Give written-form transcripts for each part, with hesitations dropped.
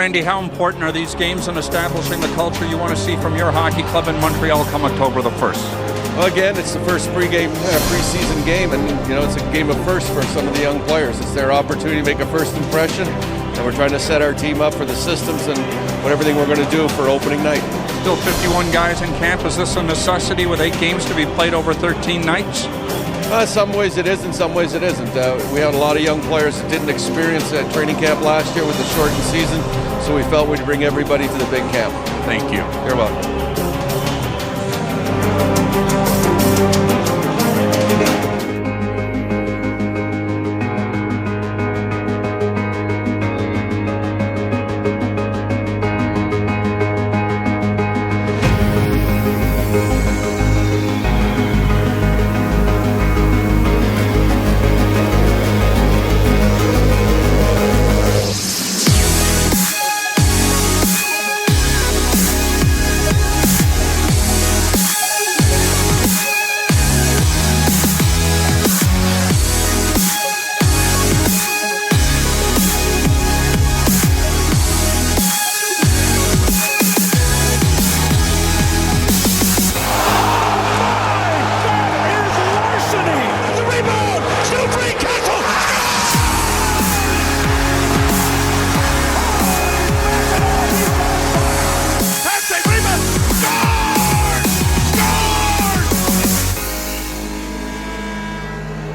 Randy, how important are these games in establishing the culture you want to see from your hockey club in Montreal come October the 1st? Well, again, it's the first preseason game, and it's a game of first for some of the young players. It's their opportunity to make a first impression, and we're trying to set our team up for the systems and everything we're going to do for opening night. Still 51 guys in camp. Is this a necessity with 8 games to be played over 13 nights? In some ways it is, in some ways it isn't. We had a lot of young players that didn't experience that training camp last year with the shortened season, so we felt we'd bring everybody to the big camp. Thank you. You're welcome.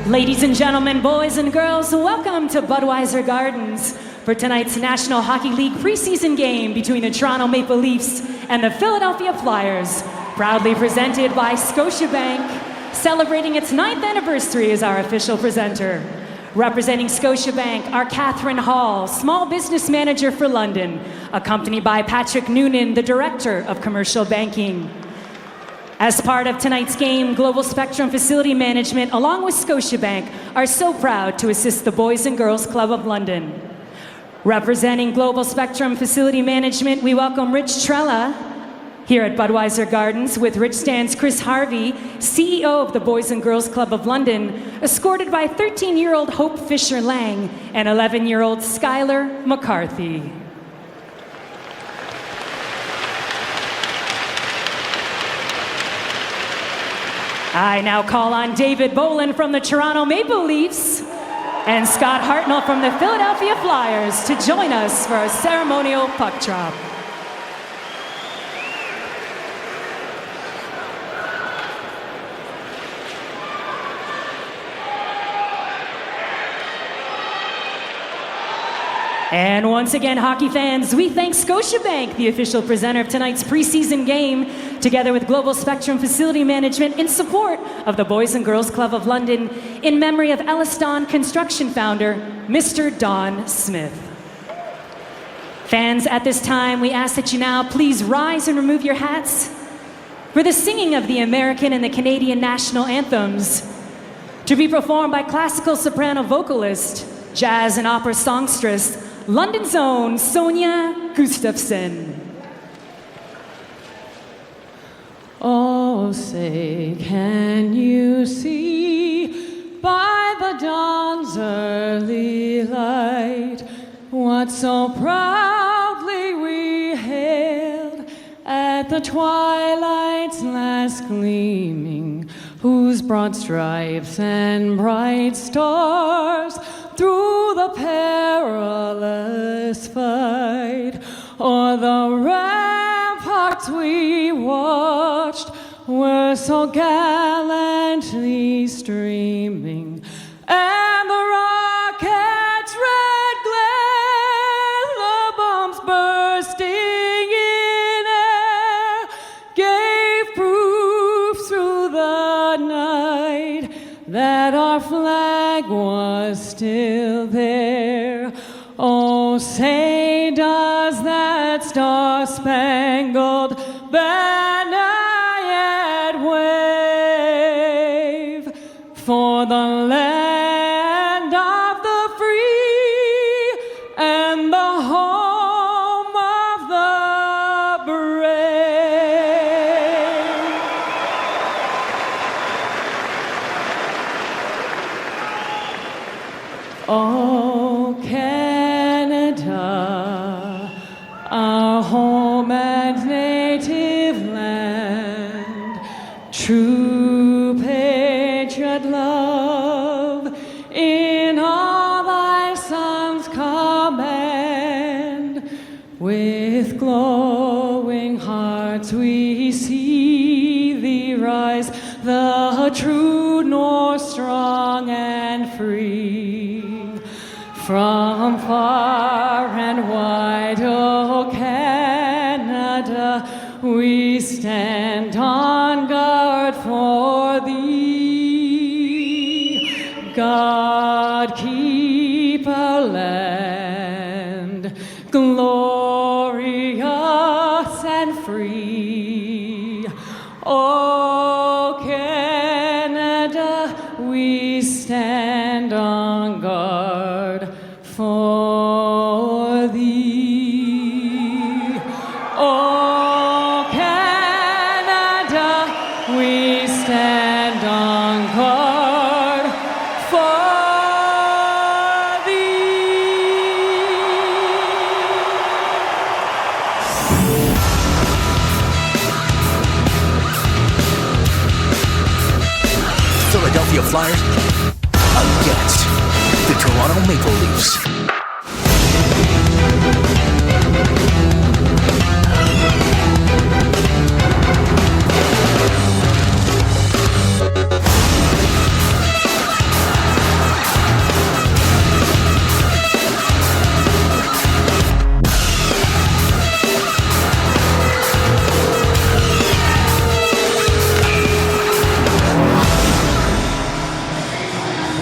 Ladies and gentlemen, boys and girls, welcome to Budweiser Gardens for tonight's National Hockey League preseason game between the Toronto Maple Leafs and the Philadelphia Flyers, proudly presented by Scotiabank, celebrating its 9th anniversary as our official presenter. Representing Scotiabank are Catherine Hall, Small Business Manager for London, accompanied by Patrick Noonan, the Director of Commercial Banking. As part of tonight's game, Global Spectrum Facility Management, along with Scotiabank, are so proud to assist the Boys and Girls Club of London. Representing Global Spectrum Facility Management, we welcome Rich Trella here at Budweiser Gardens. With Rich stands Chris Harvey, CEO of the Boys and Girls Club of London, escorted by 13-year-old Hope Fisher-Lang and 11-year-old Skylar McCarthy. I now call on David Bolin from the Toronto Maple Leafs and Scott Hartnell from the Philadelphia Flyers to join us for a ceremonial puck drop. And once again, hockey fans, we thank Scotiabank, the official presenter of tonight's preseason game, together with Global Spectrum Facility Management in support of the Boys and Girls Club of London, in memory of Elliston Construction founder, Mr. Don Smith. Fans, at this time, we ask that you now please rise and remove your hats for the singing of the American and the Canadian national anthems, to be performed by classical soprano vocalist, jazz and opera songstress, London's own Sonia Gustafsson. Oh, say, can you see by the dawn's early light what so proudly we hailed at the twilight's last gleaming, whose broad stripes and bright stars through the perilous fight o'er the ramparts we watched were so gallantly streaming, and the rocket's red glare, the bombs bursting in air, gave proof through the night that our flag was still there. Oh, say, does that star-spangled banner yet wave for the land of the free and the home of the brave? Oh, Canada, native land. True patriot love in all thy sons command. With glowing hearts we see thee rise, the true North, strong and free. From far and wide, O Canada, we stand on guard for thee. God keep our land glorious and free. O Canada, we stand on guard for thee. O Canada, we stand on guard for Philadelphia Flyers against the Toronto Maple Leafs.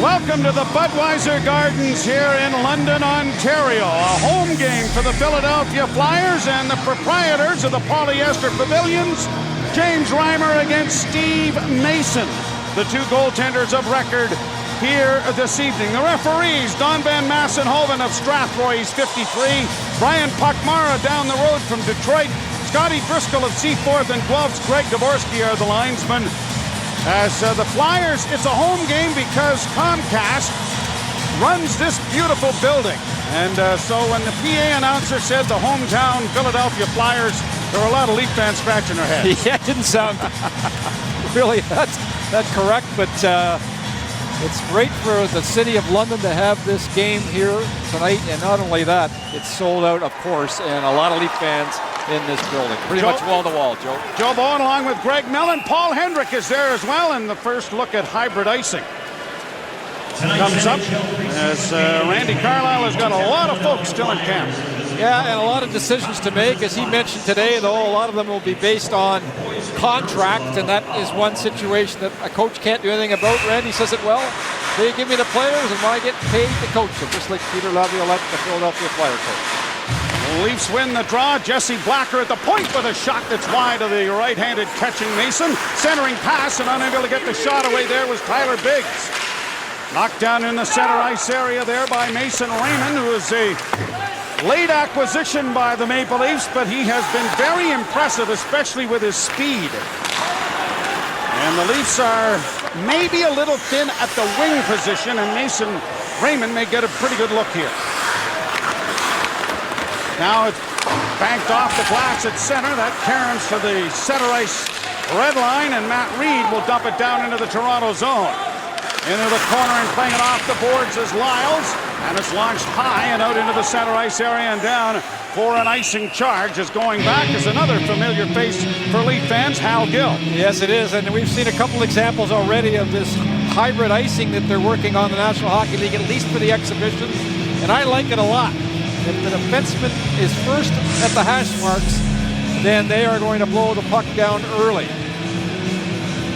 Welcome to the Budweiser Gardens here in London, Ontario. A home game for the Philadelphia Flyers and the proprietors of the polyester pavilions, James Reimer against Steve Mason, the two goaltenders of record here this evening. The referees, Don Van Massenhoven of Strathroy, he's 53. Brian Puckmara down the road from Detroit. Scotty Driscoll of Seaforth and Guelph's Greg Dvorsky are the linesmen. As the Flyers, it's a home game because Comcast runs this beautiful building. And so when the PA announcer said the hometown Philadelphia Flyers, there were a lot of Leaf fans scratching their heads. Yeah, it didn't sound really that correct, but it's great for the City of London to have this game here tonight. And not only that, it's sold out, of course, and a lot of Leaf fans in this building. Pretty much wall-to-wall, Joe. Joe Bowen along with Greg Mellon. Paul Hendrick is there as well, and the first look at hybrid icing comes up as Randy Carlyle has got a lot of folks still in camp. Yeah, and a lot of decisions to make. As he mentioned today, though, a lot of them will be based on contract, and that is one situation that a coach can't do anything about. Randy says it well. They give me the players, and I get paid to coach them, just like Peter Laviolette, the Philadelphia Flyer coach. The Leafs win the draw. Jesse Blacker at the point with a shot that's wide of the right-handed catching Mason. Centering pass, and unable to get the shot away there was Tyler Biggs. Knocked down in the center ice area there by Mason Raymond, who is a late acquisition by the Maple Leafs, but he has been very impressive, especially with his speed. And the Leafs are maybe a little thin at the wing position, and Mason Raymond may get a pretty good look here. Now it's banked off the glass at center. That caroms to the center ice red line, and Matt Reed will dump it down into the Toronto zone. Into the corner and playing it off the boards is Lyles, and it's launched high and out into the center ice area and down for an icing charge. As going back is another familiar face for Leaf fans, Hal Gill. Yes, it is, and we've seen a couple examples already of this hybrid icing that they're working on in the National Hockey League, at least for the exhibitions, and I like it a lot. If the defenseman is first at the hash marks, then they are going to blow the puck down early.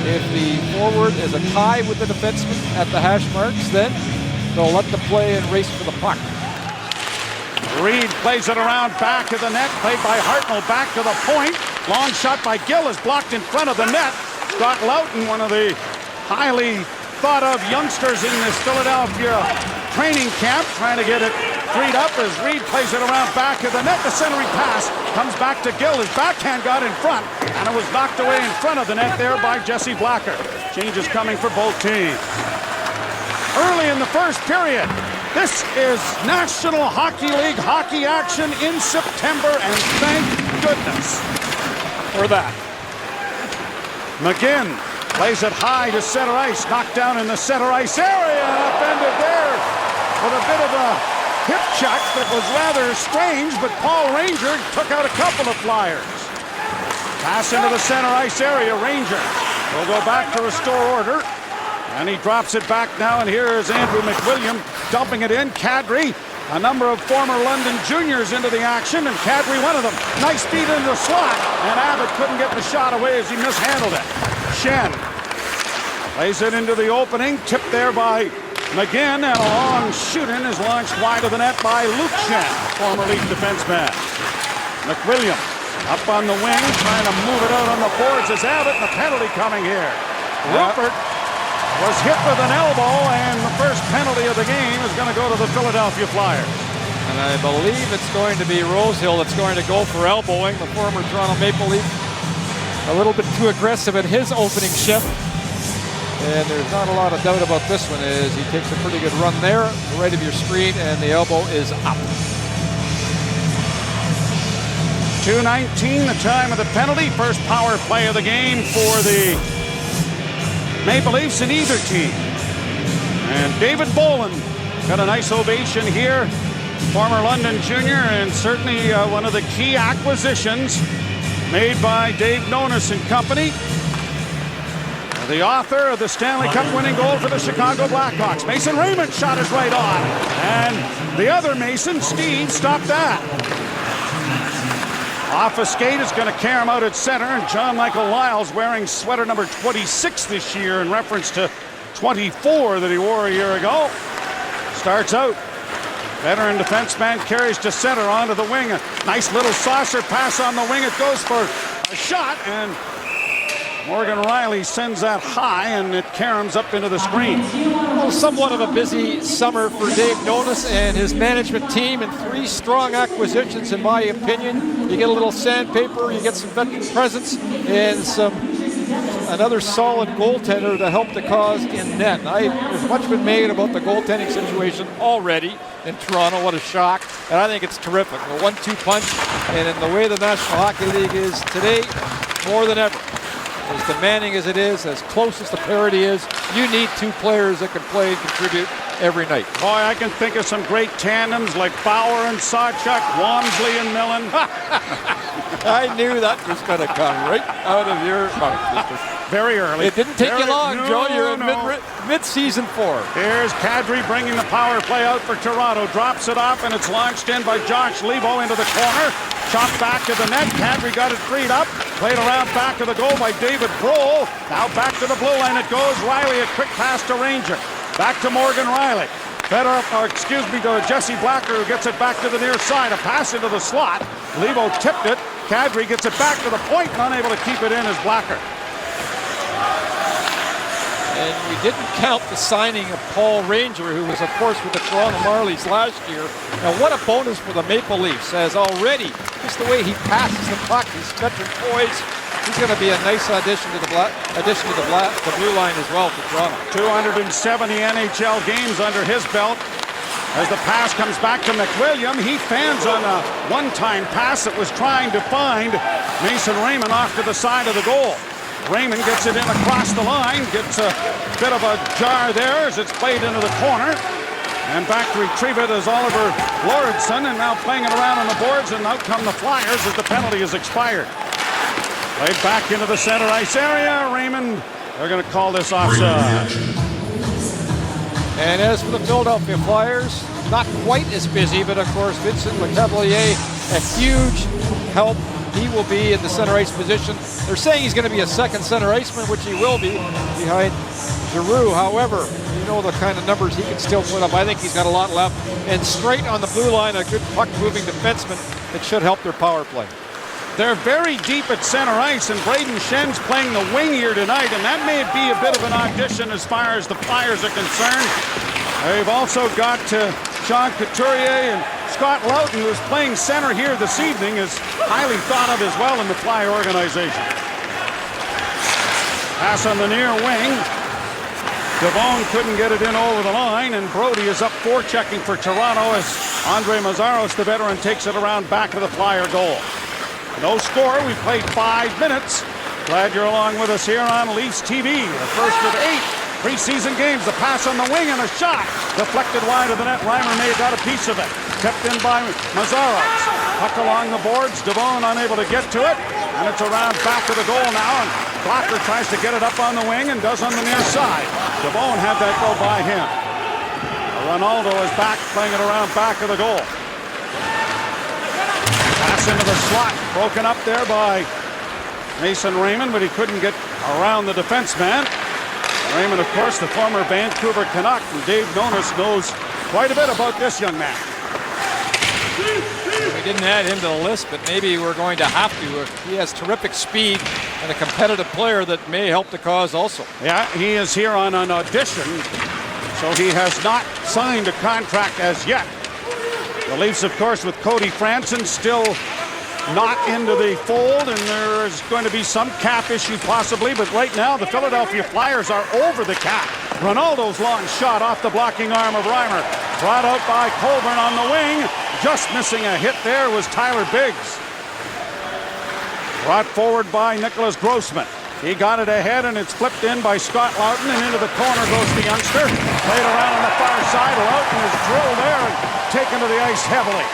If the forward is a tie with the defenseman at the hash marks, then they'll let the play and race for the puck. Reed plays it around back of the net, played by Hartnell back to the point. Long shot by Gill is blocked in front of the net. Scott Loughton, one of the highly thought of youngsters in this Philadelphia training camp, trying to get it freed up as Reed plays it around back of the net. The centering pass comes back to Gill. His backhand got in front, and it was knocked away in front of the net there by Jesse Blacker. Changes coming for both teams. Early in the first period, this is National Hockey League hockey action in September, and thank goodness. or that. McGinn plays it high to center ice, knocked down in the center ice area, upended there with a bit of a hip check that was rather strange, but Paul Ranger took out a couple of Flyers. Pass into the center ice area. Ranger will go back to restore order, and he drops it back now, and here is Andrew McWilliam dumping it in. Kadri, a number of former London juniors into the action, and Kadri one of them. Nice feed into the slot, and Abbott couldn't get the shot away as he mishandled it. Shen plays it into the opening, tipped there by McGinn, and a long shoot-in is launched wide of the net by Luke Shen, former Leaf defenseman. McWilliam up on the wing, trying to move it out on the boards as Abbott, and a penalty coming here. Rupert was hit with an elbow, and the first penalty of the game is going to go to the Philadelphia Flyers. And I believe it's going to be Rosehill that's going to go for elbowing. The former Toronto Maple Leaf a little bit too aggressive in his opening shift. And there's not a lot of doubt about this one as he takes a pretty good run there, right of your screen, and the elbow is up. 2:19, the time of the penalty. First power play of the game for the Maple Leafs in either team. And David Bolin got a nice ovation here. Former London junior, and certainly one of the key acquisitions made by Dave Nonis and company. The author of the Stanley Cup winning goal for the Chicago Blackhawks. Mason Raymond shot his right on. And the other Mason, Steve, stopped that. Off a skate is going to carry him out at center. And John Michael Lyles wearing sweater number 26 this year in reference to 24 that he wore a year ago. Starts out. Veteran defenseman carries to center onto the wing. A nice little saucer pass on the wing. It goes for a shot, and Morgan Riley sends that high, and it caroms up into the screen. Well, somewhat of a busy summer for Dave Nonis and his management team, and 3 strong acquisitions, in my opinion. You get a little sandpaper, you get some veteran presence, and another solid goaltender to help the cause in net. There's much been made about the goaltending situation already in Toronto. What a shock. And I think it's terrific. A 1-2 punch, and in the way the National Hockey League is today, more than ever, as demanding as it is, as close as the parity is, you need 2 players that can play and contribute every night. Boy, I can think of some great tandems like Bauer and Sawchuk, Walmsley and Millen. I knew that was going to come right out of your mouth. Very early. It didn't take you long, Joe. You're in mid-season 4. Here's Kadri bringing the power play out for Toronto. Drops it off, and it's launched in by Josh Levo into the corner. Chopped back to the net. Kadri got it freed up. Played around back to the goal by David Brohl. Now back to the blue line it goes. Riley, a quick pass to Ranger. Back to Morgan Riley. To Jesse Blacker, who gets it back to the near side. A pass into the slot. Levo tipped it. Kadri gets it back to the point and unable to keep it in as Blacker. And we didn't count the signing of Paul Ranger, who was, of course, with the Toronto Marlies last year. Now, what a bonus for the Maple Leafs, as already, just the way he passes the puck, his veteran poise, he's going to be a nice addition to the blue line as well for Toronto. 270 NHL games under his belt. As the pass comes back to McWilliam, he fans on a one-time pass that was trying to find Mason Raymond off to the side of the goal. Raymond gets it in across the line, gets a bit of a jar there as it's played into the corner. And back to retrieve it is Oliver Lauridsen, and now playing it around on the boards, and out come the Flyers as the penalty is expired. Played back into the center ice area. Raymond, they're going to call this offside. And as for the Philadelphia Flyers, not quite as busy, but of course Vincent Lecavalier, a huge help. He will be in the center ice position. They're saying he's going to be a second center iceman, which he will be behind Giroux. However, you know the kind of numbers he can still put up. I think he's got a lot left. And straight on the blue line, a good puck-moving defenseman that should help their power play. They're very deep at center ice, and Braden Shen's playing the wing here tonight, and that may be a bit of an audition as far as the Flyers are concerned. They've also got Sean Couturier and Scott Loughton, who is playing center here this evening, is highly thought of as well in the Flyer organization. Pass on the near wing. Devone couldn't get it in over the line, and Brody is up forechecking for Toronto as Andre Mazzaros, the veteran, takes it around back of the Flyer goal. No score. We played 5 minutes. Glad you're along with us here on Leafs TV. The first of 8 preseason games. The pass on the wing and a shot. Deflected wide of the net. Reimer may have got a piece of it. Kept in by Mazzaros. Puck along the boards. Devon unable to get to it. And it's around back of the goal now. And Blocker tries to get it up on the wing and does on the near side. Devon had that go by him. Ronaldo is back playing it around back of the goal. Pass into the slot. Broken up there by Mason Raymond, but he couldn't get around the defenseman. Raymond, of course, the former Vancouver Canuck, and Dave Nonis knows quite a bit about this young man. We didn't add him to the list, but maybe we're going to have to. He has terrific speed and a competitive player that may help the cause also. Yeah, he is here on an audition, so he has not signed a contract as yet. The Leafs, of course, with Cody Franson still not into the fold, and there is going to be some cap issue possibly, but right now the Philadelphia Flyers are over the cap. Ronaldo's long shot off the blocking arm of Reimer. Brought out by Colburn on the wing. Just missing a hit there was Tyler Biggs. Brought forward by Nicholas Grossman. He got it ahead, and it's flipped in by Scott Loughton, and into the corner goes the youngster. Played around on the far side. Loughton is drilled there and taken to the ice heavily.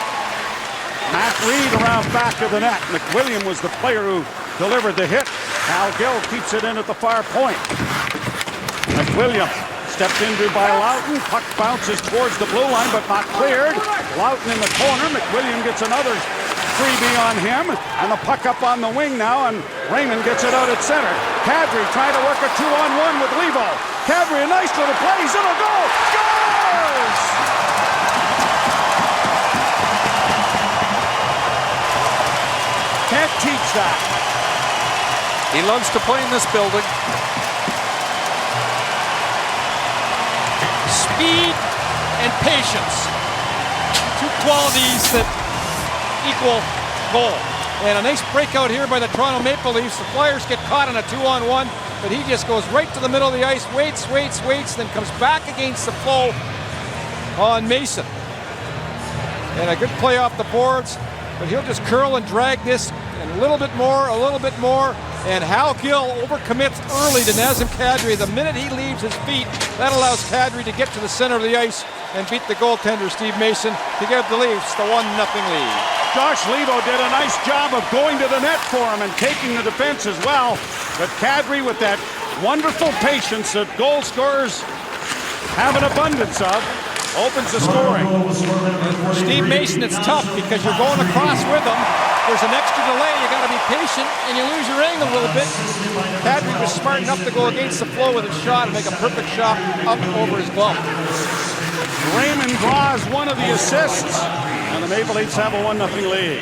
Matt Reed around back of the net. McWilliam was the player who delivered the hit. Al Gill keeps it in at the far point. McWilliam stepped into by Loughton. Puck bounces towards the blue line, but not cleared. Loughton in the corner. McWilliam gets another freebie on him, and the puck up on the wing now, and Raymond gets it out at center. Kadri trying to work a 2-on-1 with Levo. Kadri, a nice little play. He's in a goal. Scores! Can't teach that. He loves to play in this building. Speed and patience. 2 qualities that equal goal. And a nice breakout here by the Toronto Maple Leafs. The Flyers get caught in a 2-on-1, but he just goes right to the middle of the ice, waits, then comes back against the flow on Mason. And a good play off the boards, but he'll just curl and drag this and a little bit more, and Hal Gill overcommits early to Nazem Kadri. The minute he leaves his feet, that allows Kadri to get to the center of the ice and beat the goaltender, Steve Mason, to give the Leafs the 1-0 lead. Josh Levo did a nice job of going to the net for him and taking the defense as well, but Kadri, with that wonderful patience that goal scorers have an abundance of, opens the scoring. And for Steve Mason, it's tough because you're going across with him. There's an extra delay. You got to be patient, and you lose your angle a little bit. Kadri was smart enough to go against the flow with his shot and make a perfect shot up over his glove. Raymond draws one of the assists, and the Maple Leafs have a 1-0 lead.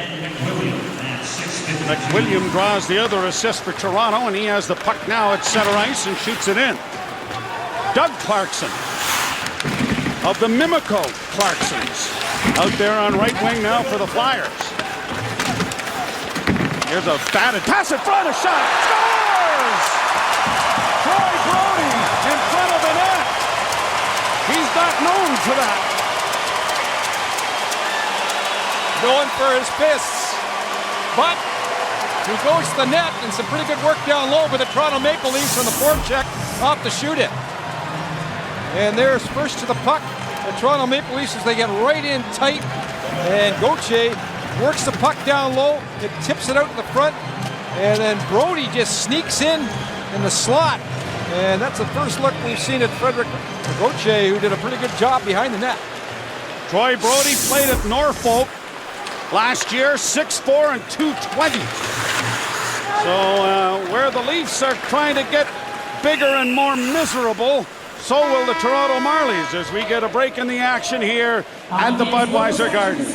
McWilliam draws the other assist for Toronto, and he has the puck now at center ice and shoots it in. Doug Clarkson of the Mimico Clarksons out there on right wing now for the Flyers. Here's a batted pass in front, a shot, scores! Troy Brody in front of the net. He's not known for that. Going for his fists, but he goes to the net, and some pretty good work down low by the Toronto Maple Leafs on the forecheck off to shoot it. And there's first to the puck. The Toronto Maple Leafs, as they get right in tight, and Gauthier works the puck down low. It tips it out in the front, and then Brody just sneaks in the slot. And that's the first look we've seen at Frederick Gauthier, who did a pretty good job behind the net. Troy Brody played at Norfolk last year, 6'4" and 220. So where the Leafs are trying to get bigger and more miserable, so will the Toronto Marlies as we get a break in the action here at the Budweiser Gardens.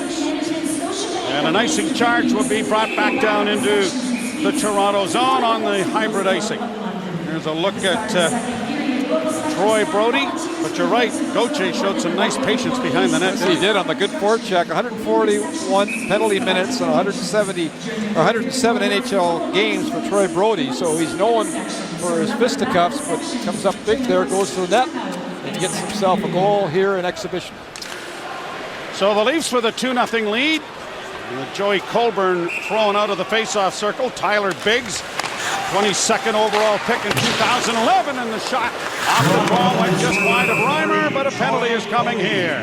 And an icing charge will be brought back down into the Toronto zone on the hybrid icing. Here's a look at Troy Brody, but you're right, Gauthier showed some nice patience behind the net. Yes, he did on the good forecheck. 141 penalty minutes and 107 NHL games for Troy Brody, so he's known for his fisticuffs, but comes up big there, goes to the net, and gets himself a goal here in exhibition. So the Leafs with a 2-0 lead. Joey Colburn thrown out of the faceoff circle. Tyler Biggs, 22nd overall pick in 2011, and the shot off the ball went just wide of Reimer, but a penalty is coming here.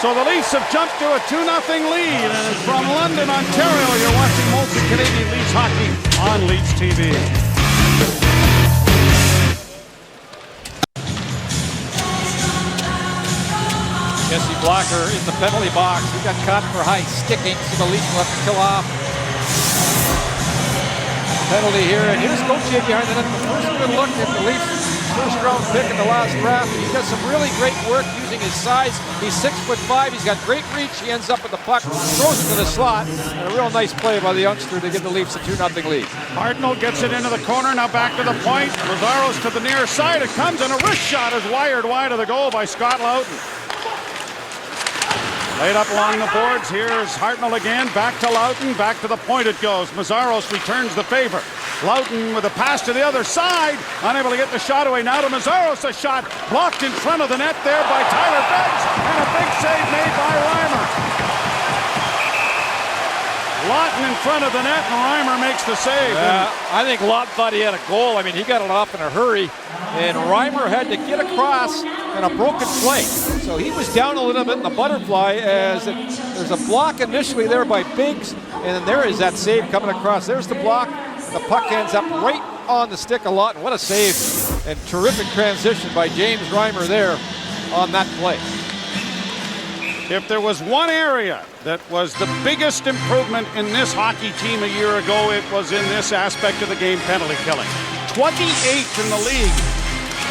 So the Leafs have jumped to a 2-0 lead, and from London, Ontario, you're watching multi-Canadian Leafs hockey on Leafs TV. Jesse Blocker in the penalty box. He got caught for high sticking, so the Leafs will have to kill off. Penalty here, and here's Gauthier behind the net. The first good look at the Leafs' first-round pick in the last draft. He does some really great work using his size. He's 6'5". He's got great reach. He ends up with the puck, throws it to the slot, and a real nice play by the youngster to give the Leafs a 2-0 lead. Hartnell gets it into the corner, now back to the point. Lazzaro's to the near side. It comes, and a wrist shot is wired wide of the goal by Scott Loughton. Laid up along the boards. Here's Hartnell again. Back to Loughton. Back to the point it goes. Mazzaros returns the favor. Loughton with a pass to the other side. Unable to get the shot away. Now to Mazzaros. A shot blocked in front of the net there by Tyler Biggs. And a big save made by Reimer. Loughton in front of the net, and Reimer makes the save. I think Lott thought he had a goal. I mean, he got it off in a hurry, and Reimer had to get across in a broken play. So he was down a little bit in the butterfly as there's a block initially there by Biggs, and then there is that save coming across. There's the block. The puck ends up right on the stick of Lott. What a save and terrific transition by James Reimer there on that play. If there was one area that was the biggest improvement in this hockey team a year ago, it was in this aspect of the game, penalty killing. 28th in the league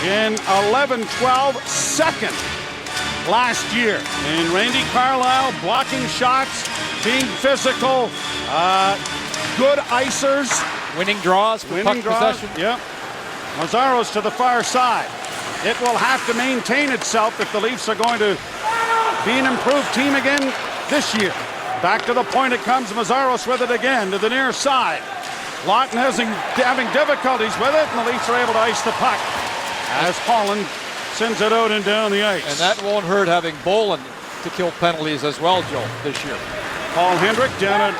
in 11-12, second last year. And Randy Carlyle blocking shots, being physical, good icers. Winning draws for puck possession. Yep. Mazzaros to the far side. It will have to maintain itself if the Leafs are going to be an improved team again this year. Back to the point it comes. Mazzaros with it again to the near side. Loughton having difficulties with it, and the Leafs are able to ice the puck as Holland sends it out and down the ice. And that won't hurt having Bolin to kill penalties as well, Joe, this year. Paul Hendrick down at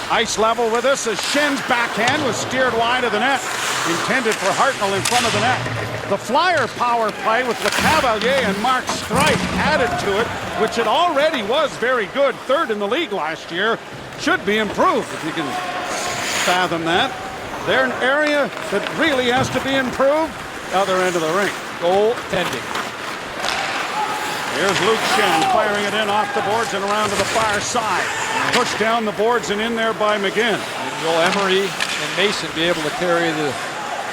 ice level with us. A Schen's backhand was steered wide of the net, intended for Hartnell in front of the net. The Flyer power play with LeCavalier and Mark Streit added to it, which it already was very good. Third in the league last year. Should be improved if you can fathom that. They're an area that really has to be improved. Other end of the rink. Goaltending. Here's Luke Schenn firing it in off the boards and around to the far side. Pushed down the boards and in there by McGinn. And will Emery and Mason be able to carry the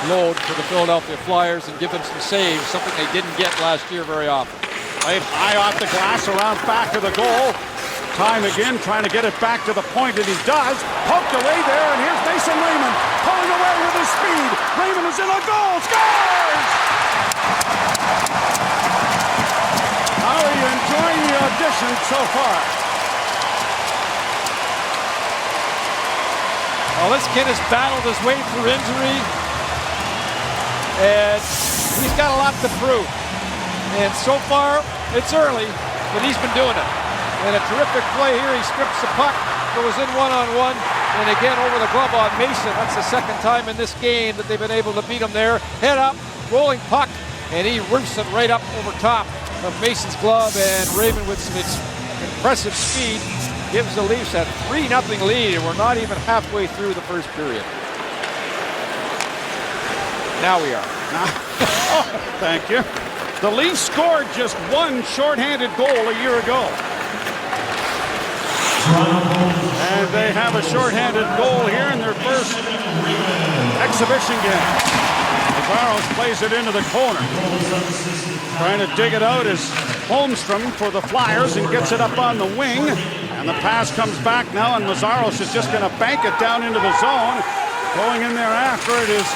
load for the Philadelphia Flyers and give them some saves, something they didn't get last year very often. Played high off the glass around back of the goal. Time again trying to get it back to the point, and he does. Poked away there, and here's Mason Raymond pulling away with his speed. Raymond is in a goal. Scores! How are you enjoying the audition so far? Well, this kid has battled his way through injury, and he's got a lot to prove. And so far, it's early, but he's been doing it. And a terrific play here. He strips the puck, goes in one-on-one, and again over the glove on Mason. That's the second time in this game that they've been able to beat him there. Head up, rolling puck, and he roofs it right up over top of Mason's glove, and Raymond with some impressive speed gives the Leafs a 3-0 lead, and we're not even halfway through the first period. Now we are. Oh, thank you. The Leafs scored just one shorthanded goal a year ago. And they have a shorthanded goal here in their first exhibition game. Barros plays it into the corner. Trying to dig it out is Holmstrom for the Flyers and gets it up on the wing. And the pass comes back now, and Mazzaros is just going to bank it down into the zone. Going in there after it is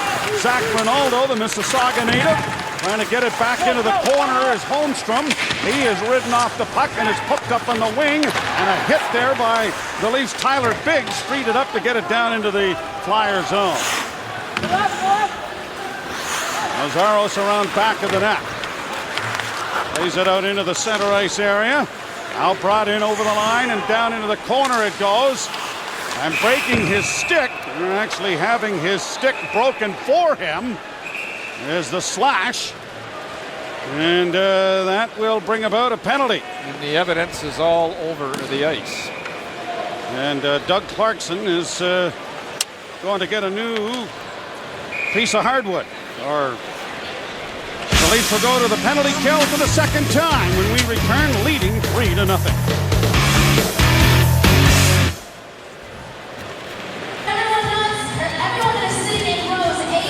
Zach Rinaldo, the Mississauga native. Trying to get it back into the corner is Holmstrom. He is ridden off the puck and is hooked up on the wing. And a hit there by the Leafs' Tyler Biggs freed it up to get it down into the Flyer zone. Mazzaros around back of the net. Plays it out into the center ice area. Now brought in over the line and down into the corner it goes. And breaking his stick, and actually having his stick broken for him, is the slash. And that will bring about a penalty. And the evidence is all over the ice. And Doug Clarkson is going to get a new piece of hardwood. Or the Leafs will go to the penalty kill for the second time when we return, leading 3-0.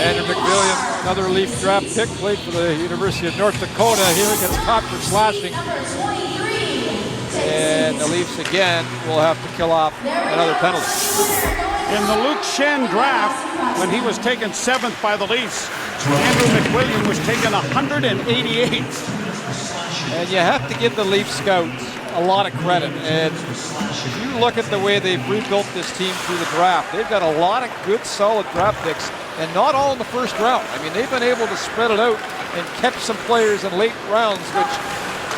Andrew McWilliam, another Leaf draft pick, played for the University of North Dakota. Here gets caught for slashing. And the Leafs again will have to kill off another penalty. In the Luke Schenn draft, when he was taken 7th by the Leafs, Andrew McWilliam was taken 188th. And you have to give the Leaf scouts a lot of credit. And if you look at the way they've rebuilt this team through the draft, they've got a lot of good, solid draft picks, and not all in the first round. I mean, they've been able to spread it out and catch some players in late rounds, which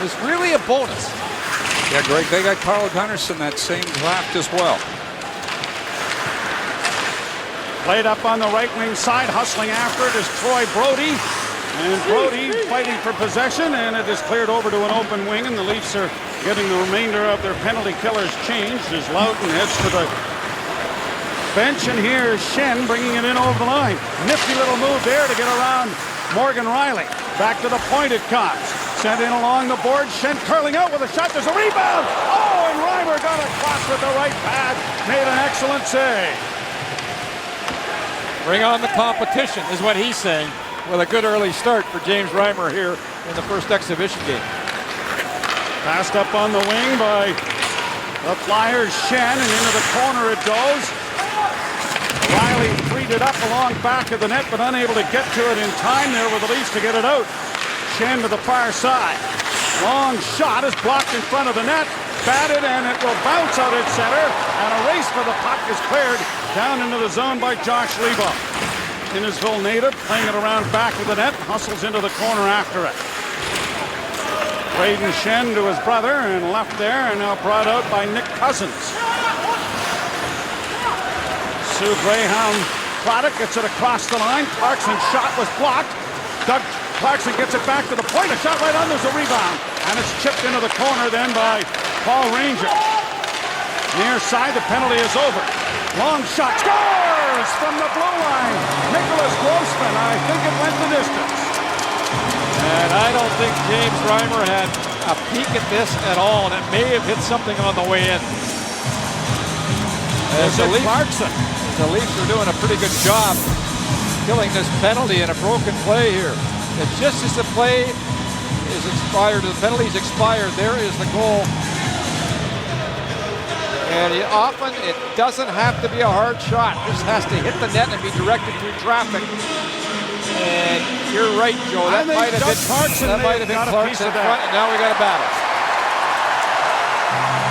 is really a bonus. Yeah, Greg, they got Carl Gunnarsson that same draft as well. Played up on the right wing side, hustling after it is Troy Brody. And Brody fighting for possession, and it is cleared over to an open wing, and the Leafs are getting the remainder of their penalty killers changed as Loughton heads to the bench, and here's Schenn bringing it in over the line. Nifty little move there to get around Morgan Riley. Back to the point it comes. Sent in along the board. Schenn curling out with a shot. There's a rebound. Oh, and Reimer got across with the right pad. Made an excellent save. Bring on the competition is what he's saying, with a good early start for James Reimer here in the first exhibition game. Passed up on the wing by the Flyers' Schenn, and into the corner it goes. Riley freed it up along back of the net, but unable to get to it in time there with the Leafs to get it out. Schenn to the far side. Long shot is blocked in front of the net. Batted, and it will bounce out at center. And a race for the puck is cleared down into the zone by Josh Lebo. Innisville native playing it around back of the net. Hustles into the corner after it. Braden Schenn to his brother and left there, and now brought out by Nick Cousins. Sue Greyhound product gets it across the line. Clarkson's shot was blocked. Doug Clarkson gets it back to the point. A shot right on. There's a rebound. And it's chipped into the corner then by Paul Ranger. Near side, the penalty is over. Long shot. Scores from the blue line. Nicholas Grossman. I think it went the distance. And I don't think James Reimer had a peek at this at all, and it may have hit something on the way in. As the Leafs are doing a pretty good job killing this penalty in a broken play here. And just as the play is expired, the penalty's expired, there is the goal. And often it doesn't have to be a hard shot. It just has to hit the net and be directed through traffic. And you're right, Joe. That might have been Clarkson. That might have been Clarkson in front, and now we got a battle.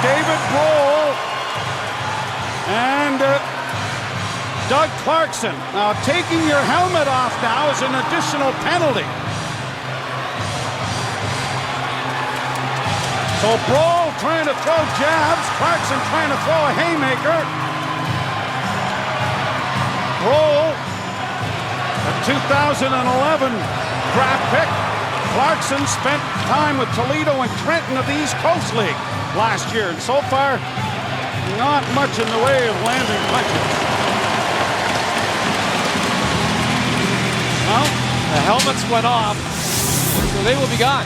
David Brohl and Doug Clarkson. Now taking your helmet off now is an additional penalty. So Brohl trying to throw jabs, Clarkson trying to throw a haymaker. Brohl, a 2011 draft pick. Clarkson spent time with Toledo and Trenton of the East Coast League last year, and so far, not much in the way of landing punches. Well, the helmets went off, so they will be gone.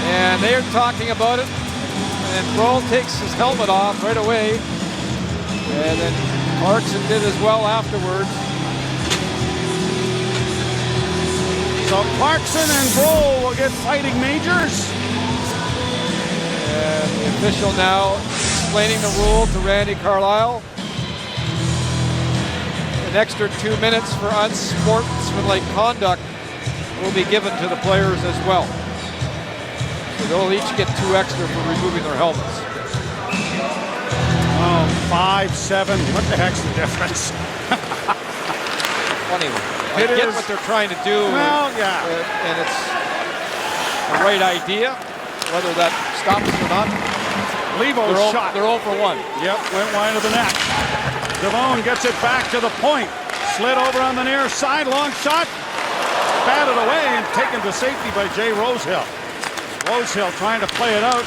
And they're talking about it, and Brohl takes his helmet off right away, and then Clarkson did as well afterwards. So Clarkson and Brohl will get fighting majors. And the official now explaining the rule to Randy Carlyle. An extra 2 minutes for unsportsmanlike conduct will be given to the players as well. So they'll each get 2 extra for removing their helmets. Oh, 5-7. What the heck's the difference? Funny one. I get what they're trying to do. Well, yeah. And it's the right idea. whether that stops or not. Levo's shot. They're 0 for 1. Yep, went wide of the net. Devone gets it back to the point. Slid over on the near side, long shot. Batted away and taken to safety by Jay Rosehill. Rosehill trying to play it out.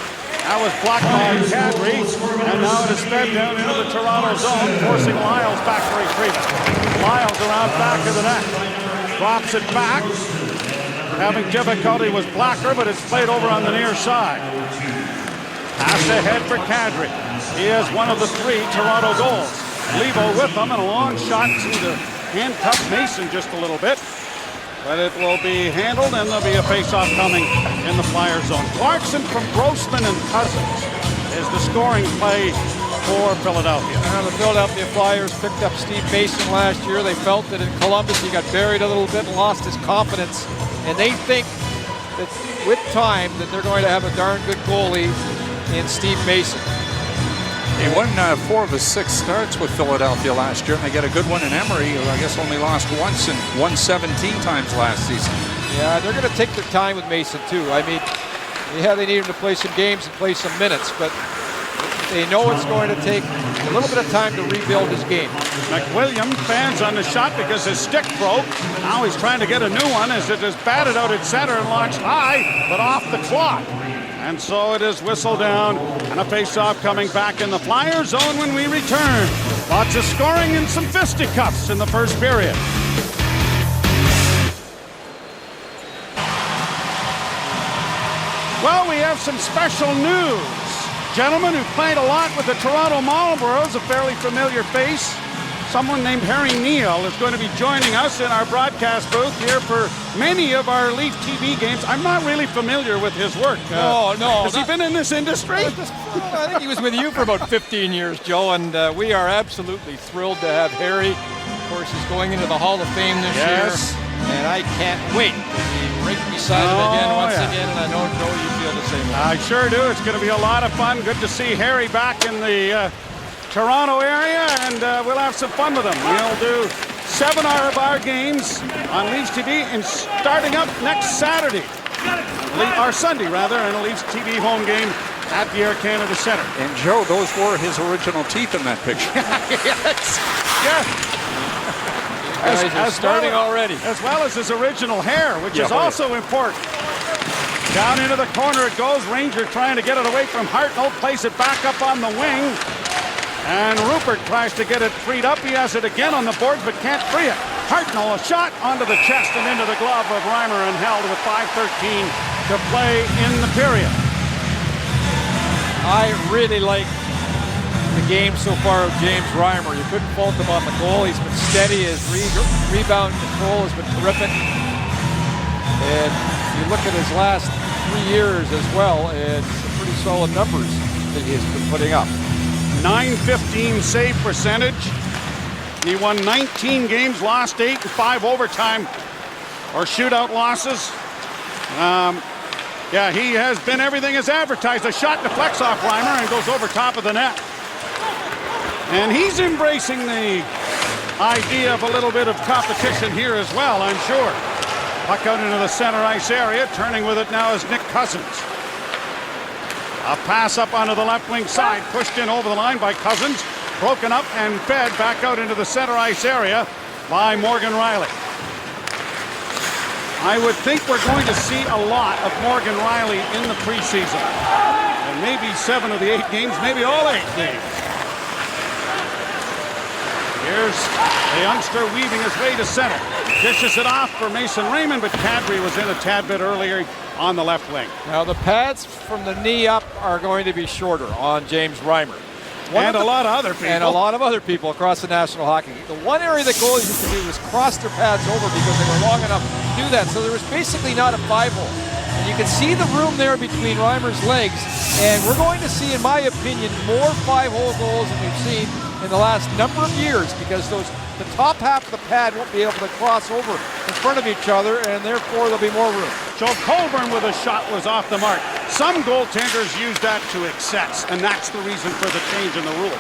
That was blocked by Kadri, and now it is fed down into the Toronto zone, forcing Lyles back to retrieve it. Lyles around back of the net. Drops it back. Having difficulty with Blacker, but it's played over on the near side. Pass ahead for Kadri. He has one of the 3 Toronto goals. Levo with him, and a long shot to handcuff Mason just a little bit. But it will be handled, and there'll be a face-off coming in the Flyer zone. Clarkson from Grossman and Cousins is the scoring play for Philadelphia. The Philadelphia Flyers picked up Steve Mason last year. They felt that in Columbus he got buried a little bit and lost his confidence. And they think that with time that they're going to have a darn good goalie in Steve Mason. He won 4 of his 6 starts with Philadelphia last year, and they get a good one in Emery, who I guess only lost once and won 17 times last season. Yeah, they're going to take their time with Mason, too. I mean, yeah, they need him to play some games and play some minutes, but they know it's going to take a little bit of time to rebuild his game. McWilliam fans on the shot because his stick broke. Now he's trying to get a new one as it is batted out at center and launched high, but off the clock. And so it is whistled down, and a face-off coming back in the Flyer zone when we return. Lots of scoring and some fisticuffs in the first period. Well, we have some special news. Gentleman who played a lot with the Toronto Marlboros, a fairly familiar face. Someone named Harry Neal is going to be joining us in our broadcast booth here for many of our Leaf TV games. I'm not really familiar with his work. No. Has he been in this industry? I think he was with you for about 15 years, Joe, and we are absolutely thrilled to have Harry. Of course, he's going into the Hall of Fame this year, and I can't wait to be right beside him again once again, and I know, Joe, you feel the same way. I sure do. It's going to be a lot of fun. Good to see Harry back in the Toronto area, and we'll have some fun with him. We'll do 7 of our games on Leafs TV, and starting up next Saturday, or Sunday rather, in a Leafs TV home game at the Air Canada Centre. And Joe, those were his original teeth in that picture. Yes. As starting already. As well as his original hair, which is also important. Down into the corner it goes. Ranger trying to get it away from Hartnell. Place it back up on the wing. And Rupert tries to get it freed up. He has it again on the boards, but can't free it. Hartnell, a shot onto the chest and into the glove of Reimer, and held with 5:13 to play in the period. I really like the game so far of James Reimer. You couldn't fault him on the goal. He's been steady. His rebound control has been terrific. And you look at his last 3 years as well, and some pretty solid numbers that he has been putting up. .915 save percentage. He won 19 games, lost 8 and 5 overtime or shootout losses. Yeah, he has been everything as advertised. A shot deflects off Reimer and goes over top of the net. And he's embracing the idea of a little bit of competition here as well, I'm sure. Puck out into the center ice area. Turning with it now is Nick Cousins. A pass up onto the left wing side, pushed in over the line by Cousins, broken up and fed back out into the center ice area by Morgan Rielly. I would think we're going to see a lot of Morgan Rielly in the preseason. And maybe 7 of the 8 games, maybe all 8 games. Here's the youngster weaving his way to center. Dishes it off for Mason Raymond, but Kadri was in a tad bit earlier on the left wing. Now the pads from the knee up are going to be shorter on James Reimer. And a lot of other people. And a lot of other people across the National Hockey League. The one area that goalies used to do was cross their pads over because they were long enough to do that. So there was basically not a 5-hole. And you can see the room there between Reimer's legs. And we're going to see, in my opinion, more 5-hole goals than we've seen in the last number of years, because the top half of the pad won't be able to cross over in front of each other, and therefore there'll be more room. Joe Colburn with a shot was off the mark. Some goaltenders use that to excess, and that's the reason for the change in the rule.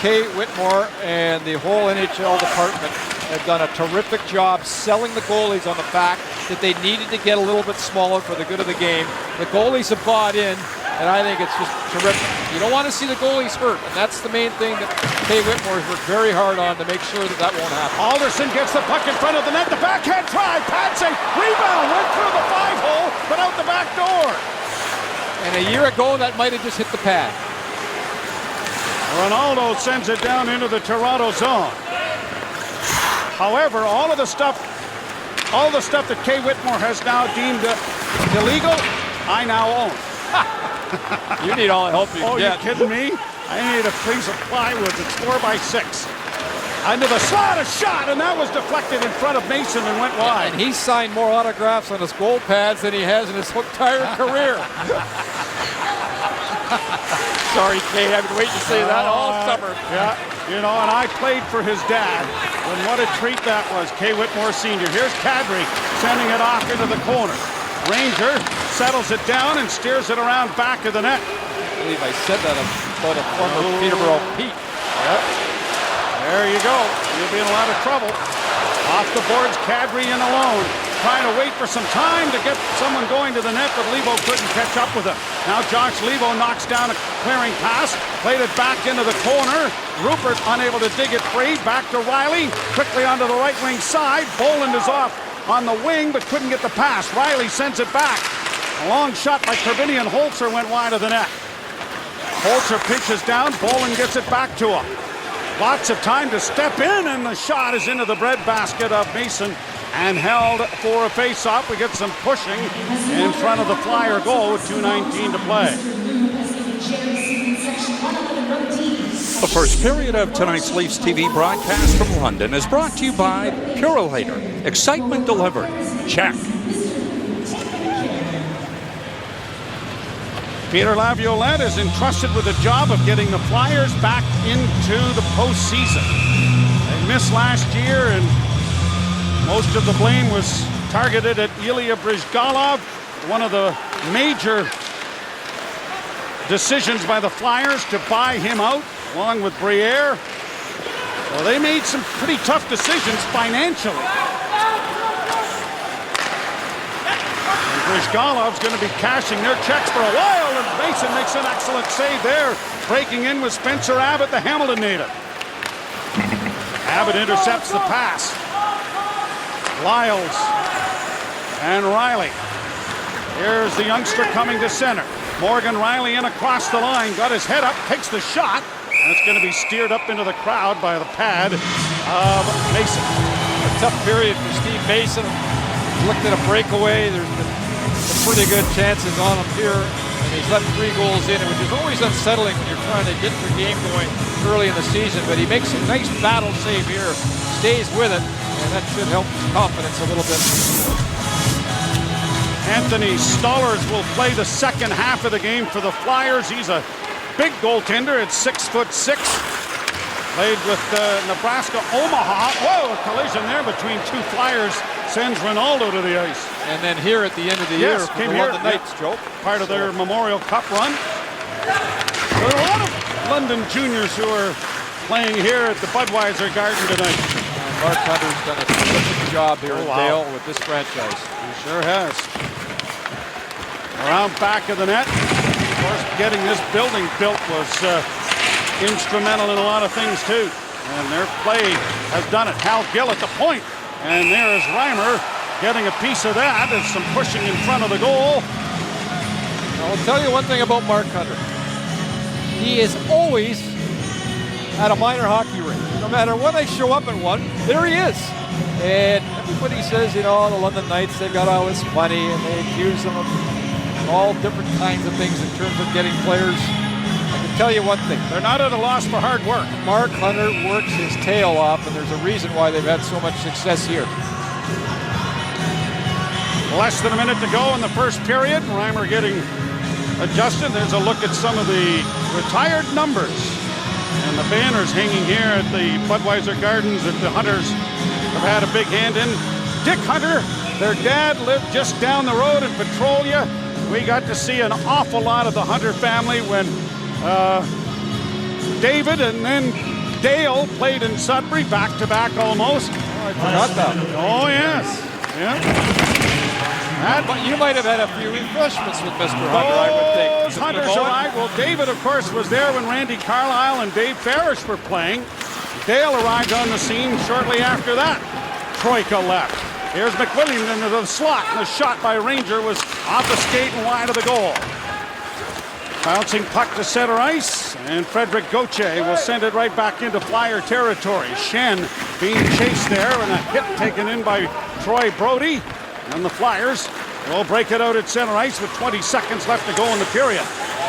Kay Whitmore and the whole NHL department have done a terrific job selling the goalies on the fact that they needed to get a little bit smaller for the good of the game. The goalies have bought in, and I think it's just terrific. You don't want to see the goalies hurt, and that's the main thing that Kay Whitmore has worked very hard on to make sure that that won't happen. Alderson gets the puck in front of the net. The backhand try. Patsy. Rebound. Went through the 5-hole, but out the back door. And a year ago, that might have just hit the pad. Ronaldo sends it down into the Toronto zone. However, all the stuff that Kay Whitmore has now deemed illegal, I now own. You need all the help you can get. Oh, you kidding me? I need a piece of plywood that's 4x6. Into the slot, a shot, and that was deflected in front of Mason and went wide. And he's signed more autographs on his goal pads than he has in his entire career. Sorry, Kay, I've been waiting to say that all summer. Yeah, you know, and I played for his dad, and what a treat that was. Kay Whitmore Sr. Here's Kadri sending it off into the corner. Ranger settles it down and steers it around back of the net. I believe I said that about a former Peterborough Pete. Yep. There you go. You'll be in a lot of trouble. Off the boards, Kadri in alone. Trying to wait for some time to get someone going to the net, but Levo couldn't catch up with him. Now Josh Levo knocks down a clearing pass, played it back into the corner. Rupert unable to dig it free. Back to Riley, quickly onto the right wing side. Boland is off on the wing, but couldn't get the pass. Riley sends it back. A long shot by Kerbini, and Holzer went wide of the net. Holzer pitches down. Boland gets it back to him. Lots of time to step in, and the shot is into the breadbasket of Mason and held for a face-off. We get some pushing in front of the Flyer goal with 2:19 to play. The first period of tonight's Leafs TV broadcast from London is brought to you by Purolator. Excitement delivered. Check. Peter Laviolette is entrusted with the job of getting the Flyers back into the postseason. They missed last year, and most of the blame was targeted at Ilya Bryzgalov. One of the major decisions by the Flyers to buy him out, along with Briere. Well, they made some pretty tough decisions financially. Bryzgalov's going to be cashing their checks for a while, and Mason makes an excellent save there. Breaking in with Spencer Abbott, the Hamilton native. Abbott intercepts the pass. Lyles and Riley. Here's the youngster coming to center. Morgan Riley in across the line, got his head up, takes the shot, and it's going to be steered up into the crowd by the pad of Mason. A tough period for Steve Mason. Looked at a breakaway. There's been some pretty good chances on him here, and he's let 3 goals in, which is always unsettling when you're trying to get your game going early in the season. But he makes a nice battle save here, stays with it, and that should help his confidence a little bit. Anthony Stollers will play the second half of the game for the Flyers. He's a big goaltender at 6'6". Played with Nebraska Omaha. Whoa, a collision there between 2 Flyers sends Ronaldo to the ice. And then here at the end of the year, came the here, London Knights, Joe. Part of their Memorial Cup run. There are a lot of London juniors who are playing here at the Budweiser Garden tonight. Mark Hunter's done a terrific job here in Dale with this franchise. He sure has. Around back of the net. Of course, getting this building built was instrumental in a lot of things too. And their play has done it. Hal Gill at the point. And there's Reimer getting a piece of that. There's some pushing in front of the goal. I'll tell you one thing about Mark Hunter. He is always at a minor hockey rink. No matter when I show up at one, there he is. And everybody says, you know, the London Knights, they've got all this money, and they accuse them of all different kinds of things in terms of getting players. I can tell you one thing. They're not at a loss for hard work. Mark Hunter works his tail off, and there's a reason why they've had so much success here. Less than a minute to go in the first period. Reimer getting adjusted. There's a look at some of the retired numbers and the banners hanging here at the Budweiser Gardens that the Hunters have had a big hand in. Dick Hunter, their dad, lived just down the road in Petrolia. We got to see an awful lot of the Hunter family when David and then Dale played in Sudbury, back-to-back almost. Oh, I forgot that. Oh, yes. Yeah. You might have had a few refreshments with Mr. Hunter, I would think. Those Hunters arrived. Well, David, of course, was there when Randy Carlyle and Dave Farish were playing. Dale arrived on the scene shortly after that. Troika left. Here's McWilliam into the slot, and the shot by Ranger was off the skate and wide of the goal. Bouncing puck to center ice, and Frederick Gauthier will send it right back into Flyer territory. Shen being chased there, and a hit taken in by Troy Brody. And the Flyers will break it out at center ice with 20 seconds left to go in the period.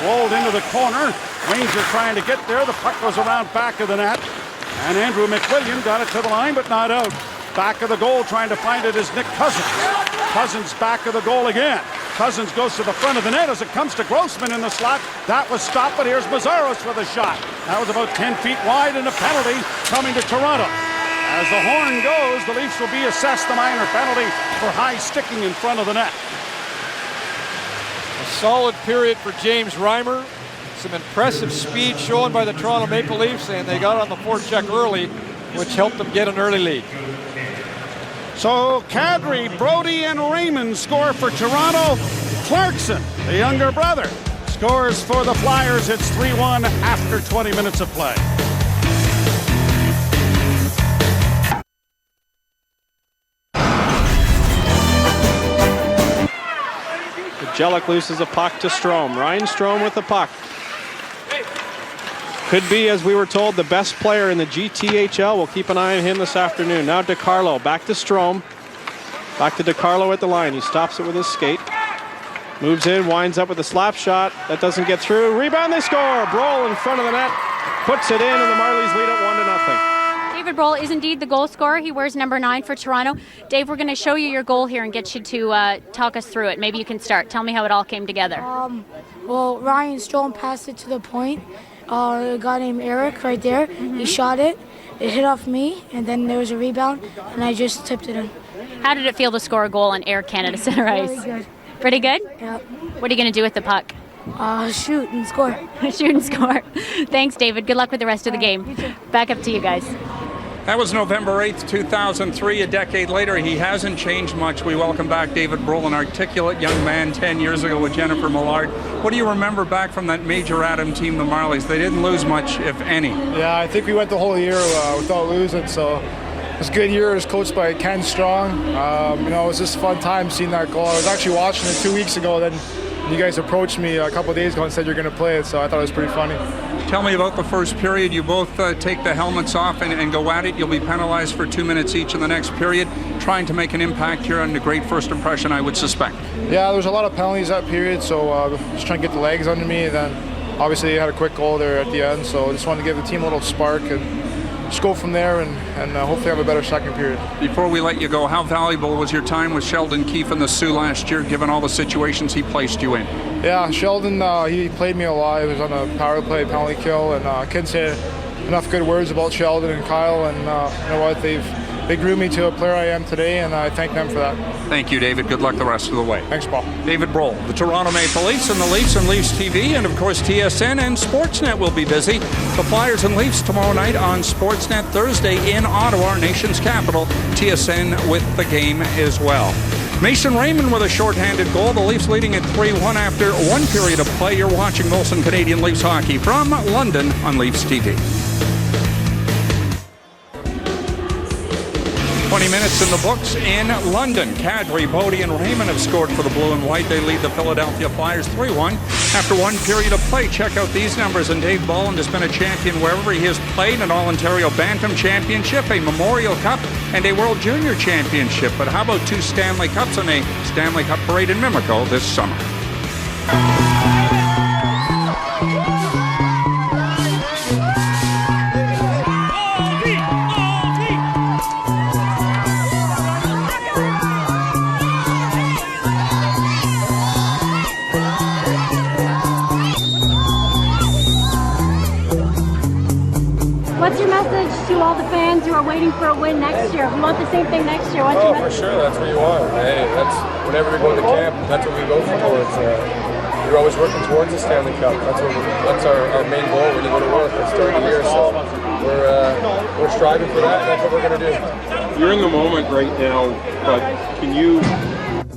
Rolled into the corner. Ranger trying to get there. The puck goes around back of the net. And Andrew McWilliam got it to the line, but not out. Back of the goal trying to find it is Nick Cousins. Cousins back of the goal again. Cousins goes to the front of the net as it comes to Grossman in the slot. That was stopped, but here's Mazzaros with a shot. That was about 10 feet wide and a penalty coming to Toronto. As the horn goes, the Leafs will be assessed the minor penalty for high sticking in front of the net. A solid period for James Reimer. Some impressive speed shown by the Toronto Maple Leafs, and they got on the forecheck early, which helped them get an early lead. So Kadri, Brody, and Raymond score for Toronto. Clarkson, the younger brother, scores for the Flyers. It's 3-1 after 20 minutes of play. Jelic loses a puck to Strome. Ryan Strome with the puck. Could be, as we were told, the best player in the GTHL. We'll keep an eye on him this afternoon. Now DeCarlo, back to Strome. Back to DeCarlo at the line. He stops it with his skate. Moves in, winds up with a slap shot. That doesn't get through. Rebound, they score. Broll in front of the net. Puts it in, and the Marlies lead it 1-0. David Broll is indeed the goal scorer. He wears number 9 for Toronto. Dave, we're going to show you your goal here and get you to talk us through it. Maybe you can start. Tell me how it all came together. Well, Ryan Strome passed it to the point. A guy named Eric right there. He shot it. It hit off me, and then there was a rebound, and I just tipped it in. How did it feel to score a goal on Air Canada Center Ice? Really good. Pretty good? Yeah. What are you going to do with the puck? Shoot and score. Shoot and score. Thanks, David. Good luck with the rest of the game. Back up to you guys. That was November 8th, 2003. A decade later, he hasn't changed much. We welcome back David Broll, an articulate young man 10 years ago with Jennifer Millard. What do you remember back from that Major Adam team, the Marlies? They didn't lose much, if any. Yeah, I think we went the whole year without losing, so it was a good year. It was coached by Ken Strong. It was just a fun time seeing that goal. I was actually watching it 2 weeks ago, then you guys approached me a couple of days ago and said you're going to play it, so I thought it was pretty funny. Tell me about the first period. You both take the helmets off and go at it. You'll be penalized for 2 minutes each in the next period, trying to make an impact here on the great first impression, I would suspect. Yeah, there was a lot of penalties that period, so just trying to get the legs under me. And then obviously they had a quick goal there at the end, so just wanted to give the team a little spark and just go from there and hopefully have a better second period. Before we let you go, how valuable was your time with Sheldon Keefe and the Sioux last year, given all the situations he placed you in? Yeah, Sheldon, he played me a lot. He was on a power play, penalty kill, and I couldn't say enough good words about Sheldon and Kyle, and you know what, they grew me to a player I am today, and I thank them for that. Thank you, David. Good luck the rest of the way. Thanks, Paul. David Broll, the Toronto Maple Leafs and Leafs TV, and of course TSN and Sportsnet will be busy. The Flyers and Leafs tomorrow night on Sportsnet, Thursday in Ottawa, our nation's capital. TSN with the game as well. Mason Raymond with a shorthanded goal. The Leafs leading at 3-1 after one period of play. You're watching Molson Canadian Leafs hockey from London on Leafs TV. 20 minutes in the books in London. Kadri, Bodie, and Raymond have scored for the Blue and White. They lead the Philadelphia Flyers 3-1 after one period of play. Check out these numbers. And Dave Bolland has been a champion wherever he has played. An All-Ontario Bantam Championship, a Memorial Cup, and a World Junior Championship. But how about 2 Stanley Cups and a Stanley Cup parade in Mimico this summer? What's your message to all the fans who are waiting for a win next year? We want the same thing next year. What's your For message? sure, that's what you want. Hey, that's whenever we go to camp, that's what we go towards. We're always working towards the Stanley Cup. That's our main goal when you go to work. It's 30 years, so we're striving for that. And that's what we're going to do. you're in the moment right now, but can you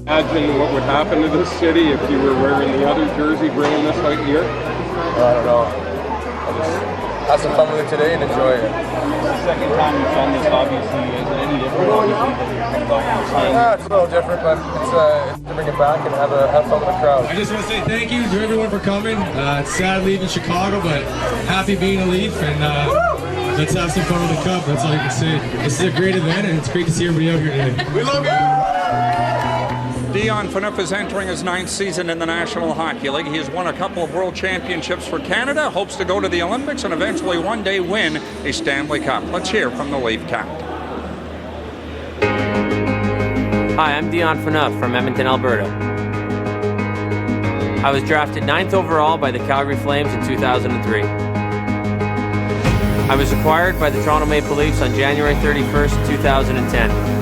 imagine what would happen to this city if you were wearing the other jersey, bringing this out here? I don't know. I'll just have some fun with it today and enjoy it. It's the second time you've done this, obviously. Is it any different? Yeah, it's a little different, but it's to bring it back and have fun with the crowd. I just want to say thank you to everyone for coming. It's sad leaving Chicago, but happy being a Leaf, and let's have some fun with the Cup. That's all you can say. This is a great event, and it's great to see everybody out here today. We love you! Dion Phaneuf is entering his 9th season in the National Hockey League. He has won a couple of World Championships for Canada, hopes to go to the Olympics, and eventually one day win a Stanley Cup. Let's hear from the Leaf captain. Hi, I'm Dion Phaneuf from Edmonton, Alberta. I was drafted 9th overall by the Calgary Flames in 2003. I was acquired by the Toronto Maple Leafs on January 31st, 2010.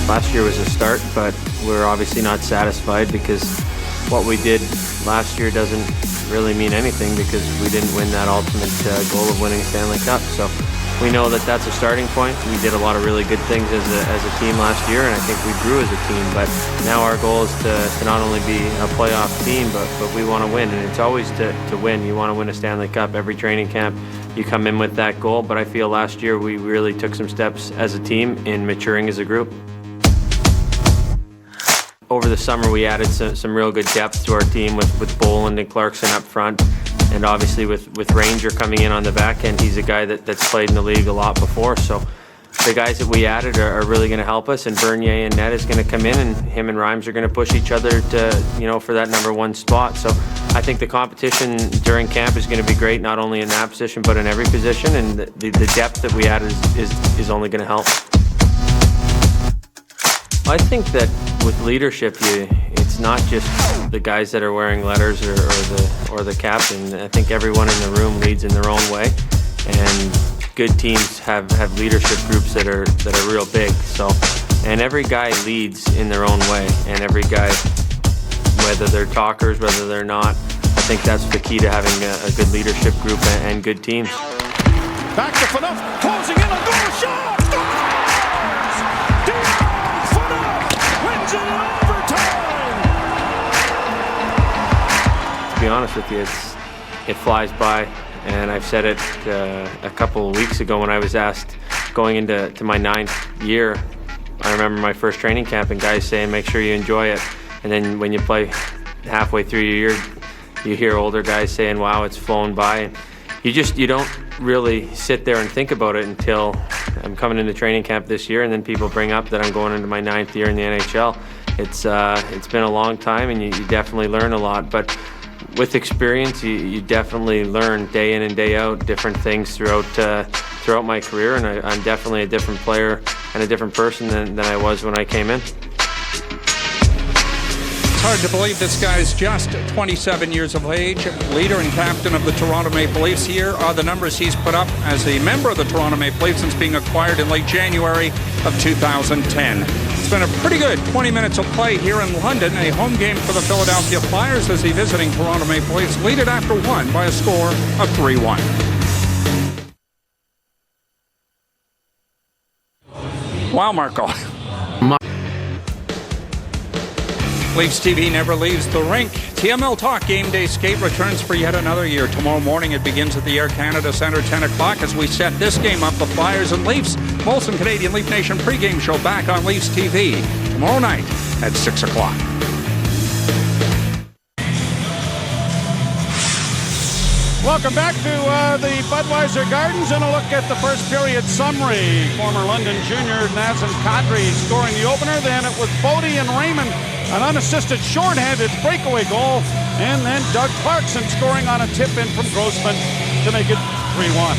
Last year was a start, but we're obviously not satisfied because what we did last year doesn't really mean anything because we didn't win that ultimate goal of winning a Stanley Cup. So we know that that's a starting point. We did a lot of really good things as a team last year, and I think we grew as a team. But now our goal is to not only be a playoff team, but we want to win, and it's always to win. You want to win a Stanley Cup every training camp. You come in with that goal, but I feel last year we really took some steps as a team in maturing as a group. Over the summer, we added some real good depth to our team with Boland and Clarkson up front, and obviously with Ranger coming in on the back end. He's a guy that's played in the league a lot before, so the guys that we added are really going to help us, and Bernier and Ned is going to come in, and him and Rhymes are going to push each other to, for that number 1 spot. So I think the competition during camp is going to be great, not only in that position, but in every position, and the depth that we added is only going to help. I think that with leadership, it's not just the guys that are wearing letters or the captain. I think everyone in the room leads in their own way, and good teams have leadership groups that are real big. So, and every guy leads in their own way, and every guy, whether they're talkers, whether they're not, I think that's the key to having a good leadership group and good teams. Back to Phaneuf, closing in on goal shot. To be honest with you, it flies by, and I've said it a couple of weeks ago when I was asked going into my 9th year. I remember my first training camp and guys saying, make sure you enjoy it. And then when you play halfway through your year, you hear older guys saying, wow, it's flown by. And you don't really sit there and think about it until I'm coming into training camp this year, and then people bring up that I'm going into my 9th year in the NHL. It's been a long time, and you definitely learn a lot. But with experience, you definitely learn day in and day out different things throughout my career, and I'm definitely a different player and a different person than I was when I came in. It's hard to believe this guy's just 27 years of age, leader and captain of the Toronto Maple Leafs. Here are the numbers he's put up as a member of the Toronto Maple Leafs since being acquired in late January of 2010. It's been a pretty good 20 minutes of play here in London, a home game for the Philadelphia Flyers as the visiting Toronto Maple Leafs lead it after 1 by a score of 3-1. Wow, Marco. Leafs TV never leaves the rink. TML Talk Game Day Skate returns for yet another year. Tomorrow morning it begins at the Air Canada Centre, 10 o'clock, as we set this game up, the Flyers and Leafs. Molson Canadian Leaf Nation pregame show back on Leafs TV tomorrow night at 6 o'clock. Welcome back to the Budweiser Gardens and a look at the first period summary. Former London junior Nazem Kadri scoring the opener. Then it was Bodie and Raymond, an unassisted shorthanded breakaway goal. And then Doug Clarkson scoring on a tip-in from Grossman to make it 3-1.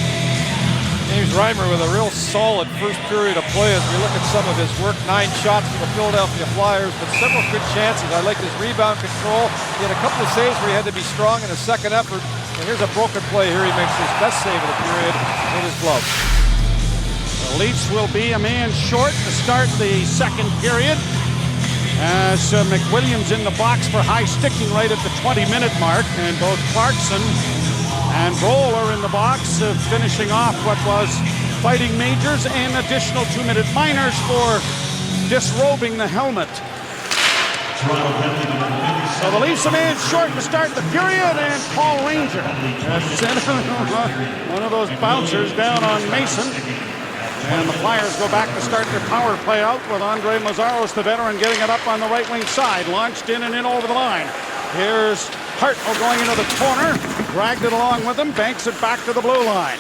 James Reimer with a real solid first period of play as we look at some of his work. 9 shots for the Philadelphia Flyers, but several good chances. I like his rebound control. He had a couple of saves where he had to be strong in his second effort. And here's a broken play here. He makes his best save of the period with his glove. The Leafs will be a man short to start the second period. As McWilliams in the box for high sticking right at the 20-minute mark. And both Clarkson and Roll are in the box, finishing off what was fighting majors and additional 2-minute minors for disrobing the helmet. So the Leafs a man short to start the period, and Paul Ranger has sent one of those bouncers down on Mason. And the Flyers go back to start their power play out with Andre Mazzaros, the veteran, getting it up on the right wing side. Launched in and in over the line. Here's Hartnell going into the corner. Dragged it along with him. Banks it back to the blue line.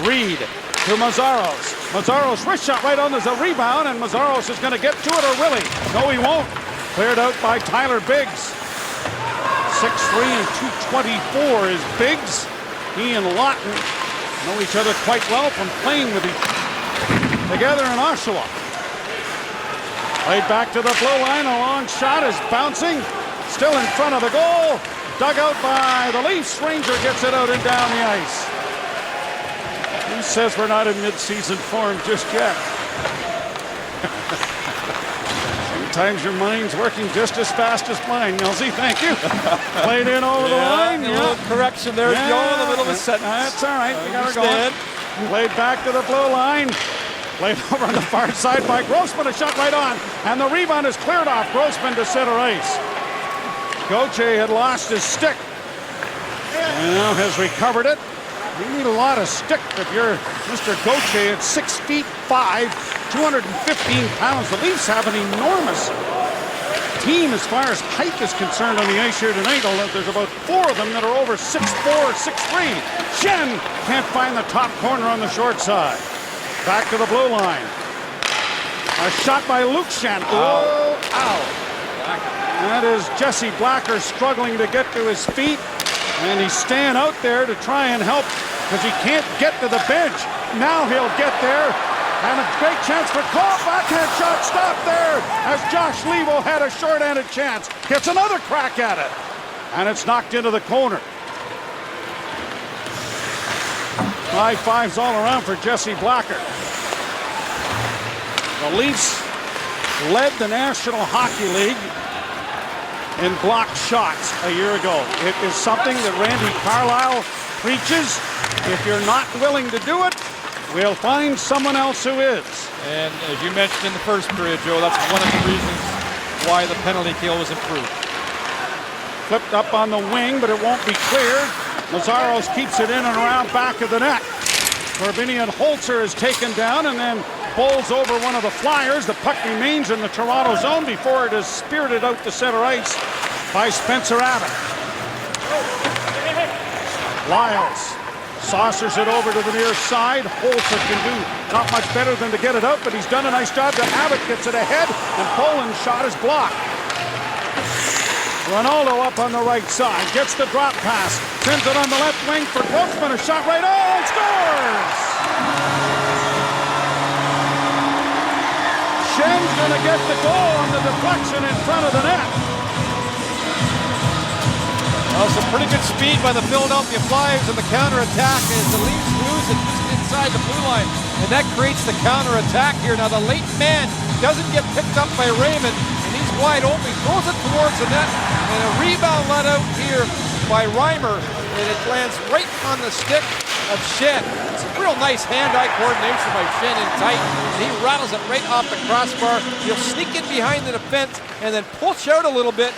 Reed to Mazzaros. Mazzaros' wrist shot right on. There's a rebound, and Mazzaros is going to get to it, or will he? No, he won't. Cleared out by Tyler Biggs. 6'3" and 224 is Biggs. He and Lawton know each other quite well from playing with together in Oshawa. Played back to the blue line. A long shot is bouncing. Still in front of the goal. Dug out by the Leafs. Ranger gets it out and down the ice. Who says we're not in mid-season form just yet? Sometimes your mind's working just as fast as mine, Nelsy. Thank you. Played in over the line. A little correction there, Joe, in the middle of a sentence. That's all right. We got her going. Played back to the blue line. Played over on the far side by Grossman. A shot right on. And the rebound is cleared off. Grossman to center ice. Gauthier had lost his stick. And now has recovered it. You need a lot of stick if you're Mr. Gauthier at 6'5", 215 pounds. The Leafs have an enormous team as far as height is concerned on the ice here tonight. There's about 4 of them that are over 6'4", 6'3". Shen can't find the top corner on the short side. Back to the blue line. A shot by Luke Shen. Oh, ow. That is Jesse Blacker struggling to get to his feet. And he's staying out there to try and help because he can't get to the bench. Now he'll get there. And a great chance for Cole. Backhand shot stopped there as Josh Levo had a short-handed chance. Gets another crack at it. And it's knocked into the corner. High fives all around for Jesse Blacker. The Leafs led the National Hockey League in blocked shots a year ago. It is something that Randy Carlyle preaches. If you're not willing to do it, we'll find someone else who is. And as you mentioned in the first period, Joe, that's one of the reasons why the penalty kill was improved. Flipped up on the wing, but it won't be cleared. Mazzaros keeps it in and around back of the net. Corbinian Holzer is taken down and then bowls over one of the Flyers. The puck remains in the Toronto zone before it is spirited out to center ice by Spencer Abbott. Lyles saucers it over to the near side. Holzer can do not much better than to get it out, but he's done a nice job. Abbott gets it ahead, and Poland's shot is blocked. Ronaldo up on the right side, gets the drop pass, sends it on the left wing for Grossman. A shot right on, scores! Shen's going to get the goal on the deflection in front of the net. Well, some pretty good speed by the Philadelphia Flyers in the counterattack as the Leafs lose it just inside the blue line. And that creates the counterattack here. Now the late man doesn't get picked up by Raymond, and he's wide open. He throws it towards the net, and a rebound let out here by Reimer, and it lands right on the stick of Shen. It's a real nice hand-eye coordination by Shen in tight, and he rattles it right off the crossbar. He'll sneak in behind the defense and then push out a little bit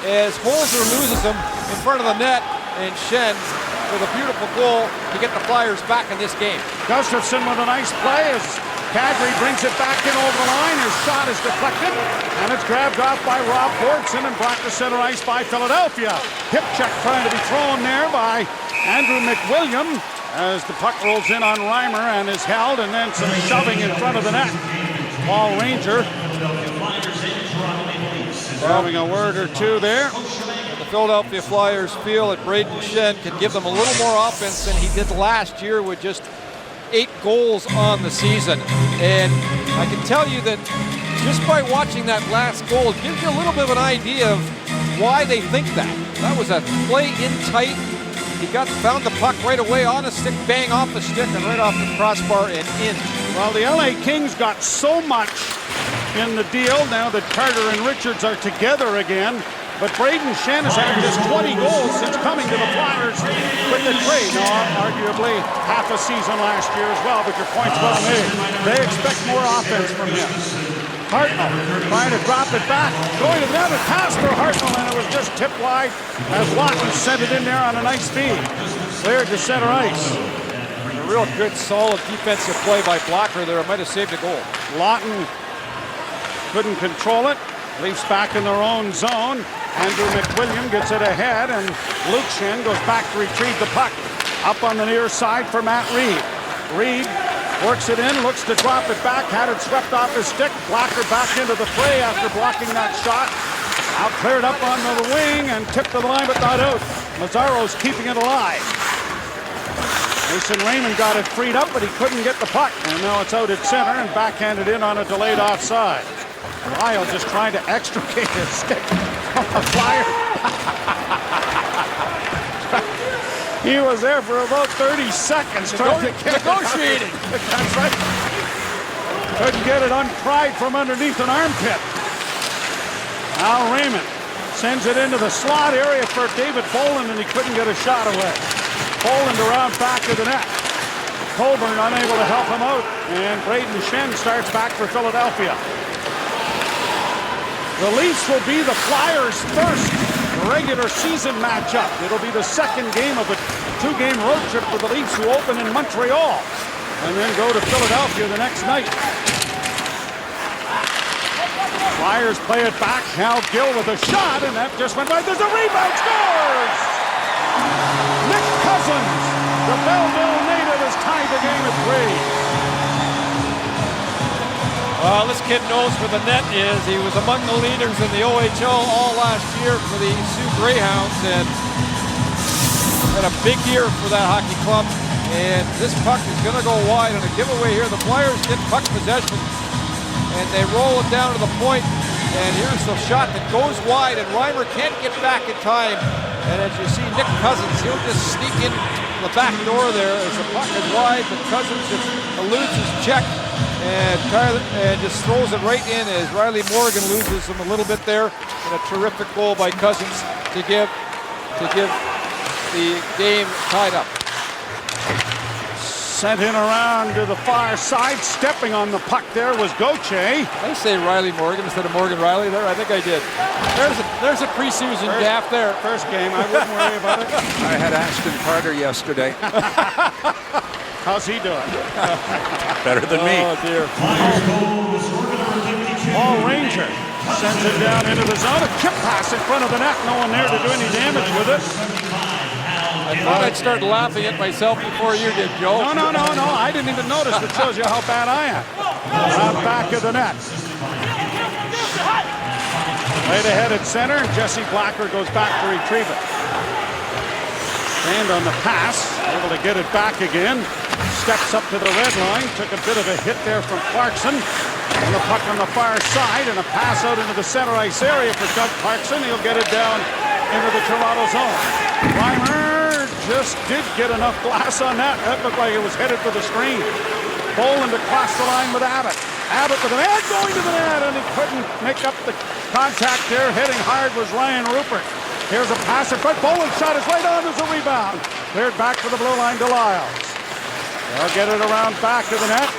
as Holzer loses him in front of the net, and Shen with a beautiful goal to get the Flyers back in this game. Gustafsson with a nice play as Kadri brings it back in over the line. His shot is deflected, and it's grabbed off by Rob Borgson and brought to center ice by Philadelphia. Hip check trying to be thrown there by Andrew McWilliam as the puck rolls in on Reimer and is held, and then some shoving in front of the net. Paul Ranger having a word or two there. The Philadelphia Flyers feel that Braden Shen can give them a little more offense than he did last year with just 8 goals on the season. And I can tell you that just by watching that last goal, it gives you a little bit of an idea of why they think that. That was a play in tight. He found the puck right away on a stick, bang off the stick, and right off the crossbar and in. Well, the LA Kings got so much in the deal now that Carter and Richards are together again. But Braden Shen has had just 20 goals since coming to the Flyers with the trade. Now, arguably half a season last year as well, but your point's well made. They expect more offense from him. Hartnell trying to drop it back, going to the other pass for Hartnell, and it was just tipped wide as Lawton sent it in there on a nice feed. Cleared to center ice. A real good, solid defensive play by Blocker there. It might have saved a goal. Lawton couldn't control it. Leafs back in their own zone. Andrew McWilliam gets it ahead, and Luke Shen goes back to retrieve the puck. Up on the near side for Matt Reed. Reed works it in, looks to drop it back, had it swept off his stick. Blocker back into the fray after blocking that shot. Out cleared up on the wing and tipped to the line, but not out. Mazzaro's keeping it alive. Mason Raymond got it freed up, but he couldn't get the puck. And now it's out at center and backhanded in on a delayed offside. Lyle just trying to extricate his stick from the Flyer. He was there for about 30 seconds trying to get negotiating. That's right. Couldn't get it unpried from underneath an armpit. Al Raymond sends it into the slot area for David Boland, and he couldn't get a shot away. Boland around back of the net. Colburn unable to help him out, and Braden Shen starts back for Philadelphia. The Leafs will be the Flyers' first regular season matchup. It'll be the second game of a 2-game road trip for the Leafs, who open in Montreal and then go to Philadelphia the next night. Flyers play it back. Hal Gill with a shot, and that just went by. There's a rebound. Scores! Nick Cousins, the Belleville native, has tied the game at 3. This kid knows where the net is. He was among the leaders in the OHL all last year for the Sioux Greyhounds, and had a big year for that hockey club. And this puck is going to go wide on a giveaway here. The Flyers get puck possession, and they roll it down to the point. And here's the shot that goes wide, and Reimer can't get back in time. And as you see, Nick Cousins, he'll just sneak in the back door there as the puck is wide, but Cousins just eludes his check. And just throws it right in as Riley Morgan loses him a little bit there. And a terrific goal by Cousins to give the game tied up. Sent in around to the far side. Stepping on the puck there was Gauthier. I say Riley Morgan instead of Morgan Riley there. I think I did. There's a preseason gaffe there. First game. I wouldn't worry about it. I had Ashton Carter yesterday. How's he doing? Better than me. Oh, dear. Paul Ranger sends it down into the zone. A chip pass in front of the net. No one there to do any damage with it. I thought I'd start laughing at myself before you did, Joe. No. I didn't even notice. It shows you how bad I am. Out back of the net. Right ahead at center. Jesse Blacker goes back to retrieve it. Stand on the pass. Able to get it back again. Steps up to the red line. Took a bit of a hit there from Clarkson. And the puck on the far side. And a pass out into the center ice area for Doug Clarkson. He'll get it down into the Toronto zone. Reimer just did get enough glass on that. That looked like it was headed for the screen. Boland across the line with Abbott. Abbott with an ad going to the net, and he couldn't make up the contact there. Heading hard was Ryan Rupert. Here's a pass in front. Boland's shot is right on. There's a rebound. Cleared back to the blue line to Lyles. They'll get it around back to the net.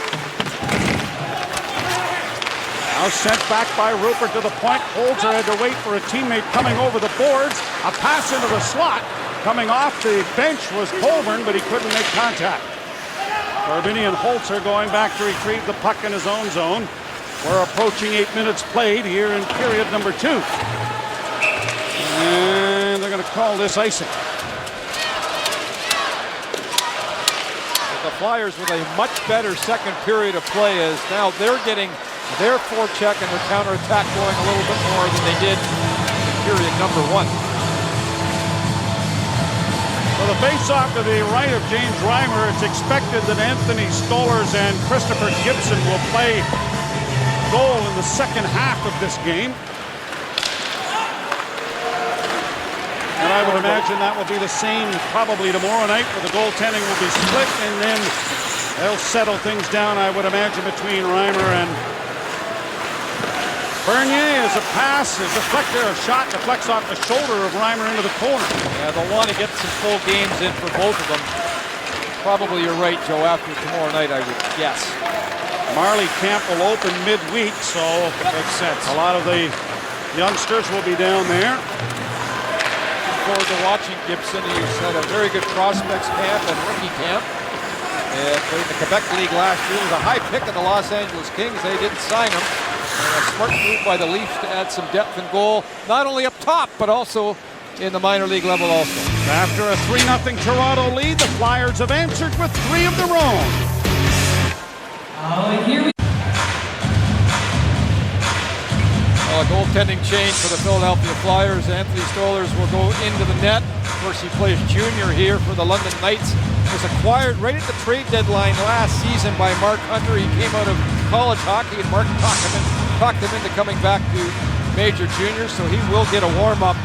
Now sent back by Rupert to the point. Holzer had to wait for a teammate coming over the boards. A pass into the slot. Coming off the bench was Colburn, but he couldn't make contact. Garbini and Holzer going back to retrieve the puck in his own zone. We're approaching 8 minutes played here in period number 2. And they're going to call this icing. The Flyers with a much better second period of play as now they're getting their forecheck and their counterattack going a little bit more than they did in period number 1. So the face-off to the right of James Reimer. It's expected that Anthony Stolarz and Christopher Gibson will play goal in the second half of this game. And I would imagine that will be the same probably tomorrow night, where the goaltending will be split, and then they'll settle things down, I would imagine, between Reimer and Bernier. As a pass, a deflector, a shot deflects off the shoulder of Reimer into the corner. Yeah, they'll want to get some full games in for both of them. Probably you're right, Joe, after tomorrow night, I would guess. Marley camp will open midweek, so makes sense. A lot of the youngsters will be down there. Forward to watching Gibson. He's had a very good prospects camp and rookie camp. And played in the Quebec League last year. He was a high pick of the Los Angeles Kings. They didn't sign him. And a smart move by the Leafs to add some depth and goal, not only up top, but also in the minor league level also. After a 3-0 Toronto lead, the Flyers have answered with 3 of their own. A goaltending change for the Philadelphia Flyers. Anthony Stolarz will go into the net. Of course, he plays junior here for the London Knights. Was acquired right at the trade deadline last season by Mark Hunter. He came out of college hockey, and Mark talked him into coming back to major junior, so he will get a warm-up.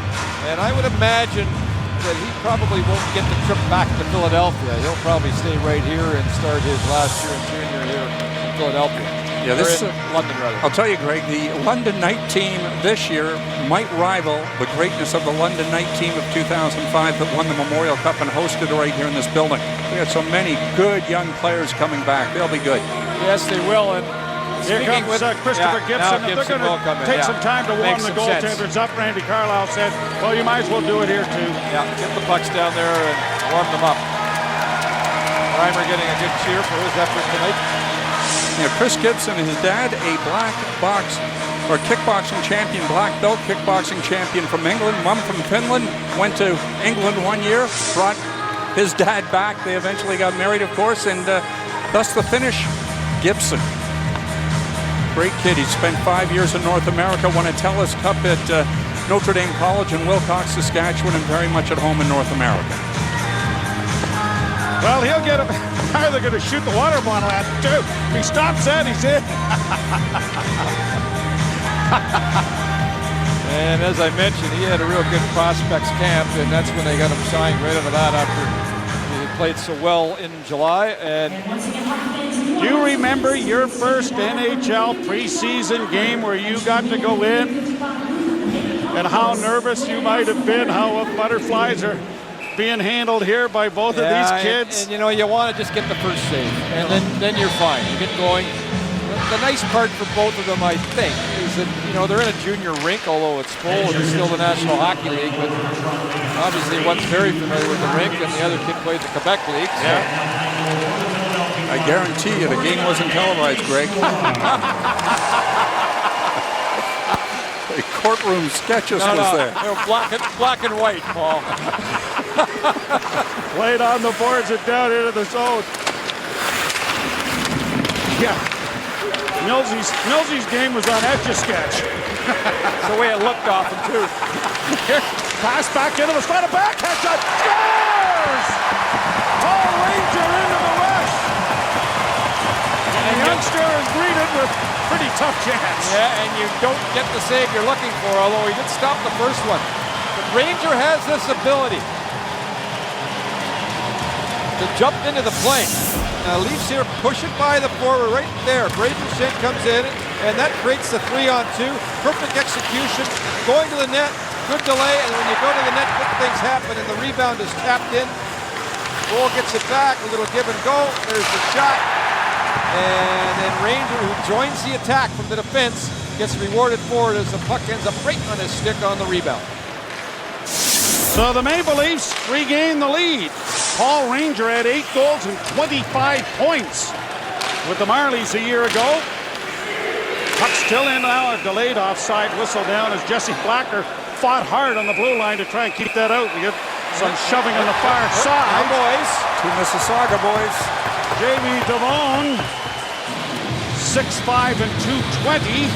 And I would imagine that he probably won't get the trip back to Philadelphia. He'll probably stay right here and start his last year in junior here in Philadelphia. Yeah, this is London, rather. I'll tell you, Greg, the London Knight team this year might rival the greatness of the London Knight team of 2005 that won the Memorial Cup and hosted right here in this building. We got so many good young players coming back. They'll be good. Yes, they will. And here comes Christopher Gibson. They're going to take some time to warm the goaltenders up. Randy Carlisle said, well, you might as well do it here too. Yeah, get the pucks down there and warm them up. Reimer getting a good cheer for his effort tonight. Yeah, Chris Gibson, his dad, a black box or kickboxing champion, black belt kickboxing champion from England. Mom from Finland, went to England 1 year, brought his dad back. They eventually got married, of course, and thus the Finnish Gibson. Great kid. He spent 5 years in North America, won a Telus Cup at Notre Dame College in Wilcox, Saskatchewan, and very much at home in North America. Well, he'll get him. They're going to shoot the water bottle at him, too. If he stops that, he's in. And as I mentioned, he had a real good prospects camp, and that's when they got him signed right out of that after he played so well in July. And do you remember your first NHL preseason game where you got to go in? And how nervous you might have been, how butterflies are being handled here by both of these kids. And you know, you want to just get the first save, and then you're fine. You get going. The nice part for both of them, I think, is that, you know, they're in a junior rink, although it's full and it's still the National Hockey League, but obviously one's very familiar with the rink and the other kid played the Quebec League. So. Yeah. I guarantee you the game wasn't televised, Greg. The courtroom sketches was there. They were black and white, Paul. Played on the boards and down into the zone. Yeah. Millsy's game was on Etch-a-Sketch. That's the way it looked off him, too. Here, pass back into the slot, a backhand shot. Scores! Paul Ranger into the rush. And the youngster is greeted with pretty tough chance. Yeah, and you don't get the save you're looking for, although he did stop the first one. But Ranger has this ability to jump into the play. Now Leafs here push it by the forward right there. Braden Shen comes in, and that creates the 3-on-2. Perfect execution, going to the net, good delay, and when you go to the net, good things happen, and the rebound is tapped in. Goal gets it back, a little give and go. There's the shot. And then Ranger, who joins the attack from the defense, gets rewarded for it as the puck ends up right on his stick on the rebound. So the Maple Leafs regain the lead. Paul Ranger had 8 goals and 25 points with the Marlies a year ago. Puck still in now, a delayed offside whistle down as Jesse Blacker fought hard on the blue line to try and keep that out. We get some shoving on the far side. Boys. Two Mississauga boys. Jamie Devon, 6'5" and 220.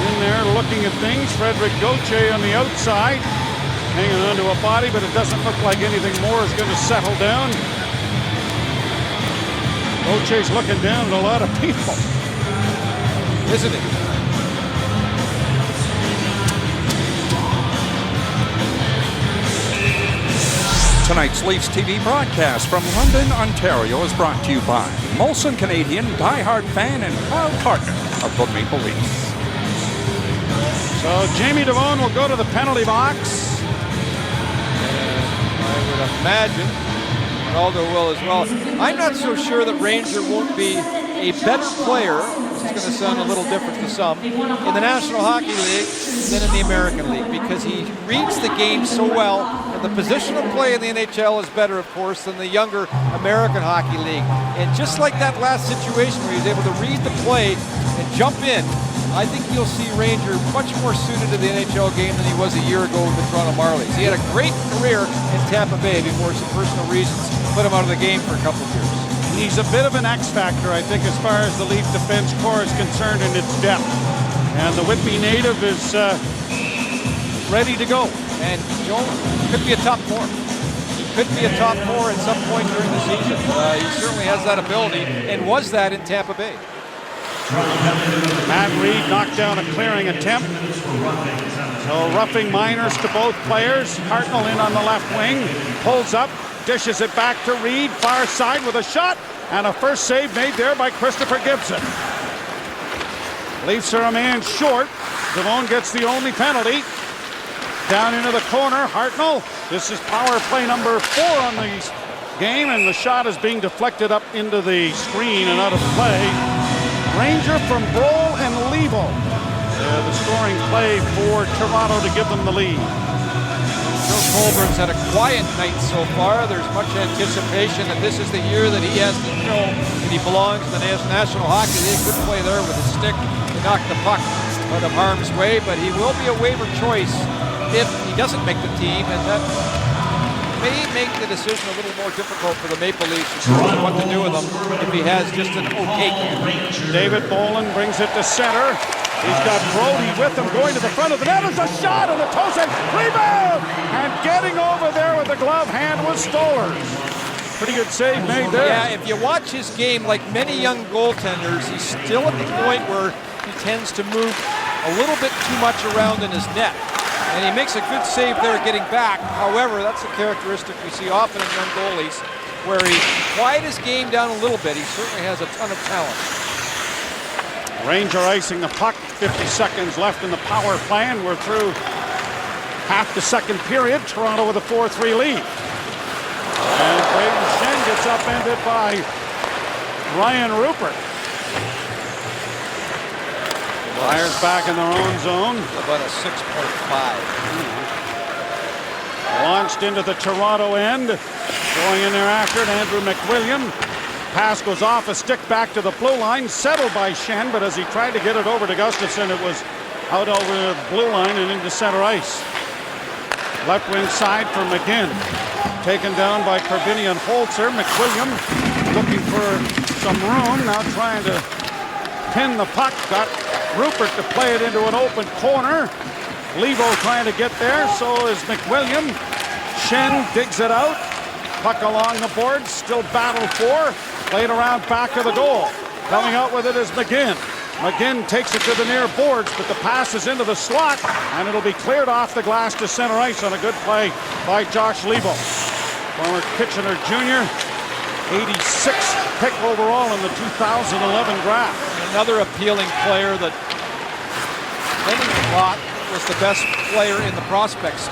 In there looking at things. Frederick Gauthier on the outside. hanging onto a body, but it doesn't look like anything more is going to settle down. Oche's looking down at a lot of people, isn't he? Tonight's Leafs TV broadcast from London, Ontario is brought to you by Molson Canadian, diehard fan and proud partner of the Maple Leafs. So Jamie Devon will go to the penalty box. And I would imagine Ronaldo will as well. I'm not so sure that Ranger won't be a better player, this is going to sound a little different to some, in the National Hockey League than in the American League, because he reads the game so well, and the positional play in the NHL is better, of course, than the younger American Hockey League. And just like that last situation where he was able to read the play and jump in, I think you'll see Ranger much more suited to the NHL game than he was a year ago with the Toronto Marlies. He had a great career in Tampa Bay before some personal reasons put him out of the game for a couple of years. He's a bit of an X factor, I think, as far as the Leaf defense core is concerned in its depth. And the Whitby native is ready to go. And Joe could be a top four. He could be a top four at some point during the season. He certainly has that ability and was that in Tampa Bay. Matt Reed knocked down a clearing attempt. So roughing minors to both players. Hartnell in on the left wing. Pulls up, dishes it back to Reed. Far side with a shot. And a first save made there by Christopher Gibson. Leafs are a man short. Devon gets the only penalty. Down into the corner, Hartnell. This is power play number 4 on the game. And the shot is being deflected up into the screen and out of play. Ranger from Brohl and Levo. The scoring play for Toronto to give them the lead. Joe Colburn's had a quiet night so far. There's much anticipation that this is the year that he has to show that he belongs to the National Hockey League. Good play there with his stick to knock the puck out of harm's way, but he will be a waiver choice if he doesn't make the team, and that may make the decision a little more difficult for the Maple Leafs to know what to do with him if he has just an okay game. David Boland brings it to center. He's got Brody with him going to the front of the net. It's a shot on the Tosin. Rebound! And getting over there with the glove hand was Stollers. Pretty good save made there. Yeah, if you watch his game, like many young goaltenders, he's still at the point where he tends to move a little bit too much around in his net. And he makes a good save there getting back. However, that's a characteristic we see often in young goalies, where he quiet his game down a little bit. He certainly has a ton of talent. Ranger icing the puck. 50 seconds left in the power play, and we're through half the second period. Toronto with a 4-3 lead. And Braden Shen gets upended by Ryan Rupert. Flyers back in their own zone. About a 6.5. Launched into the Toronto end. Going in there after it, Andrew McWilliam. Pass goes off a stick back to the blue line. Settled by Shen, but as he tried to get it over to Gustafsson, it was out over the blue line and into center ice. Left wing side for McGinn. Taken down by Corbinian Holzer. McWilliam looking for some room. Now trying to pin the puck. Got Rupert to play it into an open corner. Levo trying to get there. So is McWilliam. Shen digs it out. Puck along the boards. Still battled for. Played around back of the goal. Coming out with it is McGinn. McGinn takes it to the near boards, but the pass is into the slot, and it'll be cleared off the glass to center ice on a good play by Josh Levo. Former Kitchener Junior, 86th pick overall in the 2011 draft. Another appealing player that many thought was the best player in the prospects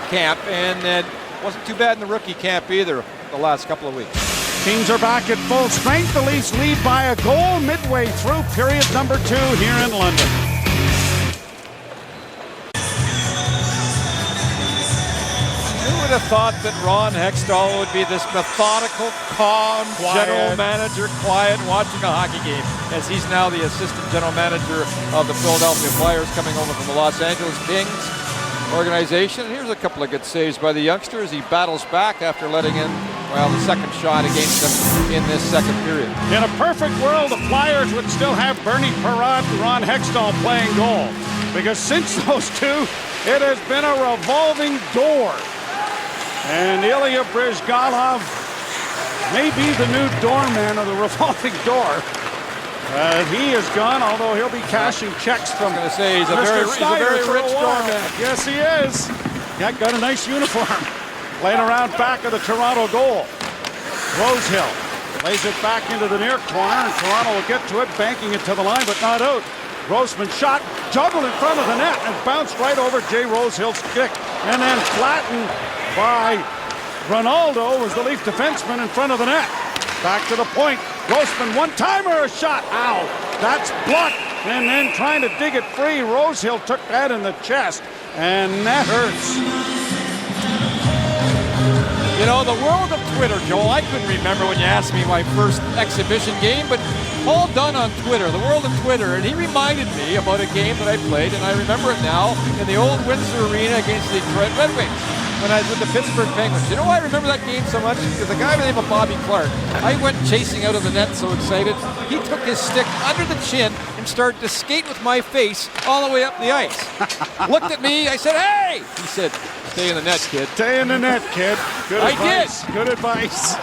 camp, and it wasn't too bad in the rookie camp either the last couple of weeks. Teams are back at full strength. The Leafs lead by a goal midway through period number 2 here in London. Who would have thought that Ron Hextall would be this methodical, calm general manager, quiet, watching a hockey game, as he's now the assistant general manager of the Philadelphia Flyers, coming over from the Los Angeles Kings organization. And here's a couple of good saves by the youngster as he battles back after letting in, well, the second shot against him in this second period. In a perfect world, the Flyers would still have Bernie Perrott and Ron Hextall playing goal. because since those two, it has been a revolving door. And Ilya Brizgalov may be the new doorman of the revolving door. He is gone, although he'll be cashing checks from I'm going to say he's a Mr. very Snyder rich for a while. doorman. Yes, he is. Got a nice uniform. Playing around back of the Toronto goal. Rosehill lays it back into the near corner, and Toronto will get to it, banking it to the line, but not out. Grossman shot, juggled in front of the net, and bounced right over Jay Rosehill's stick, and then flattened by Ronaldo, was the Leaf defenseman in front of the net. Back to the point. Grossman, one-timer, a shot. Ow! That's blocked. And then trying to dig it free. Rosehill took that in the chest, and that hurts. You know, the world of Twitter, Joel, I couldn't remember when you asked me my first exhibition game, but Paul Dunn on Twitter, the world of Twitter, and he reminded me about a game that I played, and I remember it now, in the old Windsor Arena against the Detroit Red Wings, when I was with the Pittsburgh Penguins. You know why I remember that game so much? Because the guy by the name of Bobby Clark, I went chasing out of the net so excited, he took his stick under the chin and started to skate with my face all the way up the ice. Looked at me, I said, "Hey!" He said, "Stay in the net, kid." Stay in the net, kid. Good advice. Good advice.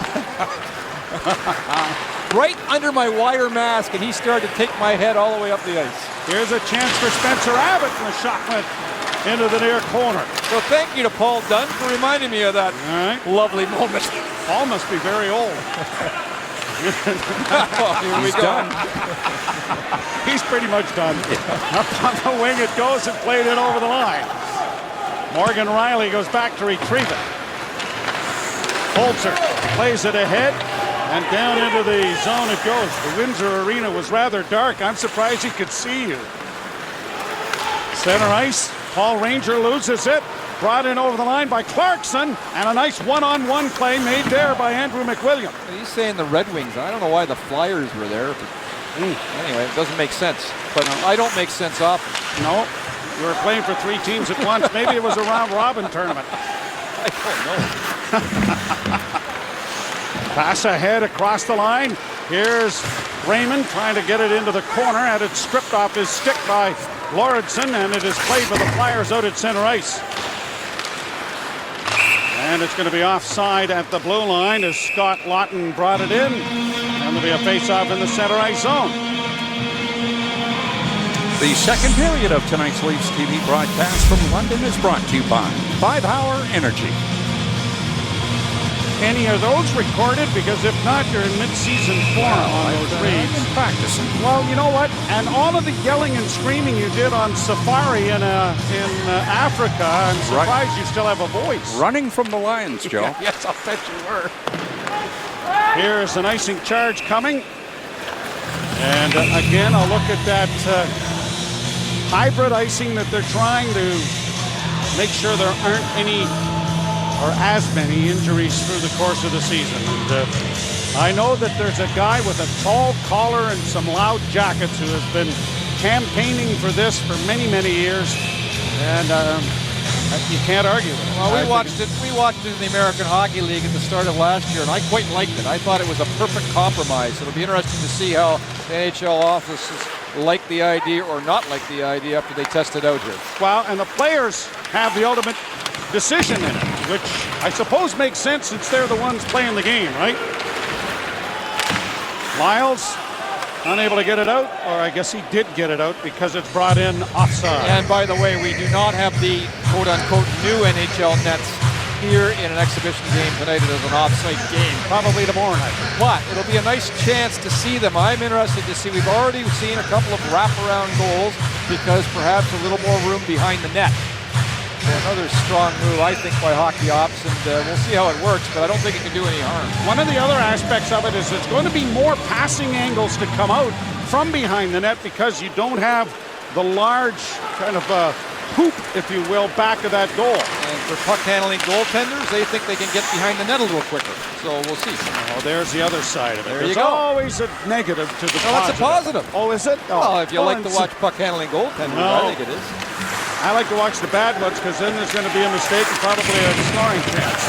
Right under my wire mask, and he started to take my head all the way up the ice. Here's a chance for Spencer Abbott, and the shot went into the near corner. So thank you to Paul Dunn for reminding me of that lovely moment. Paul must be very old. He's done. He's pretty much done. Up on the wing it goes and played in over the line. Morgan Riley goes back to retrieve it. Holzer plays it ahead, and down into the zone it goes. The Windsor Arena was rather dark. I'm surprised he could see you. Center ice. Paul Ranger loses it. Brought in over the line by Clarkson, and a nice one-on-one play made there by Andrew McWilliam. He's saying the Red Wings. I don't know why the Flyers were there. Anyway, it doesn't make sense. But I don't make sense often. No, you were playing for 3 teams at once. Maybe it was a round-robin tournament. I don't know. Pass ahead across the line. Here's Raymond trying to get it into the corner, and it's stripped off his stick by Lauritsen, and it is played by the Flyers out at center ice. And it's going to be offside at the blue line as Scott Lawton brought it in. And there'll be a face-off in the center ice zone. The second period of tonight's Leafs TV broadcast from London is brought to you by 5 Hour Energy. Any of those recorded? Because if not, you're in mid-season form on those reads. I've been practicing. Well, you know what? And all of the yelling and screaming you did on Safari in Africa, I'm surprised you still have a voice. Running from the Lions, Joe. Yes, I'll bet you were. Here's an icing charge coming. And again, I'll look at that hybrid icing that they're trying to make sure there aren't any or as many injuries through the course of the season. And I know that there's a guy with a tall collar and some loud jackets who has been campaigning for this for many, many years, and you can't argue with it. Well, we watched it in the American Hockey League at the start of last year, and I quite liked it. I thought it was a perfect compromise. It'll be interesting to see how the NHL offices like the idea or not like the idea after they test it out here. Well, and the players have the ultimate decision in it, which I suppose makes sense since they're the ones playing the game, right? Lyles unable to get it out, or I guess he did get it out because it's brought in offside. And by the way, we do not have the quote-unquote new NHL nets here in an exhibition game tonight. It is an off-site game. Probably tomorrow night. But it'll be a nice chance to see them. I'm interested to see. We've already seen a couple of wraparound goals because perhaps a little more room behind the net. So another strong move, I think, by Hockey Ops, and we'll see how it works, but I don't think it can do any harm. One of the other aspects of it is it's going to be more passing angles to come out from behind the net because you don't have the large kind of hoop, if you will, back of that goal. And for puck-handling goaltenders, they think they can get behind the net a little quicker. So we'll see. Oh, there's the other side of it. There's always a negative to the positive. That's a positive. Oh, is it? Oh. Well, if you like to watch puck-handling goaltenders, I think it is. I like to watch the bad ones because then there's going to be a mistake and probably a scoring chance.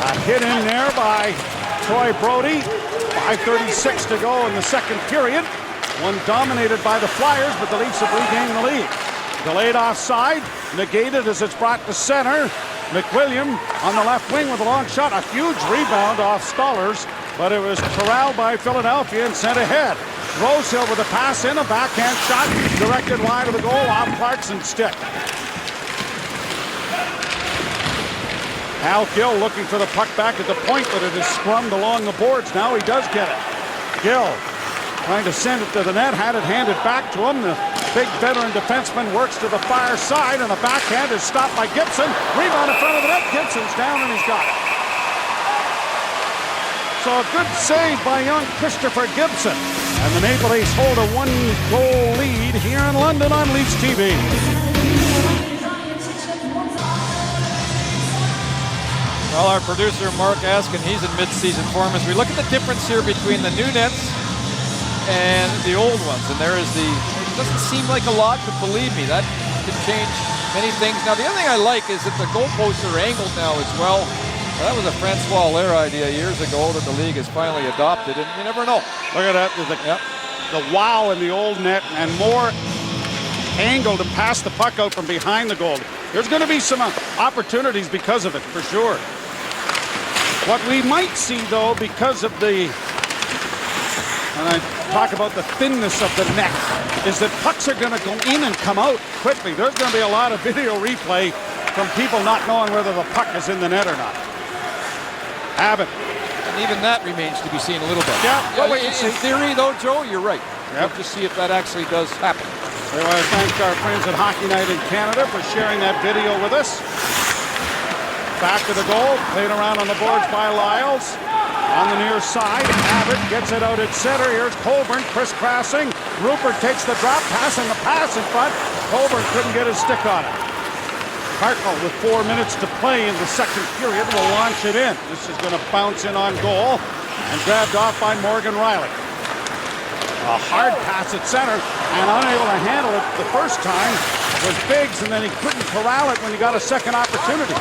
A hit in there by Troy Brody. 5:36 to go in the second period. One dominated by the Flyers, but the Leafs have regained the lead. Delayed offside, negated as it's brought to center. McWilliam on the left wing with a long shot. A huge rebound off Scholars, but it was corralled by Philadelphia and sent ahead. Rosehill with a pass in, a backhand shot directed wide of the goal off Clarkson's stick. Al Gill looking for the puck back at the point, but it is scrummed along the boards. Now he does get it. Gill trying to send it to the net, had it handed back to him. The big veteran defenseman works to the far side, and the backhand is stopped by Gibson. Rebound in front of the net. Gibson's down, and he's got it. So a good save by young Christopher Gibson. And the Maple Leafs hold a 1-goal lead here in London on Leafs TV. Well, our producer, Mark Askin, he's in mid-season form. As we look at the difference here between the new nets and the old ones, and there is it doesn't seem like a lot, but believe me, that could change many things. Now, the other thing I like is that the goalposts are angled now as well. That was a Francois Allaire idea years ago that the league has finally adopted, and you never know. Look at that. The wow in the old net, and more angle to pass the puck out from behind the goal. There's going to be some opportunities because of it, for sure. What we might see, though, because of and I talk about the thinness of the net, is that pucks are going to go in and come out quickly. There's going to be a lot of video replay from people not knowing whether the puck is in the net or not. Abbott. And even that remains to be seen a little bit. Yeah. In theory, though, Joe, you're right. Yep. We'll just see if that actually does happen. We want to thank our friends at Hockey Night in Canada for sharing that video with us. Back to the goal, played around on the boards by Lyles. On the near side, Abbott gets it out at center. Here's Colburn crisscrossing. Rupert takes the drop, passing the pass in front. Colburn couldn't get his stick on it. Hartnell with 4 minutes to play in the second period will launch it in. This is going to bounce in on goal and grabbed off by Morgan Riley. A hard pass at center, and unable to handle it the first time was Biggs, and then he couldn't corral it when he got a second opportunity.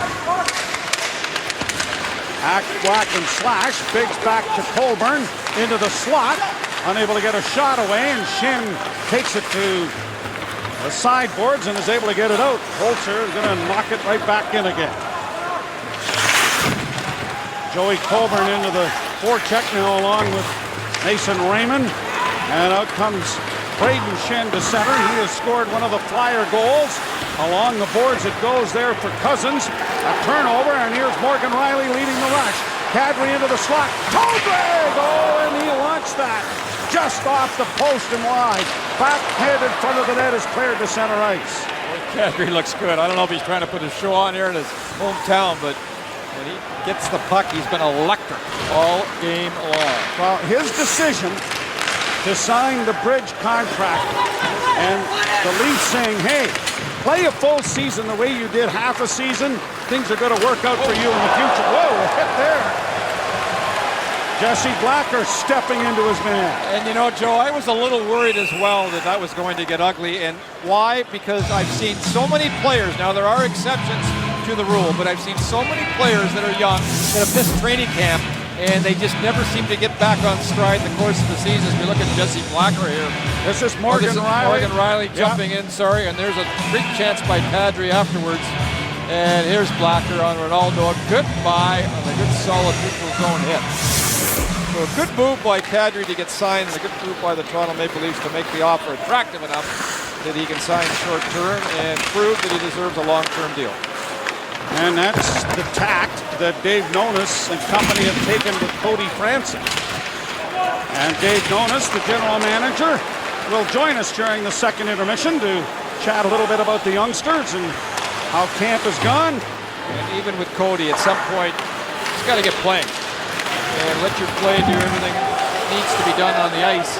Hack, whack, and slash. Biggs back to Colburn into the slot, unable to get a shot away, and Shin takes it to the sideboards and is able to get it out. Holzer is going to knock it right back in again. Joey Colburn into the forecheck now along with Mason Raymond. And out comes Braden Shin to center. He has scored one of the Flyer goals. Along the boards it goes there for Cousins. A turnover, and here's Morgan Riley leading the rush. Kadri into the slot. Toe-drag! Oh, and he launched that just off the post and wide. Backhead in front of the net is cleared to center ice. Kadri looks good. I don't know if he's trying to put his show on here in his hometown, but when he gets the puck, he's been electric all game long. Well, his decision to sign the bridge contract and the Leafs saying, hey, play a full season the way you did half a season, things are going to work out for you in the future. Whoa, a hit there. Jesse Blacker stepping into his man. And you know, Joe, I was a little worried as well that was going to get ugly. And why? Because I've seen so many players. Now, there are exceptions to the rule, but I've seen so many players that are young that have missed training camp, and they just never seem to get back on stride in the course of the season. As we look at Jesse Blacker here. This is Morgan Riley. Morgan Riley jumping in, sorry. And there's a great chance by Kadri afterwards. And here's Blacker on Ronaldo. Goodbye on a good solid neutral zone hit. So a good move by Kadri to get signed, and a good move by the Toronto Maple Leafs to make the offer attractive enough that he can sign short term and prove that he deserves a long-term deal. And that's the tact that Dave Nonis and company have taken with Cody Franson. And Dave Nonis, the general manager, will join us during the second intermission to chat a little bit about the youngsters and how camp has gone. And even with Cody, at some point, he's got to get playing. And let your play do everything that needs to be done on the ice.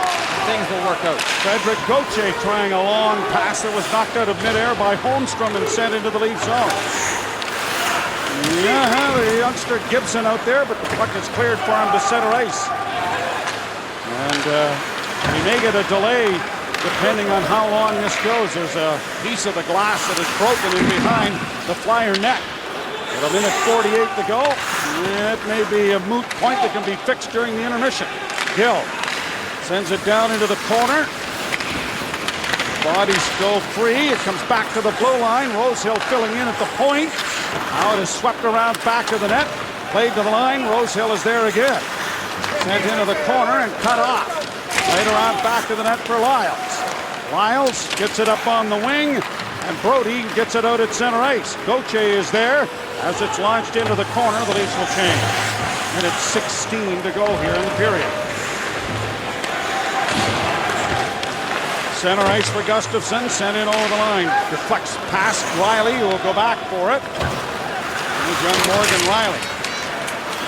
Things will work out. Frederick Gauthier trying a long pass that was knocked out of midair by Holmstrom and sent into the Leaf zone. Yeah, the youngster Gibson out there, but the puck is cleared for him to center ice. And we may get a delay depending on how long this goes. There's a piece of the glass that is broken in behind the Flyer net. With a minute 48 to go, it may be a moot point that can be fixed during the intermission. Gill sends it down into the corner. Bodies go free. It comes back to the blue line. Rosehill filling in at the point. Now it is swept around back to the net. Played to the line. Rosehill is there again. Sent into the corner and cut off. Played around back to the net for Lyles. Lyles gets it up on the wing, and Brody gets it out at center ice. Gauthier is there. As it's launched into the corner, the Leafs will change. And it's 16 to go here in the period. Center ice for Gustafsson, sent in over the line. Deflects past Riley, who will go back for it. Here's young Morgan Riley.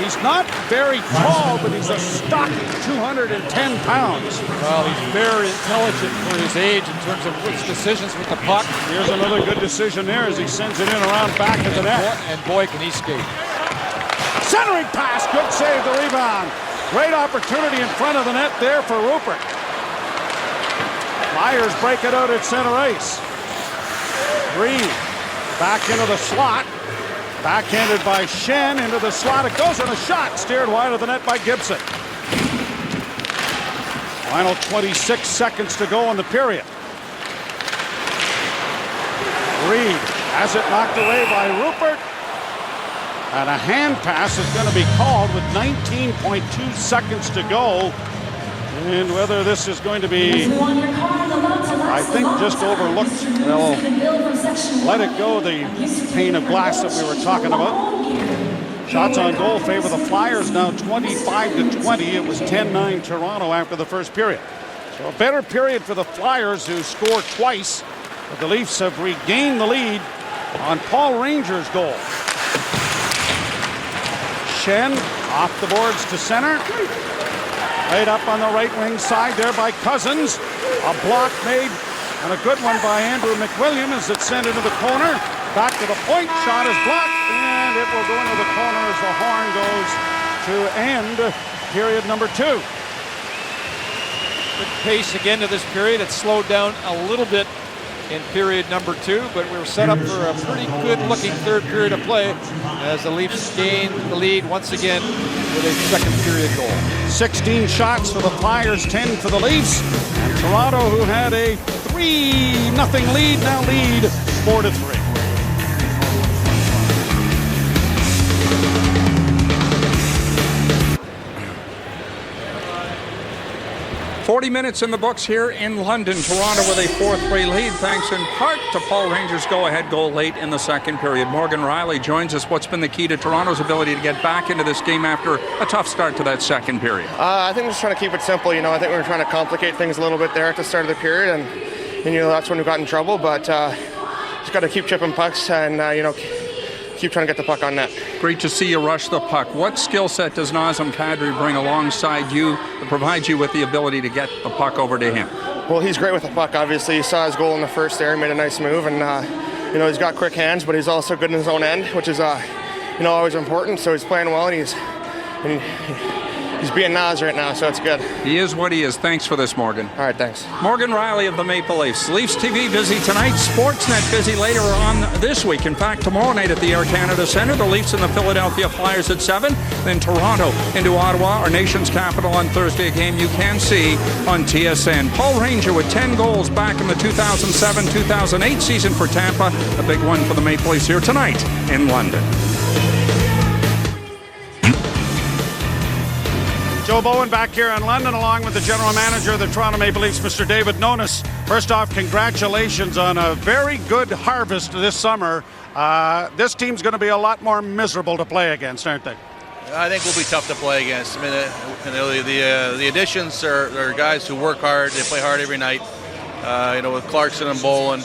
He's not very tall, but he's a stocky 210 pounds. Well, he's very intelligent for his age in terms of which decisions with the puck. Here's another good decision there as he sends it in around back of the net. And boy, can he skate. Centering pass, good save, the rebound. Great opportunity in front of the net there for Rupert. Flyers break it out at center ice. Reed back into the slot. Backhanded by Shen into the slot. It goes in a shot. Steered wide of the net by Gibson. Final 26 seconds to go in the period. Reed has it knocked away by Rupert. And a hand pass is going to be called with 19.2 seconds to go. And whether this is going to be, I think, just overlooked. They'll let it go, the pane of glass that we were talking about. Shots on goal favor the Flyers now 25-20. It was 10-9 Toronto after the first period. So a better period for the Flyers, who scored twice. But the Leafs have regained the lead on Paul Ranger's goal. Shen off the boards to center. Laid up on the right wing side there by Cousins. A block made and a good one by Andrew McWilliam as it's sent into the corner. Back to the point. Shot is blocked and it will go into the corner as the horn goes to end period number 2. Good pace again to this period. It slowed down a little bit in period number 2, but we were set up for a pretty good-looking third period of play as the Leafs gained the lead once again with a second period goal. 16 shots for the Flyers, 10 for the Leafs. And Toronto, who had a 3-0 lead, now lead 4-3. 40 minutes in the books here in London. Toronto with a 4-3 lead, thanks in part to Paul Ranger's go-ahead goal late in the second period. Morgan Riley joins us. What's been the key to Toronto's ability to get back into this game after a tough start to that second period? I think we're just trying to keep it simple. I think we were trying to complicate things a little bit there at the start of the period, and that's when we got in trouble. But just got to keep chipping pucks and keep trying to get the puck on net. Great to see you rush the puck. What skill set does Nazem Kadri bring alongside you that provides you with the ability to get the puck over to him? Well, he's great with the puck, obviously. You saw his goal in the first there. He made a nice move, and he's got quick hands, but he's also good in his own end, which is always important. So he's playing well, and he's being Naz right now, so it's good. He is what he is. Thanks for this, Morgan. All right, thanks. Morgan Riley of the Maple Leafs. Leafs TV busy tonight. Sportsnet busy later on this week. In fact, tomorrow night at the Air Canada Centre, the Leafs and the Philadelphia Flyers at 7. Then Toronto into Ottawa, our nation's capital, on Thursday, a game you can see on TSN. Paul Ranger with 10 goals back in the 2007-2008 season for Tampa. A big one for the Maple Leafs here tonight in London. Joe Bowen back here in London along with the general manager of the Toronto Maple Leafs, Mr. David Nonis. First off, congratulations on a very good harvest this summer. This team's going to be a lot more miserable to play against, aren't they? I think we'll be tough to play against. I mean, the additions are guys who work hard. They play hard every night. With Clarkson and Bolin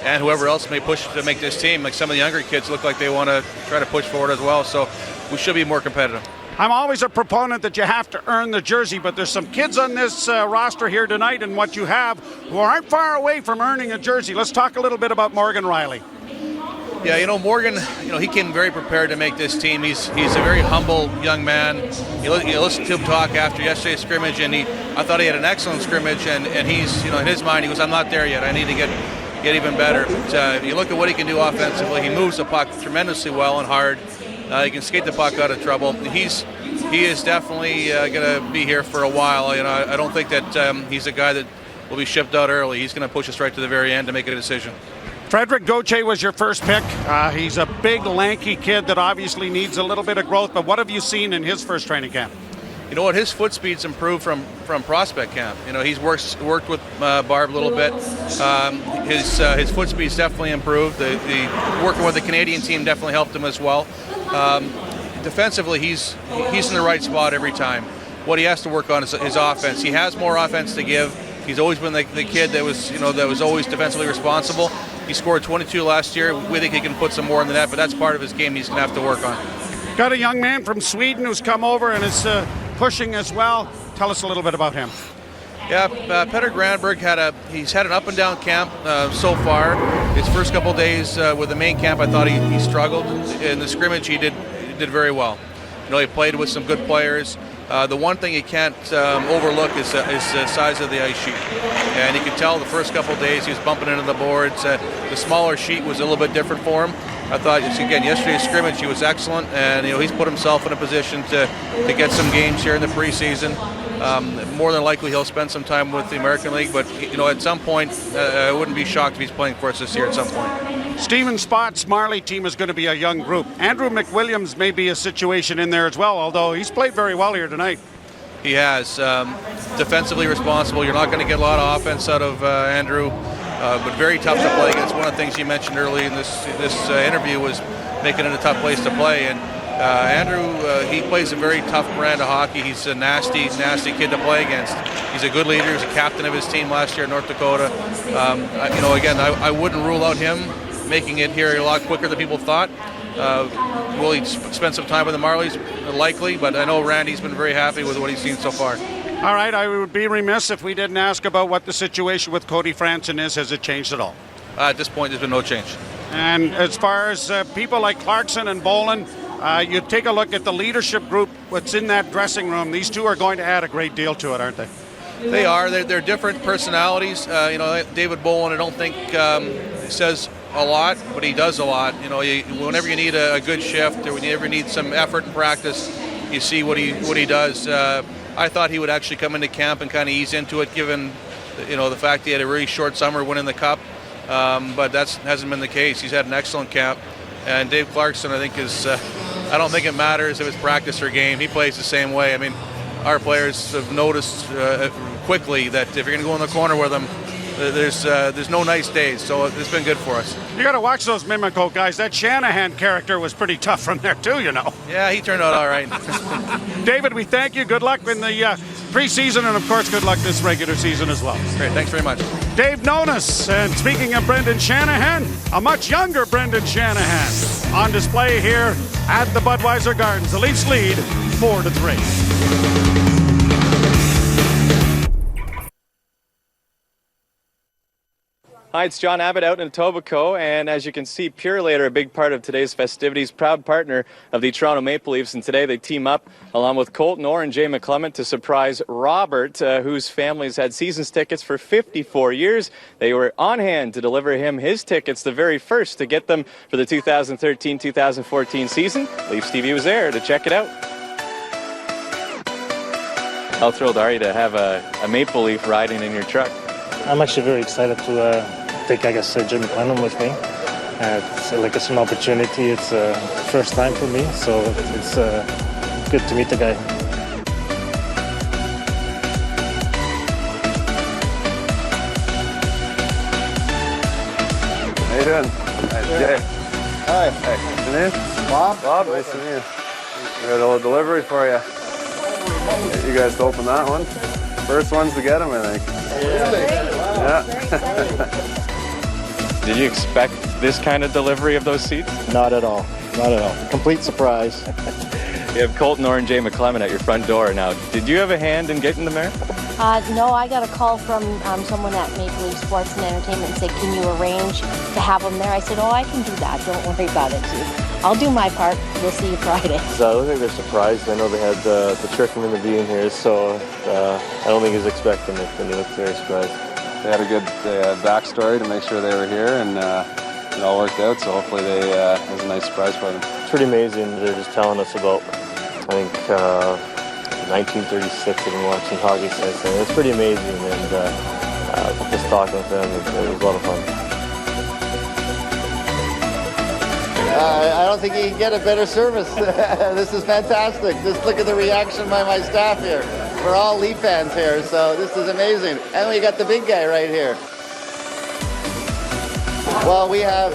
and whoever else may push to make this team. Like some of the younger kids look like they want to try to push forward as well. So we should be more competitive. I'm always a proponent that you have to earn the jersey, but there's some kids on this roster here tonight and what you have who aren't far away from earning a jersey. Let's talk a little bit about Morgan Riley. Yeah, Morgan, he came very prepared to make this team. He's a very humble young man. You listen to him talk after yesterday's scrimmage, and I thought he had an excellent scrimmage, and he's, in his mind, he goes, I'm not there yet. I need to get even better. But you look at what he can do offensively. He moves the puck tremendously well and hard. He can skate the puck out of trouble. He is definitely going to be here for a while. I don't think that he's a guy that will be shipped out early. He's going to push us right to the very end to make a decision. Frederick Gauthier was your first pick. He's a big, lanky kid that obviously needs a little bit of growth, but what have you seen in his first training camp? You know what? His foot speed's improved from prospect camp. You know, he's worked with Barb a little bit. His foot speed's definitely improved. The working with the Canadian team definitely helped him as well. Defensively, he's in the right spot every time. What he has to work on is his offense. He has more offense to give. He's always been the kid that was always defensively responsible. He scored 22 last year. We think he can put some more in the net, but that's part of his game he's going to have to work on. Got a young man from Sweden who's come over and is pushing as well. Tell us a little bit about him. Yeah, Petter Granberg he's had an up and down camp so far. His first couple days with the main camp, I thought he struggled. In the scrimmage, he did very well. You know, he played with some good players. The one thing you can't overlook is the size of the ice sheet. And you could tell the first couple of days he was bumping into the boards. The smaller sheet was a little bit different for him. I thought, again, yesterday's scrimmage, he was excellent. And, you know, he's put himself in a position to get some games here in the preseason. More than likely he'll spend some time with the American League. But, you know, at some point, I wouldn't be shocked if he's playing for us this year at some point. Stephen Spott's Marley team is going to be a young group. Andrew McWilliams may be a situation in there as well, although he's played very well here tonight. He has. Defensively responsible. You're not going to get a lot of offense out of Andrew, but very tough to play against. One of the things you mentioned early in this interview was making it a tough place to play. And Andrew, he plays a very tough brand of hockey. He's a nasty kid to play against. He's a good leader. He was a captain of his team last year in North Dakota. You know, again, I wouldn't rule out him making it here a lot quicker than people thought. Will he spend some time with the Marlies? Likely, but I know Randy's been very happy with what he's seen so far. All right, I would be remiss if we didn't ask about what the situation with Cody Franson is. Has it changed at all? At this point, there's been no change. And as far as people like Clarkson and Bolin, you take a look at the leadership group, what's in that dressing room. These two are going to add a great deal to it, aren't they? They are. They're different personalities. You know, David Bolin, I don't think says a lot, but he does a lot. You know, whenever you need a good shift or whenever you need some effort in practice, you see what he does. I thought he would actually come into camp and kind of ease into it, given the fact he had a really short summer winning the cup. But that hasn't been the case. He's had an excellent camp. And Dave Clarkson, I think, I don't think it matters if it's practice or game. He plays the same way. I mean, our players have noticed quickly that if you're going to go in the corner with them, there's no nice days, so it's been good for us. You got to watch those Mimico guys. That Shanahan character was pretty tough from there too, you know. Yeah, he turned out all right. David, we thank you. Good luck in the preseason, and of course, good luck this regular season as well. Great, thanks very much. Dave Nonis, and speaking of Brendan Shanahan, a much younger Brendan Shanahan on display here at the Budweiser Gardens. The Leafs lead 4-3. Hi, it's John Abbott out in Etobicoke, and as you can see, Purelator, a big part of today's festivities, proud partner of the Toronto Maple Leafs, and today they team up along with Colton Orr and Jay McClement to surprise Robert, whose family's had seasons tickets for 54 years. They were on hand to deliver him his tickets, the very first to get them for the 2013-2014 season. Leafs TV was there to check it out. How thrilled are you to have a Maple Leaf riding in your truck? I'm actually very excited to take, I guess, Jim McClendon with me. It's an opportunity. It's first time for me, so it's good to meet the guy. How you doing? Hi, Jay. Hi. Hey. Nice to meet you. Bob, nice to meet you. We got a little delivery for you. Get you guys to open that one. First ones to get them, I think. Yeah. Did you expect this kind of delivery of those seats? Not at all. Not at all. Complete surprise. You have Colton Orr and Jay McClement at your front door now. Did you have a hand in getting them there? No, I got a call from someone at Maple Leaf Sports and Entertainment and said, can you arrange to have them there? I said, I can do that. Don't worry about it. I'll do my part. We'll see you Friday. So I don't think they're surprised. I know they had the trick into being here, so I don't think he's expecting it, and he looked very surprised. They had a good backstory to make sure they were here, and it all worked out, so hopefully it was a nice surprise for them. It's pretty amazing. They're just telling us about, I think, 1936 and watching hockey since then. It's pretty amazing, and just talking with them, it was a lot of fun. I don't think you can get a better service. This is fantastic. Just look at the reaction by my staff here. We're all Leaf fans here, so this is amazing. And we got the big guy right here. Well, we have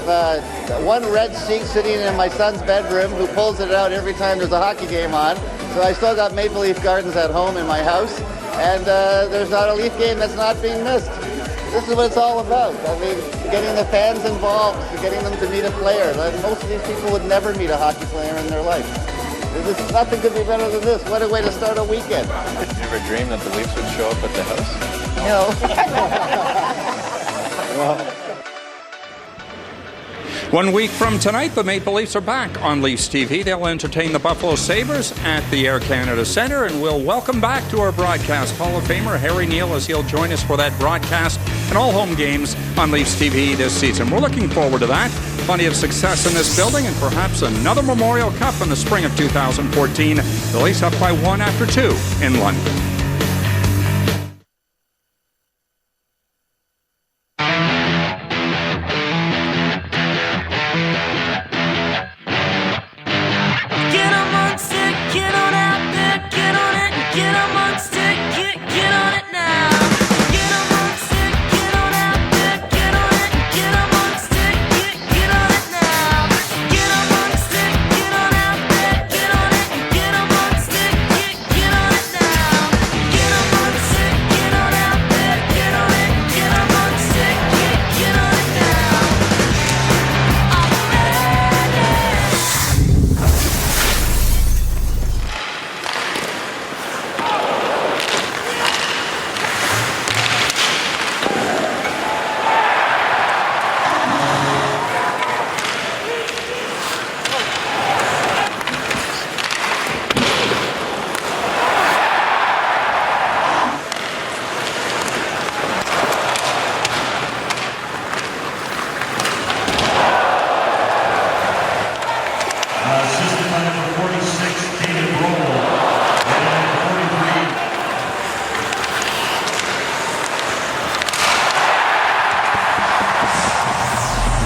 one red sheet sitting in my son's bedroom who pulls it out every time there's a hockey game on. So I still got Maple Leaf Gardens at home in my house. And there's not a Leaf game that's not being missed. This is what it's all about. I mean, getting the fans involved, getting them to meet a player. Most of these people would never meet a hockey player in their life. Nothing could be better than this. What a way to start a weekend. Did you ever dream that the Leafs would show up at the house? No. 1 week from tonight, the Maple Leafs are back on Leafs TV. They'll entertain the Buffalo Sabres at the Air Canada Centre, and we'll welcome back to our broadcast Hall of Famer Harry Neal as he'll join us for that broadcast and all home games on Leafs TV this season. We're looking forward to that. Plenty of success in this building and perhaps another Memorial Cup in the spring of 2014. The Leafs up by 1 after 2 in London.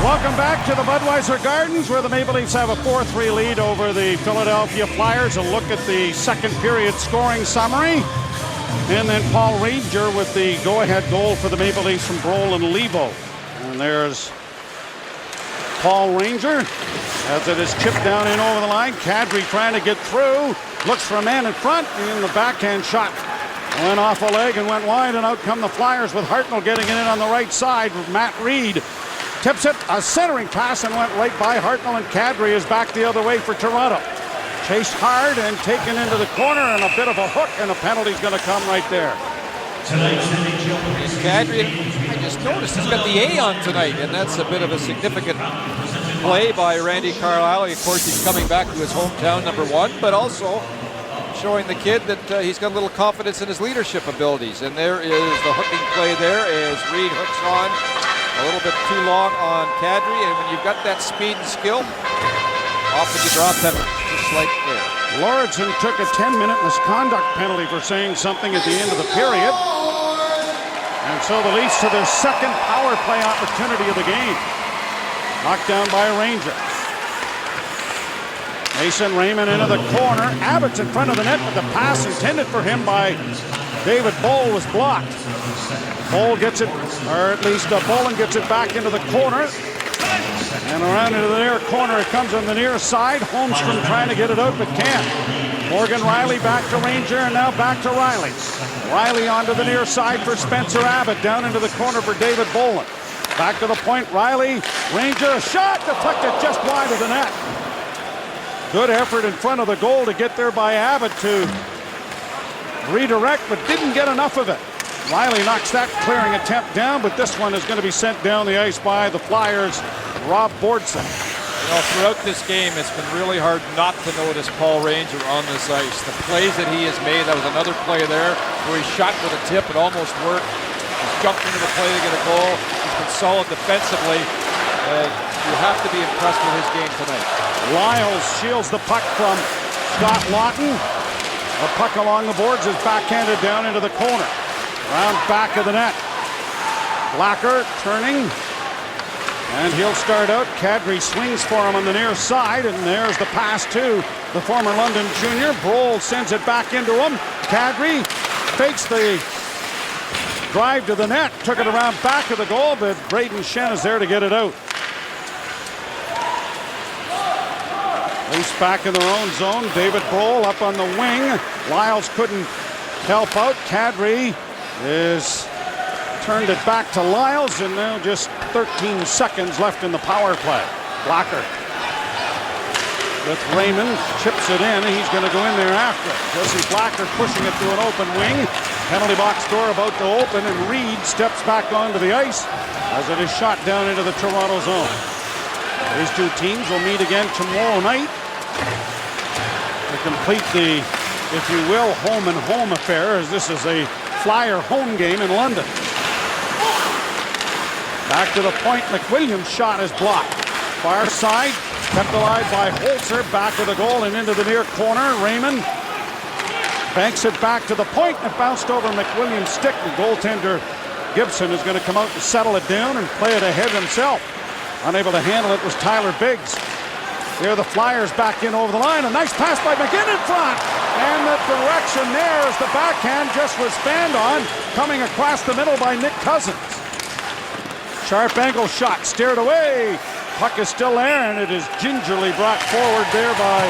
Welcome back to the Budweiser Gardens, where the Maple Leafs have a 4-3 lead over the Philadelphia Flyers. A look at the second period scoring summary. And then Paul Ranger with the go-ahead goal for the Maple Leafs from Brolin Levo. And there's Paul Ranger as it is chipped down in over the line. Kadri trying to get through. Looks for a man in front, and the backhand shot went off a leg and went wide, and out come the Flyers with Hartnell getting it in on the right side. Matt Reed tips it, a centering pass, and went right by Hartnell, and Kadri is back the other way for Toronto. Chased hard and taken into the corner, and a bit of a hook, and a penalty's going to come right there. Kadri, I just noticed he's got the A on tonight, and that's a bit of a significant play by Randy Carlyle. Of course, he's coming back to his hometown, number one, but also showing the kid that he's got a little confidence in his leadership abilities. And there is the hooking play there as Reed hooks on a little bit too long on Kadri, and when you've got that speed and skill, often you draw penalties, just like there. Lauritsen took a 10-minute misconduct penalty for saying something at the end of the period. And so the Leafs to their second power play opportunity of the game. Knocked down by Ranger. Mason Raymond into the corner. Abbott's in front of the net, but the pass intended for him by David Boll was blocked. Boll gets it, or at least Bolin gets it back into the corner. And around into the near corner, it comes on the near side. Holmstrom trying to get it out, but can't. Morgan Riley back to Ranger, and now back to Riley. Riley onto the near side for Spencer Abbott. Down into the corner for David Bolin. Back to the point, Riley. Ranger, a shot deflected just wide of the net. Good effort in front of the goal to get there by Abbott to redirect, but didn't get enough of it. Riley knocks that clearing attempt down, but this one is going to be sent down the ice by the Flyers' Rob Bordson. You know, throughout this game, it's been really hard not to notice Paul Ranger on this ice. The plays that he has made, that was another play there where he shot with a tip, it almost worked. He's jumped into the play to get a goal. He's been solid defensively. You have to be impressed with his game tonight. Lyles shields the puck from Scott Lawton. The puck along the boards is backhanded down into the corner. Round back of the net. Blacker turning. And he'll start out. Kadri swings for him on the near side, and there's the pass to the former London junior. Brohl sends it back into him. Kadri fakes the drive to the net, took it around back of the goal, but Braden Shen is there to get it out. Loose back in their own zone. David Brohl up on the wing. Lyles couldn't help out. Kadri is turned it back to Lyles, and now just 13 seconds left in the power play. Blacker with Raymond, chips it in, and he's going to go in there after. Jesse Blacker pushing it to an open wing. Penalty box door about to open, and Reed steps back onto the ice as it is shot down into the Toronto zone. These two teams will meet again tomorrow night to complete the, if you will, home and home affair, as this is a Flyer home game in London. Back to the point, McWilliams' shot is blocked. Far side, kept alive by Holzer, back of the goal and into the near corner. Raymond banks it back to the point, and it bounced over McWilliams' stick. The goaltender Gibson is going to come out and settle it down and play it ahead himself. Unable to handle it was Tyler Biggs. Here the Flyers back in over the line. A nice pass by McGinn in front. And the direction there as the backhand just was spanned on, coming across the middle by Nick Cousins. Sharp angle shot, steered away. Puck is still there, and it is gingerly brought forward there by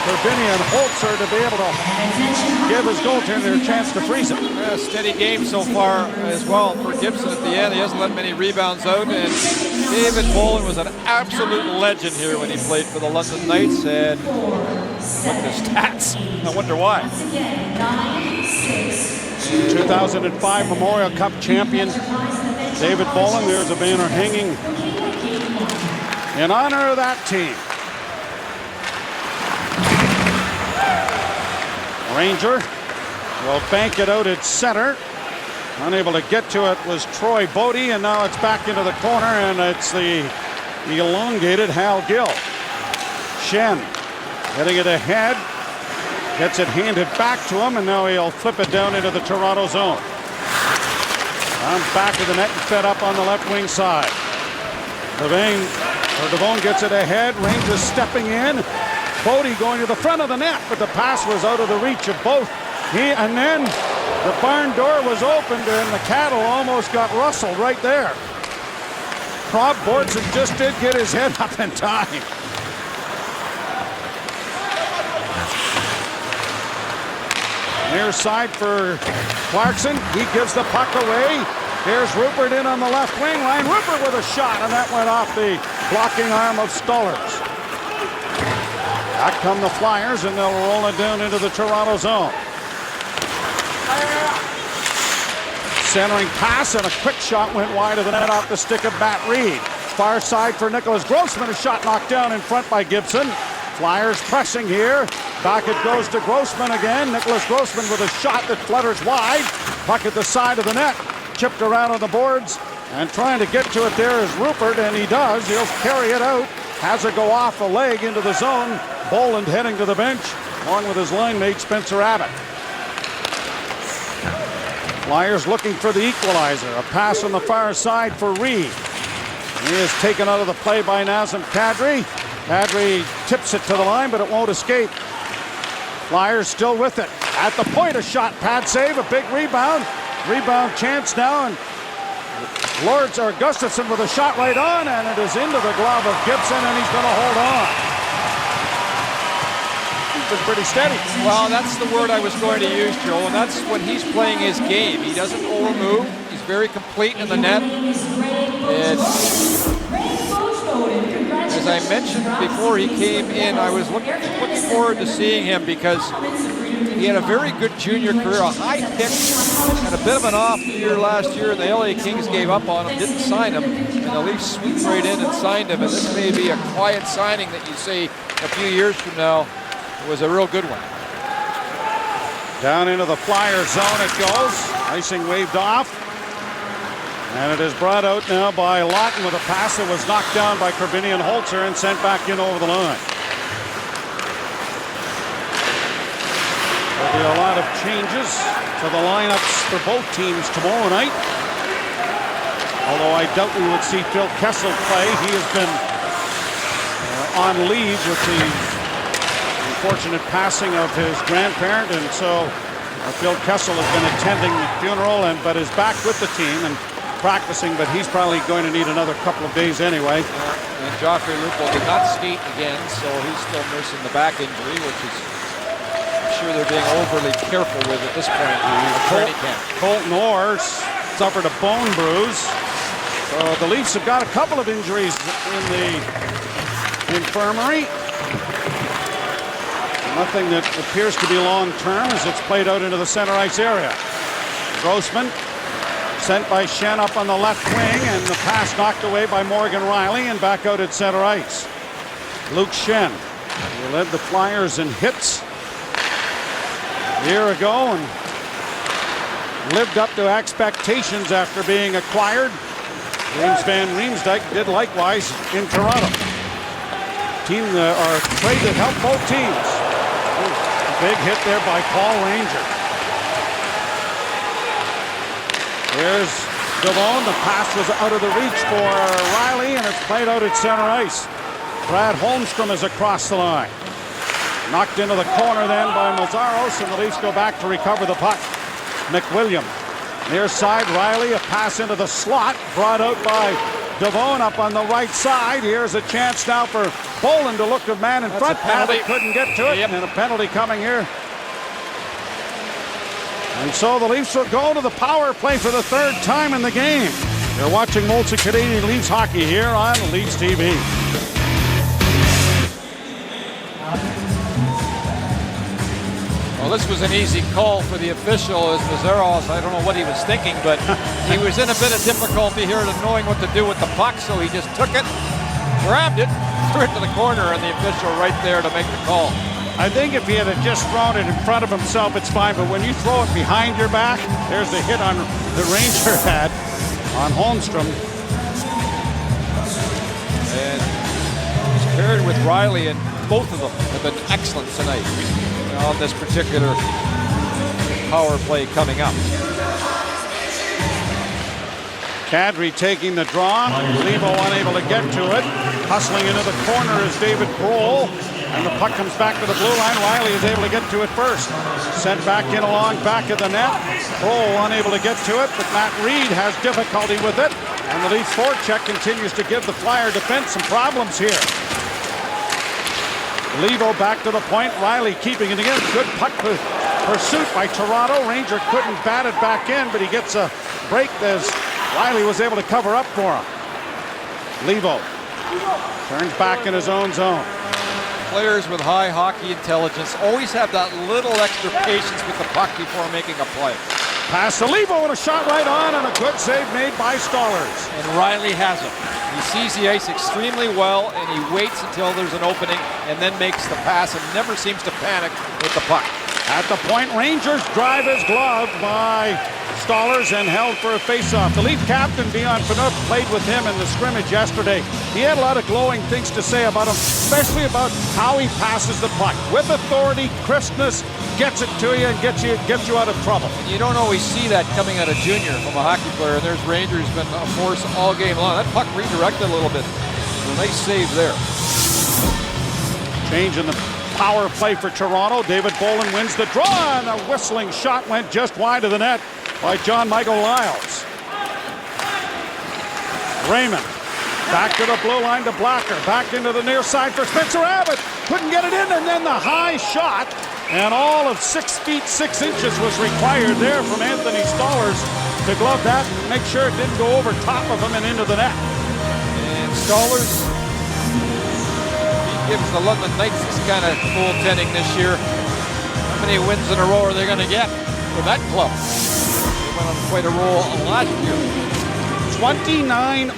Turbinian Holzer to be able to give his goaltender a chance to freeze it. Yeah, steady game so far as well for Gibson at the end. He hasn't let many rebounds out, and David Bolin was an absolute legend here when he played for the London Knights, and look at his stats. I wonder why. 2005 Memorial Cup champion David Bolin. There's a banner hanging in honor of that team. Ranger will bank it out at center. Unable to get to it was Troy Bodie, and now it's back into the corner, and it's the elongated Hal Gill. Shen getting it ahead, gets it handed back to him, and now he'll flip it down into the Toronto zone. On back of the net and fed up on the left wing side. Devone gets it ahead. Rangers stepping in. Bodie going to the front of the net, but the pass was out of the reach of both. And then the barn door was opened, and the cattle almost got rustled right there. Rob Bortson just did get his head up in time. Near side for Clarkson. He gives the puck away. Here's Rupert in on the left wing line. Rupert with a shot, and that went off the blocking arm of Stollers. Back come the Flyers, and they'll roll it down into the Toronto zone. Centering pass, and a quick shot went wide of the net off the stick of Matt Reed. Far side for Nicholas Grossman. A shot knocked down in front by Gibson. Flyers pressing here. Back it goes to Grossman again. Nicholas Grossman with a shot that flutters wide. Puck at the side of the net. Chipped around on the boards. And trying to get to it there is Rupert, and he does. He'll carry it out. Has it go off a leg into the zone. Boland heading to the bench, along with his line mate Spencer Abbott. Flyers looking for the equalizer. A pass on the far side for Reed. He is taken out of the play by Nazem Kadri. Kadri tips it to the line, but it won't escape. Flyers still with it. At the point, a shot, pad save, a big rebound. Rebound chance now, and Lords or Gustafson with a shot right on, and it is into the glove of Gibson, and he's going to hold on. He's been pretty steady. Well, that's the word I was going to use, Joe, and that's when he's playing his game. He doesn't overmove. He's very complete in the net. And as I mentioned before he came in, I was looking forward to seeing him because he had a very good junior career, a high pick, and a bit of an off year last year. The LA Kings gave up on him, didn't sign him, and the Leafs swooped right in and signed him. And this may be a quiet signing that you see a few years from now. It was a real good one. Down into the Flyer zone it goes. Icing waved off. And it is brought out now by Lawton with a pass that was knocked down by Corbinian Holzer and sent back in over the line. There'll be a lot of changes to the lineups for both teams tomorrow night. Although I doubt we would see Phil Kessel play. He has been on leave with the unfortunate passing of his grandparent, and so Phil Kessel has been attending the funeral but is back with the team and practicing, but he's probably going to need another couple of days anyway. And Joffrey Lupul did not skate again, so he's still nursing the back injury, which is, I'm sure they're being overly careful with at this point in training camp. Colton Orr suffered a bone bruise. So the Leafs have got a couple of injuries in the infirmary. Nothing that appears to be long-term as it's played out into the center ice area. Grossman sent by Schenn up on the left wing, and the pass knocked away by Morgan Riley, and back out at center ice. Luke Schenn, who led the Flyers in hits a year ago and lived up to expectations after being acquired. James Van Riemsdyk did likewise in Toronto. Team or trade that helped both teams. Big hit there by Paul Ranger. Here's Devone. The pass was out of the reach for Riley, and it's played out at center ice. Brad Holmstrom is across the line. Knocked into the corner then by Mazaros, and the Leafs go back to recover the puck. McWilliam. Near side, Riley, a pass into the slot, brought out by Devone up on the right side. Here's a chance now for Bolin to look the man in front. Abbott couldn't get to it, and a penalty coming here. And so the Leafs will go to the power play for the third time in the game. You're watching Molson Canadian Leafs hockey here on Leafs TV. Well, this was an easy call for the official as Mazaros. I don't know what he was thinking, but he was in a bit of difficulty here to knowing what to do with the puck, so he just took it, grabbed it, threw it to the corner, and the official right there to make the call. I think if he had just thrown it in front of himself, it's fine, but when you throw it behind your back, there's the hit on the Ranger had on Holmstrom. And he's paired with Riley, and both of them have been excellent tonight on this particular power play coming up. Kadri taking the draw. Levo unable to get to it. Hustling into the corner is David Kroll. And the puck comes back to the blue line. Riley is able to get to it first. Sent back in along back of the net. Kroll unable to get to it, but Matt Reed has difficulty with it. And the Leafs forecheck continues to give the Flyer defense some problems here. Levo back to the point. Riley keeping it again. Good puck pursuit by Toronto. Ranger couldn't bat it back in, but he gets a break as Riley was able to cover up for him. Levo turns back in his own zone. Players with high hockey intelligence always have that little extra patience with the puck before making a play. Pass to Levo and a shot right on, and a good save made by Stollers. And Riley has it. He sees the ice extremely well, and he waits until there's an opening and then makes the pass and never seems to panic with the puck. At the point, Rangers drive his glove by Stollers and held for a face-off. The Leaf captain, Dion Phaneuf, played with him in the scrimmage yesterday. He had a lot of glowing things to say about him, especially about how he passes the puck. With authority, crispness, gets it to you and gets you out of trouble. And you don't always see that coming out of junior from a hockey player, and there's Rangers been a force all game long. That puck redirected a little bit. A nice save there. Change in the power play for Toronto. David Bolin wins the draw, and a whistling shot went just wide of the net by John Michael Lyles. Raymond back to the blue line to Blacker. Back into the near side for Spencer Abbott. Couldn't get it in, and then the high shot. And all of 6 feet 6 inches was required there from Anthony Stollers to glove that and make sure it didn't go over top of him and into the net. And Stollers, he gives the London Knights this kind of goaltending this year. How many wins in a row are they going to get with that club? They went on quite a roll last year. 29-0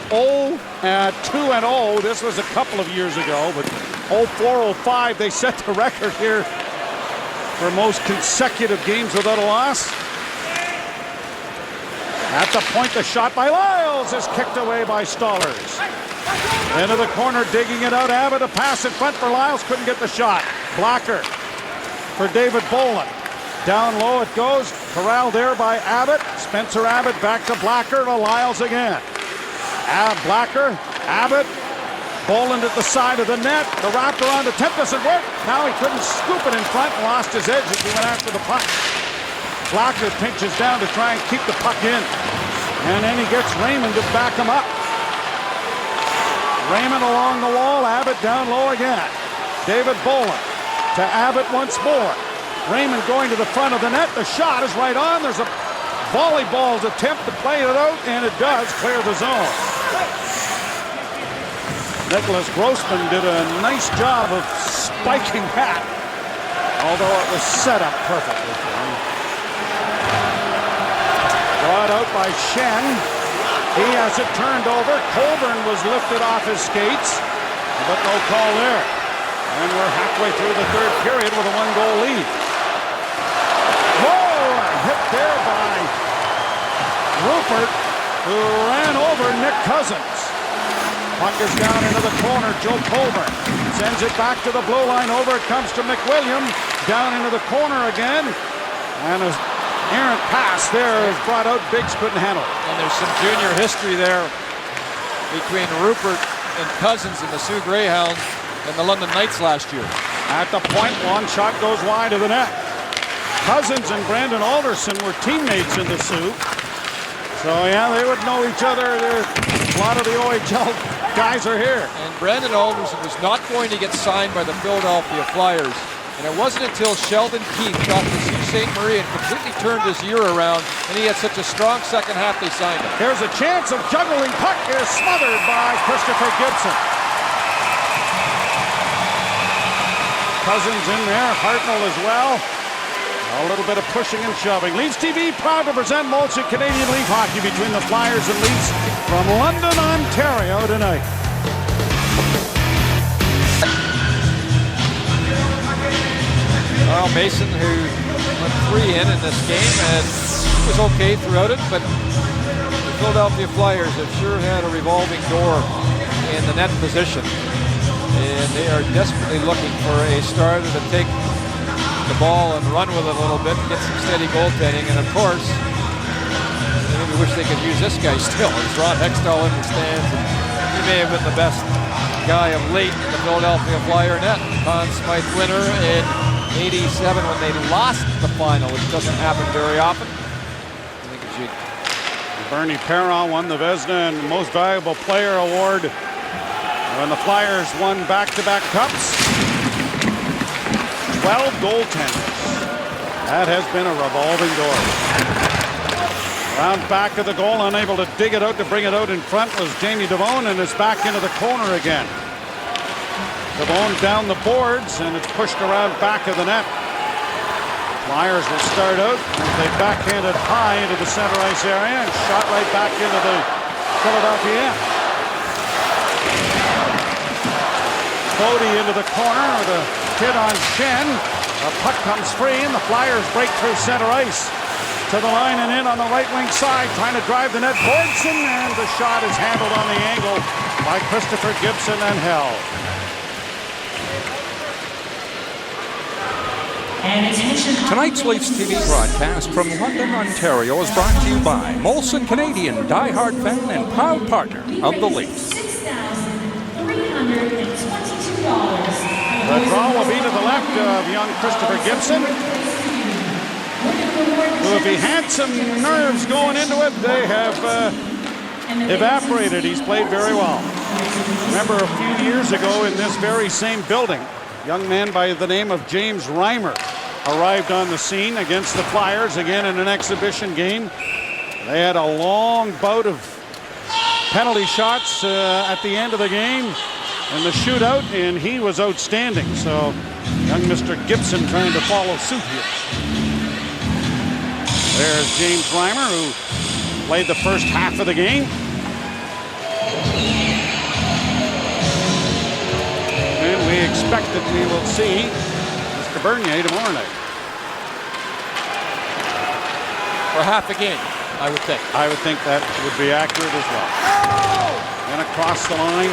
at 2-0. This was a couple of years ago, but 04-05, they set the record here for most consecutive games without a loss. At the point, the shot by Lyles is kicked away by Stollers. Into the corner, digging it out. Abbott, a pass in front for Lyles, couldn't get the shot. Blacker for David Bolin. Down low it goes. Corral there by Abbott. Spencer Abbott back to Blacker to Lyles again. Blacker, Abbott, Boland at the side of the net. The wraparound attempt doesn't work. Now he couldn't scoop it in front and lost his edge as he went after the puck. Blacker pinches down to try and keep the puck in. And then he gets Raymond to back him up. Raymond along the wall, Abbott down low again. David Boland to Abbott once more. Raymond going to the front of the net. The shot is right on. There's a volleyball's attempt to play it out, and it does clear the zone. Nicholas Grossman did a nice job of spiking that, although it was set up perfectly for him. Brought out by Shen. He has it turned over. Colburn was lifted off his skates, but no call there. And we're halfway through the third period with a one-goal lead. Whoa! A hit there by Rupert, who ran over Nick Cousins. Puck is down into the corner. Joe Colburn sends it back to the blue line. Over it comes to McWilliam. Down into the corner again. And an errant pass there is brought out. Biggs couldn't handle it. And there's some junior history there between Rupert and Cousins in the Sioux Greyhounds and the London Knights last year. At the point, one shot goes wide of the net. Cousins and Brandon Alderson were teammates in the Sioux. So yeah, they would know each other. A lot of the OHL guys are here. And Brandon Alderson was not going to get signed by the Philadelphia Flyers. And it wasn't until Sheldon Keefe got to Sault Ste. Marie and completely turned his year around, and he had such a strong second half they signed him. Here's a chance of juggling. Puck is smothered by Christopher Gibson. Cousins in there, Hartnell as well. A little bit of pushing and shoving. Leafs TV proud to present Molson Canadian Leaf Hockey between the Flyers and Leafs from London, Ontario tonight. Well, Mason, who went 3 in this game, and was okay throughout it, but the Philadelphia Flyers have sure had a revolving door in the net position. And they are desperately looking for a starter to take the ball and run with it a little bit, get some steady goaltending, and of course, they maybe wish they could use this guy still. It's Ron Hextall in the stands, and he may have been the best guy of late in the Philadelphia Flyer net. Conn Smythe winner in '87 when they lost the final, which doesn't happen very often. I think it's Bernie Perron won the Vezina and Most Valuable Player Award when the Flyers won back-to-back cups. 12 goaltenders. That has been a revolving door. Round back of the goal, unable to dig it out, to bring it out in front was Jamie Devone, and it's back into the corner again. Devone down the boards, and it's pushed around back of the net. Flyers will start out as they backhand it high into the center ice area and shot right back into the Philadelphia end. Cody into the corner with a hit on Shen. A puck comes free, and the Flyers break through center ice to the line and in on the right wing side, trying to drive the net. Bordson, and the shot is handled on the angle by Christopher Gibson and held. Tonight's Leafs TV broadcast from London, Ontario is brought to you by Molson Canadian, diehard fan and proud partner of the Leafs. The draw will be to the left of young Christopher Gibson, who, if he had some nerves going into it, they have evaporated. He's played very well. Remember a few years ago in this very same building, a young man by the name of James Reimer arrived on the scene against the Flyers, again in an exhibition game. They had a long bout of penalty shots at the end of the game in the shootout, and he was outstanding. So young Mr. Gibson trying to follow suit here. There's James Reimer, who played the first half of the game. And we expect that we will see Mr. Bernier tomorrow night. For half a game, I would think. I would think that would be accurate as well. And across the line,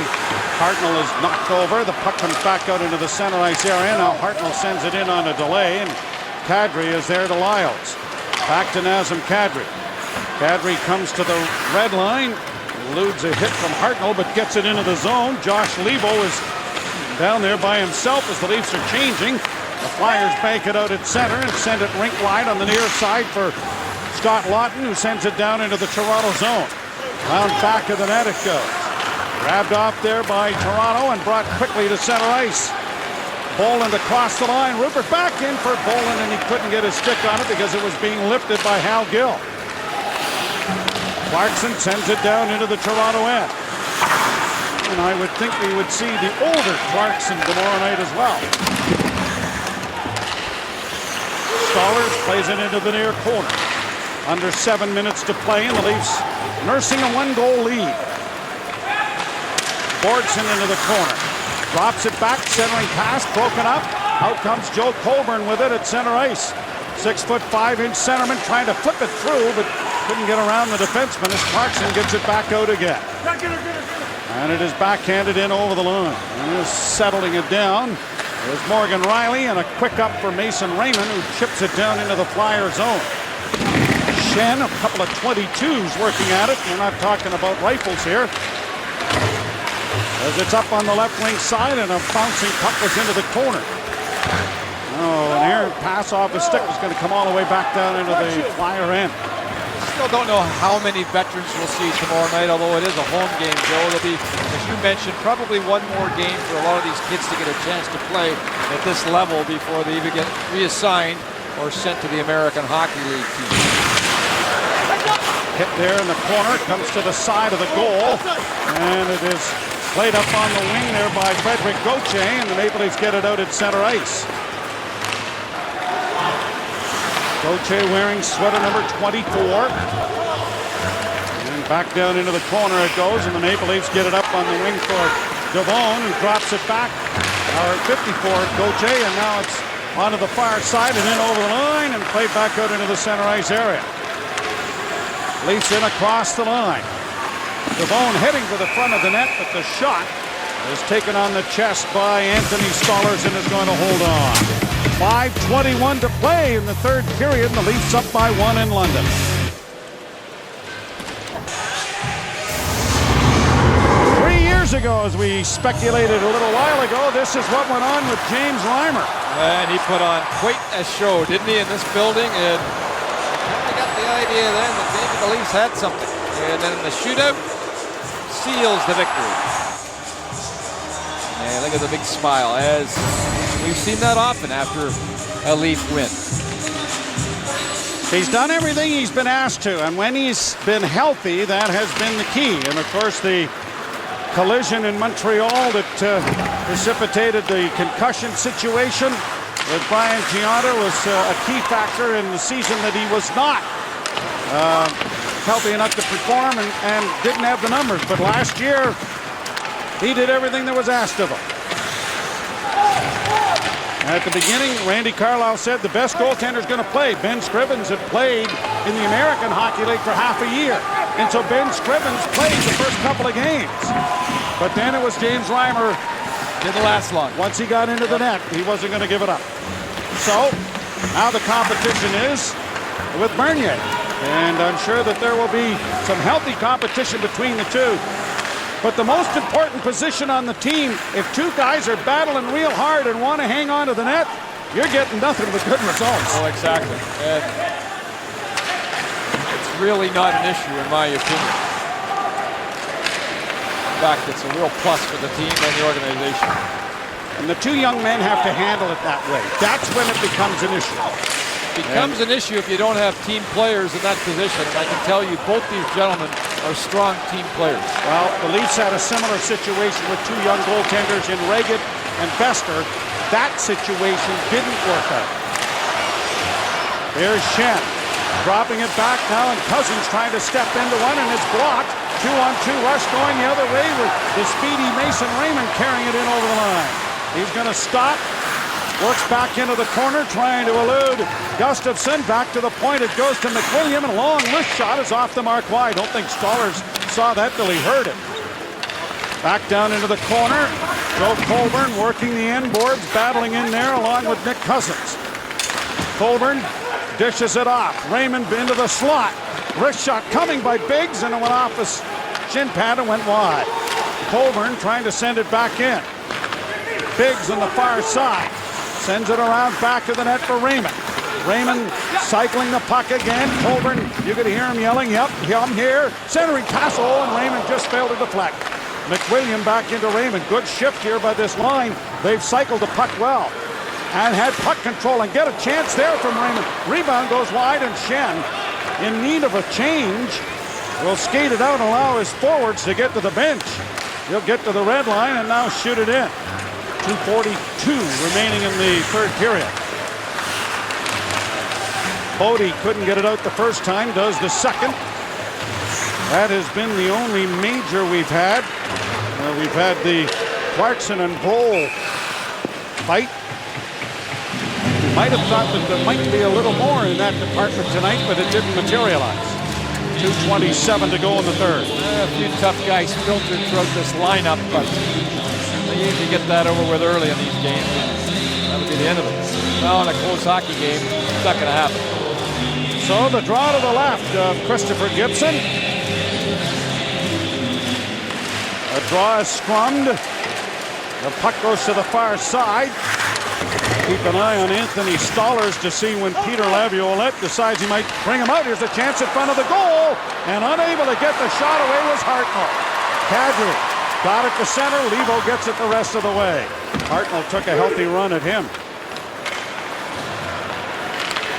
Hartnell is knocked over. The puck comes back out into the center ice area. Now Hartnell sends it in on a delay, and Kadri is there to Lyles. Back to Nazem Kadri. Kadri comes to the red line, Eludes a hit from Hartnell, but gets it into the zone. Josh Lebo is down there by himself as the Leafs are changing. The Flyers bank it out at center and send it rink wide on the near side for Scott Lawton, who sends it down into the Toronto zone. Round back of the net it goes. Grabbed off there by Toronto and brought quickly to center ice. Boland across the line. Rupert back in for Boland, and he couldn't get his stick on it because it was being lifted by Hal Gill. Clarkson sends it down into the Toronto end. And I would think we would see the older Clarkson tomorrow night as well. Stollers plays it into the near corner. Under 7 minutes to play, and the Leafs nursing a 1-goal lead. Borgson into the corner. Drops it back, centering pass, broken up. Out comes Joe Colburn with it at center ice. 6'5" centerman trying to flip it through, but couldn't get around the defenseman as Clarkson gets it back out again. And it is backhanded in over the line. And is settling it down. There's Morgan Riley, and a quick up for Mason Raymond, who chips it down into the Flyer zone. Shen, a couple of 22s working at it. We're not talking about rifles here. As it's up on the left wing side, and a bouncing puck was into the corner. Oh, an errant pass off his stick was going to come all the way back down into the Flyer end. Still don't know how many veterans we'll see tomorrow night, although it is a home game, Joe. There'll be, as you mentioned, probably one more game for a lot of these kids to get a chance to play at this level before they either get reassigned or sent to the American Hockey League team. Hit there in the corner, comes to the side of the goal, and it is played up on the wing there by Frederick Gauthier, and the Maple Leafs get it out at center ice. Gauthier wearing sweater number 24. And back down into the corner it goes, and the Maple Leafs get it up on the wing for Devone, who drops it back. Our 54, Gauthier, and now it's onto the far side and in over the line and played back out into the center ice area. Leafs in across the line. Devone heading for the front of the net, but the shot is taken on the chest by Anthony Stollers and is going to hold on. 5:21 to play in the third period, and the Leafs up by 1 in London. Years ago, as we speculated a little while ago, this is what went on with James Reimer. And he put on quite a show, didn't he, in this building? And I got the idea then that maybe the Leafs had something. And then in the shootout, seals the victory. And look at the big smile, as we've seen that often after a Leaf win. He's done everything he's been asked to, and when he's been healthy, that has been the key. And of course, the collision in Montreal that precipitated the concussion situation with Brian Gianna was a key factor in the season that he was not healthy enough to perform and didn't have the numbers. But last year, he did everything that was asked of him. At the beginning, Randy Carlyle said the best goaltender is going to play. Ben Scrivens had played in the American Hockey League for half a year. And so Ben Scrivens played the first couple of games. But then it was James Reimer. Didn't last long. Once he got into the net, he wasn't going to give it up. So now the competition is with Bernier. And I'm sure that there will be some healthy competition between the two. But the most important position on the team, if two guys are battling real hard and want to hang on to the net, you're getting nothing but good results. Oh, exactly. And it's really not an issue, in my opinion. In fact, it's a real plus for the team and the organization. And the two young men have to handle it that way. That's when it becomes an issue. It becomes an issue if you don't have team players in that position. And I can tell you, both these gentlemen are strong team players. Well, the Leafs had a similar situation with two young goaltenders in Reagan and Bester. That situation didn't work out. There's Shen dropping it back now, and Cousins trying to step into one, and it's blocked. 2-on-2 rush going the other way with the speedy Mason Raymond carrying it in over the line. He's going to stop. Works back into the corner, trying to elude Gustafsson. Back to the point, it goes to McWilliam, and a long wrist shot is off the mark wide. Don't think Stollers saw that till he heard it. Back down into the corner. Joe Colburn working the end boards, battling in there along with Nick Cousins. Colburn dishes it off. Raymond into the slot. Wrist shot coming by Biggs, and it went off his shin pad and went wide. Colburn trying to send it back in. Biggs on the far side. Sends it around back to the net for Raymond. Raymond cycling the puck again. Colburn, you could hear him yelling, yep, I'm here. Centering pass, and Raymond just failed to deflect. McWilliam back into Raymond. Good shift here by this line. They've cycled the puck well and had puck control and get a chance there from Raymond. Rebound goes wide, and Shen, in need of a change, will skate it out and allow his forwards to get to the bench. He'll get to the red line and now shoot it in. 2:42 remaining in the third period. Bodie couldn't get it out the first time, does the second. That has been the only major we've had. We've had the Clarkson and Brohl fight. Might have thought that there might be a little more in that department tonight, but it didn't materialize. 2:27 to go in the third. A few tough guys filtered throughout this lineup, but they usually get that over with early in these games. That'll be the end of it. Now in a close hockey game, it's not going to happen. So the draw to the left of Christopher Gibson. A draw is scrummed. The puck goes to the far side. Keep an eye on Anthony Stollers to see when Peter Laviolette decides he might bring him out. Here's a chance in front of the goal, and unable to get the shot away was Hartnell. Kadri got it to center. Levo gets it the rest of the way. Hartnell took a healthy run at him.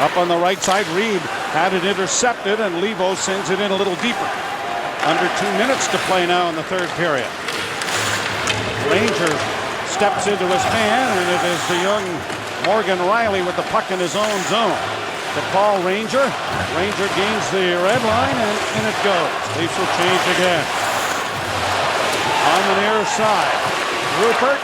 Up on the right side, Reed had it intercepted, and Levo sends it in a little deeper. Under 2 minutes to play now in the third period. Ranger steps into his man, and it is the young Morgan Riley with the puck in his own zone. To Paul Ranger. Ranger gains the red line, and in it goes. Leafs will change again. On the near side, Rupert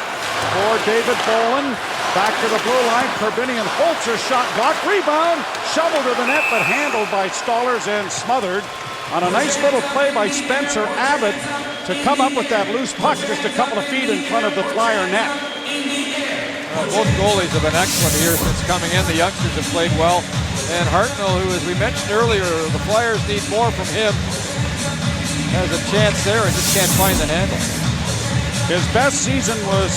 for David Boland. Back to the blue line. Korbinian Holzer shot blocked. Rebound. Shoveled to the net, but handled by Stollers and smothered on a nice little play by Spencer Abbott to come up with that loose puck just a couple of feet in front of the Flyer net. Both goalies have been excellent here since coming in. The youngsters have played well. And Hartnell, who, as we mentioned earlier, the Flyers need more from him, has a chance there and just can't find the handle. His best season was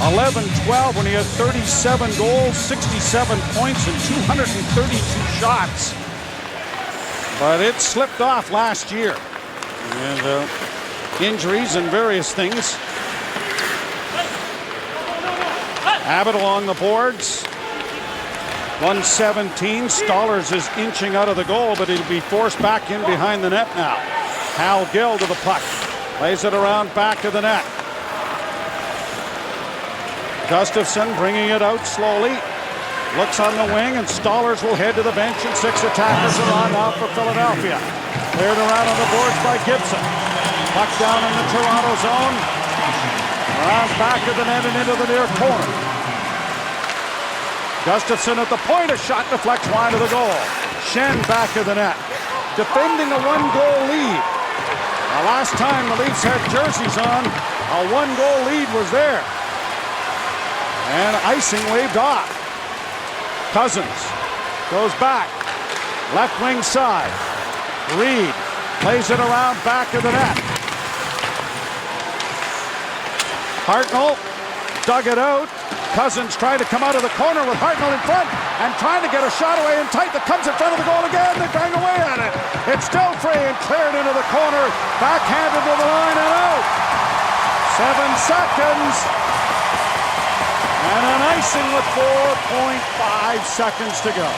11-12 when he had 37 goals, 67 points, and 232 shots. But it slipped off last year. And injuries and various things. Abbott along the boards. 117. Stollers is inching out of the goal, but he'll be forced back in behind the net now. Hal Gill to the puck. Lays it around back to the net. Gustafson bringing it out slowly. Looks on the wing, and Stollers will head to the bench, and 6 attackers are on now for Philadelphia. Cleared around on the boards by Gibson. Puck down in the Toronto zone. Around back of the net and into the near corner. Gustafson at the point, a shot deflects wide of the goal. Shen back of the net. Defending a 1-goal lead. The last time the Leafs had jerseys on, a 1-goal lead was there. And icing waved off. Cousins goes back. Left wing side. Reed plays it around back of the net. Hartnell dug it out. Cousins trying to come out of the corner with Hartnell in front and trying to get a shot away in tight that comes in front of the goal again. They bang away at it. It's still free and cleared into the corner. Backhanded to the line and out. 7 seconds. And an icing with 4.5 seconds to go.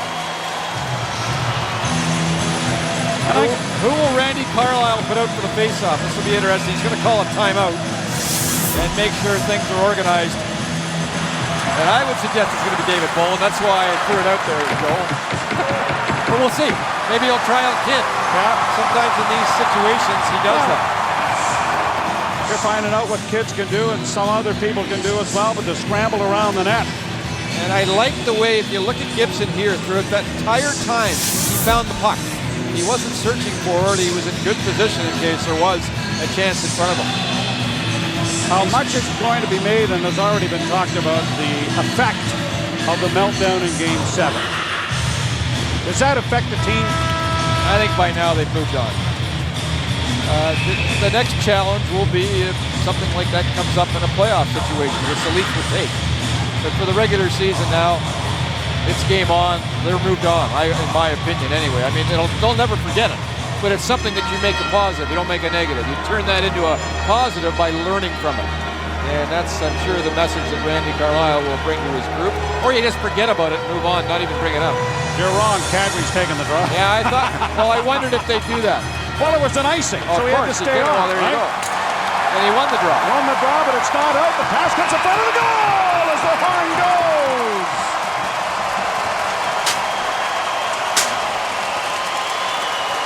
Who will Randy Carlyle put out for the faceoff? This will be interesting. He's going to call a timeout and make sure things are organized. And I would suggest it's going to be David Boland. That's why I threw it out there, Joel. But we'll see. Maybe he'll try out Kidd. Yeah. Sometimes in these situations, he does that. You're finding out what kids can do and some other people can do as well, but to scramble around the net. And I like the way, if you look at Gibson here, throughout that entire time, he found the puck. He wasn't searching for it. He was in good position in case there was a chance in front of him. How much is going to be made, and has already been talked about, the effect of the meltdown in Game 7. Does that affect the team? I think by now they've moved on. The next challenge will be if something like that comes up in a playoff situation, which the Leafs will take. But for the regular season now, it's game on. They're moved on, in my opinion anyway. I mean, they'll never forget it. But it's something that you make a positive. You don't make a negative. You turn that into a positive by learning from it. And that's, I'm sure, the message that Randy Carlyle will bring to his group. Or you just forget about it and move on, not even bring it up. You're wrong. Kadri's taking the draw. Yeah, I thought. Well, I wondered if they do that. Well, it was an icing, so he had to stay on. Well, there you go. And he won the draw. Won the draw, but it's not out. The pass gets in front of the goal as the horn goes.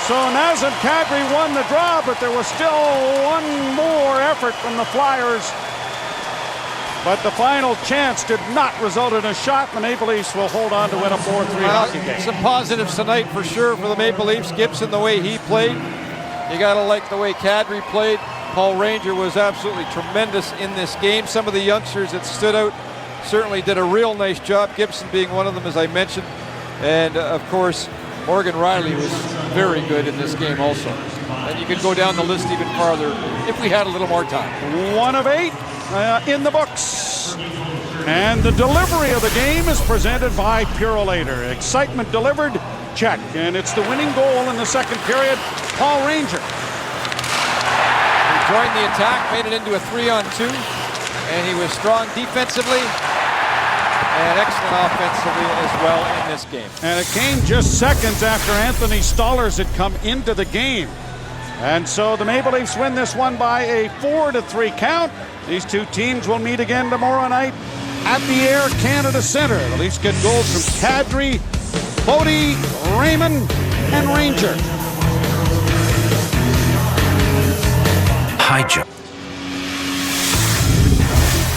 So Nazem Kadri won the draw, but there was still one more effort from the Flyers. But the final chance did not result in a shot. The Maple Leafs will hold on to win a 4-3 hockey game. Some positives tonight for sure for the Maple Leafs. Gibson, the way he played. You got to like the way Kadri played. Paul Ranger was absolutely tremendous in this game. Some of the youngsters that stood out certainly did a real nice job. Gibson being one of them, as I mentioned. And, of course, Morgan Riley was very good in this game also. And you could go down the list even farther if we had a little more time. 1 of 8 in the books. And the delivery of the game is presented by Purolator. Excitement delivered, check. And it's the winning goal in the second period, Paul Ranger. He joined the attack, made it into a 3-on-2, and he was strong defensively and excellent offensively as well in this game. And it came just seconds after Anthony Stolarz had come into the game. And so the Maple Leafs win this one by a 4-3 count. These two teams will meet again tomorrow night at the Air Canada Centre. The Leafs get goals from Kadri, Bodie, Raymond, and Ranger. High jump.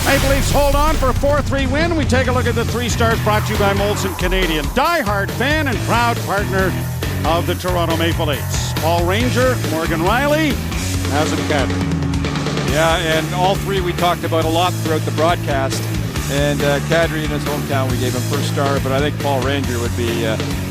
Maple Leafs hold on for a 4-3 win. We take a look at the 3 stars brought to you by Molson Canadian. Die-hard fan and proud partner of the Toronto Maple Leafs. Paul Ranger, Morgan Riley, Nazem Kadri. Yeah, and all three we talked about a lot throughout the broadcast. And Kadri in his hometown, we gave him first star, but I think Paul Ranger would be,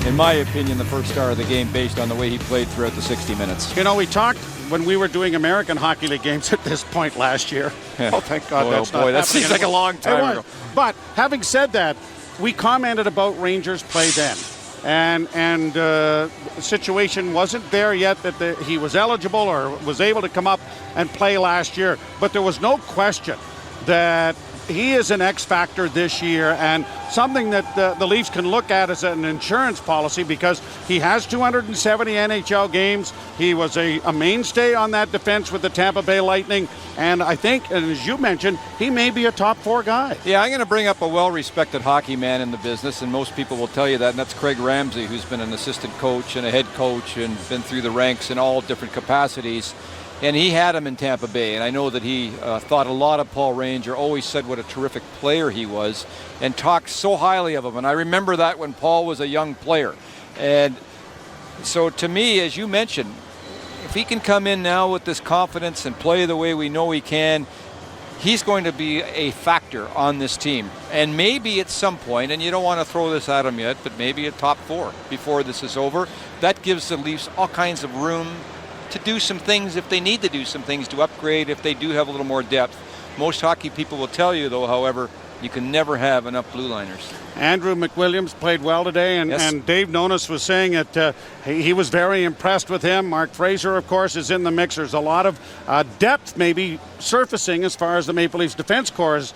in my opinion, the first star of the game based on the way he played throughout the 60 minutes. You know, we talked when we were doing American Hockey League games at this point last year. Yeah. Oh, thank God that's not that happening seems like a anymore. long time ago. But having said that, we commented about Rangers' play then. And the situation wasn't there yet that he was eligible or was able to come up and play last year. But there was no question that he is an X factor this year and something that the Leafs can look at as an insurance policy because he has 270 NHL games. He was a mainstay on that defense with the Tampa Bay Lightning. And I think, and as you mentioned, he may be a top 4 guy. Yeah, I'm going to bring up a well-respected hockey man in the business, and most people will tell you that, and that's Craig Ramsey, who's been an assistant coach and a head coach and been through the ranks in all different capacities. And he had him in Tampa Bay, and I know that he thought a lot of Paul Ranger, always said what a terrific player he was, and talked so highly of him. And I remember that when Paul was a young player. And so to me, as you mentioned, if he can come in now with this confidence and play the way we know he can, he's going to be a factor on this team. And maybe at some point, and you don't want to throw this at him yet, but maybe a top 4 before this is over. That gives the Leafs all kinds of room to do some things if they need to do some things to upgrade if they do have a little more depth. Most hockey people will tell you, though, however, you can never have enough blue liners. Andrew McWilliams played well today, and, yes. and Dave Nonis was saying that he was very impressed with him. Mark Fraser, of course, is in the mix. There's a lot of depth maybe surfacing as far as the Maple Leafs defense corps is.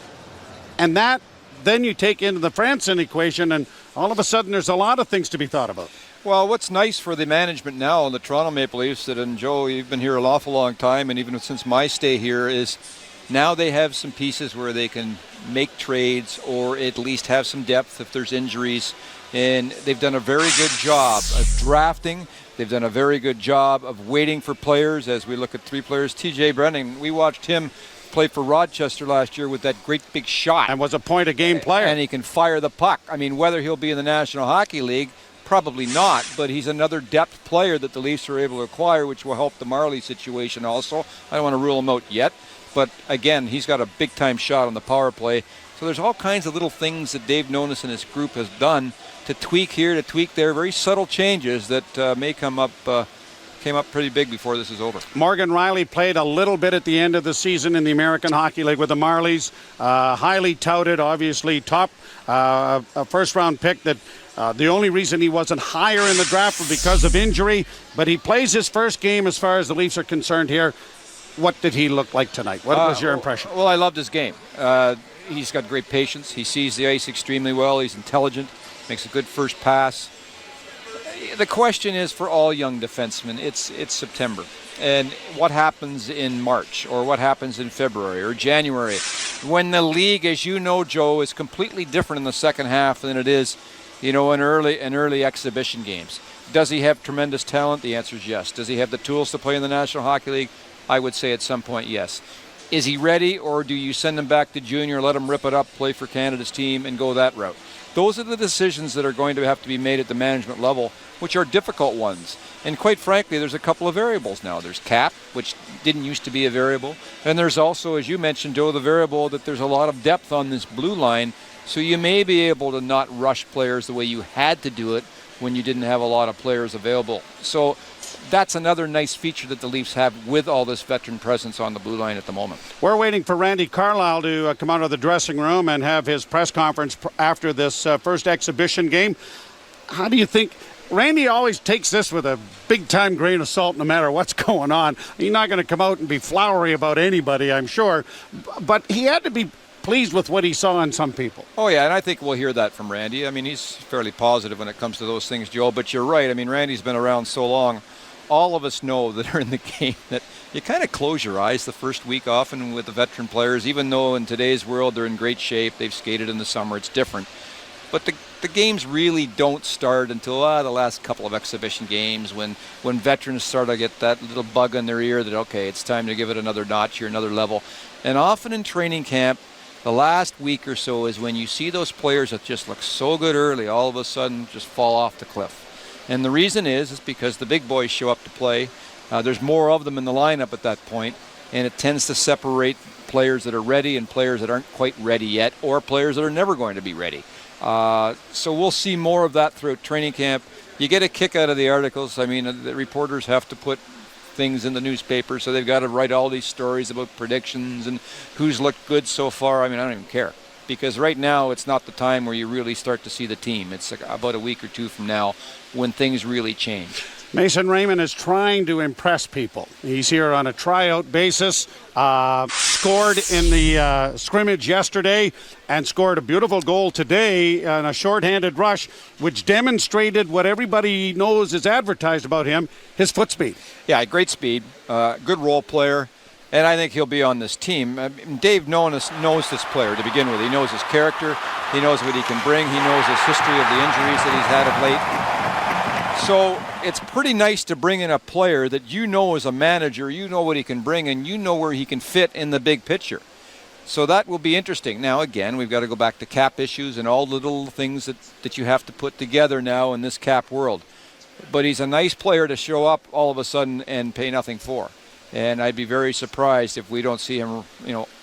And that then you take into the Franson equation, and all of a sudden there's a lot of things to be thought about. Well, what's nice for the management now in the Toronto Maple Leafs, and Joe, you've been here an awful long time, and even since my stay here, is now they have some pieces where they can make trades or at least have some depth if there's injuries. And they've done a very good job of drafting. They've done a very good job of waiting for players. As we look at 3 players, TJ Brennan, we watched him play for Rochester last year with that great big shot. And was a point-a-game player. And he can fire the puck. I mean, whether he'll be in the National Hockey League, probably not, but he's another depth player that the Leafs are able to acquire, which will help the Marley situation also. I don't want to rule him out yet, but again, he's got a big-time shot on the power play. So there's all kinds of little things that Dave Nonis and his group has done to tweak here, to tweak there, very subtle changes that may come up came up pretty big before this is over. Morgan Rielly played a little bit at the end of the season in the American Hockey League with the Marlies. Highly touted, obviously top a first-round pick that the only reason he wasn't higher in the draft was because of injury, but he plays his first game as far as the Leafs are concerned here. What did he look like tonight? What was your impression? Well, I loved his game. He's got great patience. He sees the ice extremely well. He's intelligent, makes a good first pass. The question is for all young defensemen, it's September. And what happens in March or what happens in February or January when the league, as you know, Joe, is completely different in the second half than it is, in early exhibition games. Does he have tremendous talent? The answer is yes. Does he have the tools to play in the National Hockey League? I would say at some point, yes. Is he ready, or do you send him back to junior, let him rip it up, play for Canada's team, and go that route? Those are the decisions that are going to have to be made at the management level, which are difficult ones. And quite frankly, there's a couple of variables now. There's cap, which didn't used to be a variable. And there's also, as you mentioned, Joe, the variable that there's a lot of depth on this blue line, so you may be able to not rush players the way you had to do it when you didn't have a lot of players available. So that's another nice feature that the Leafs have with all this veteran presence on the blue line at the moment. We're waiting for Randy Carlyle to come out of the dressing room and have his press conference after this first exhibition game. How do you think? Randy always takes this with a big-time grain of salt no matter what's going on. He's not going to come out and be flowery about anybody, I'm sure. But he had to be pleased with what he saw in some people. Oh, yeah, and I think we'll hear that from Randy. I mean, he's fairly positive when it comes to those things, Joe. But you're right. I mean, Randy's been around so long. All of us know that are in the game that you kind of close your eyes the first week often with the veteran players, even though in today's world they're in great shape. They've skated in the summer. It's different. But the games really don't start until the last couple of exhibition games when veterans start to get that little bug in their ear that, okay, it's time to give it another notch or another level. And often in training camp, the last week or so is when you see those players that just look so good early, all of a sudden just fall off the cliff. And the reason is because the big boys show up to play. There's more of them in the lineup at that point, and it tends to separate players that are ready and players that aren't quite ready yet, or players that are never going to be ready. So we'll see more of that throughout training camp. You get a kick out of the articles. I mean, the reporters have to put things in the newspaper, so they've got to write all these stories about predictions and who's looked good so far. I mean, I don't even care, because right now it's not the time where you really start to see the team. It's like about a week or two from now when things really change. Mason Raymond is trying to impress people. He's here on a tryout basis, scored in the scrimmage yesterday, and scored a beautiful goal today on a shorthanded rush, which demonstrated what everybody knows is advertised about him, his foot speed. Yeah, great speed, good role player, and I think he'll be on this team. Dave knows this player to begin with. He knows his character, he knows what he can bring, he knows his history of the injuries that he's had of late. So it's pretty nice to bring in a player that you know as a manager, you know what he can bring, and you know where he can fit in the big picture. So that will be interesting. Now, again, we've got to go back to cap issues and all the little things that you have to put together now in this cap world. But he's a nice player to show up all of a sudden and pay nothing for. And I'd be very surprised if we don't see him,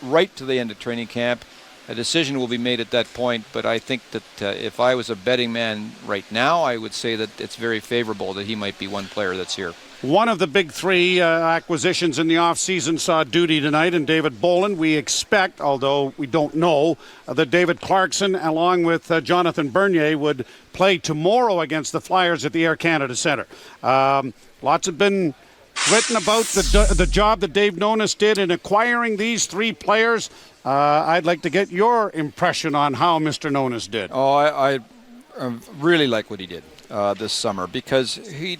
right to the end of training camp. A decision will be made at that point, but I think that if I was a betting man right now, I would say that it's very favorable that he might be one player that's here. One of the big three acquisitions in the offseason saw duty tonight in David Bolland. We expect, although we don't know, that David Clarkson, along with Jonathan Bernier, would play tomorrow against the Flyers at the Air Canada Centre. Lots have been written about the job that Dave Nonis did in acquiring these three players. I'd like to get your impression on how Mr. Nonis did. Oh, I really like what he did this summer, because he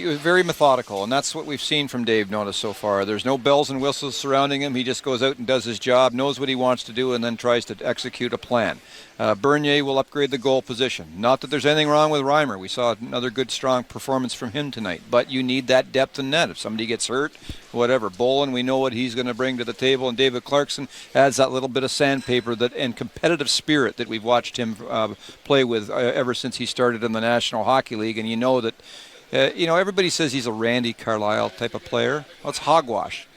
was very methodical, and that's what we've seen from Dave Nonis so far. There's no bells and whistles surrounding him. He just goes out and does his job, knows what he wants to do, and then tries to execute a plan. Bernier will upgrade the goal position. Not that there's anything wrong with Reimer. We saw another good, strong performance from him tonight. But you need that depth in net. If somebody gets hurt, whatever. Bolland, we know what he's going to bring to the table. And David Clarkson adds that little bit of sandpaper and competitive spirit that we've watched him play with ever since he started in the National Hockey League. And you know that, everybody says he's a Randy Carlyle type of player. Well, it's hogwash.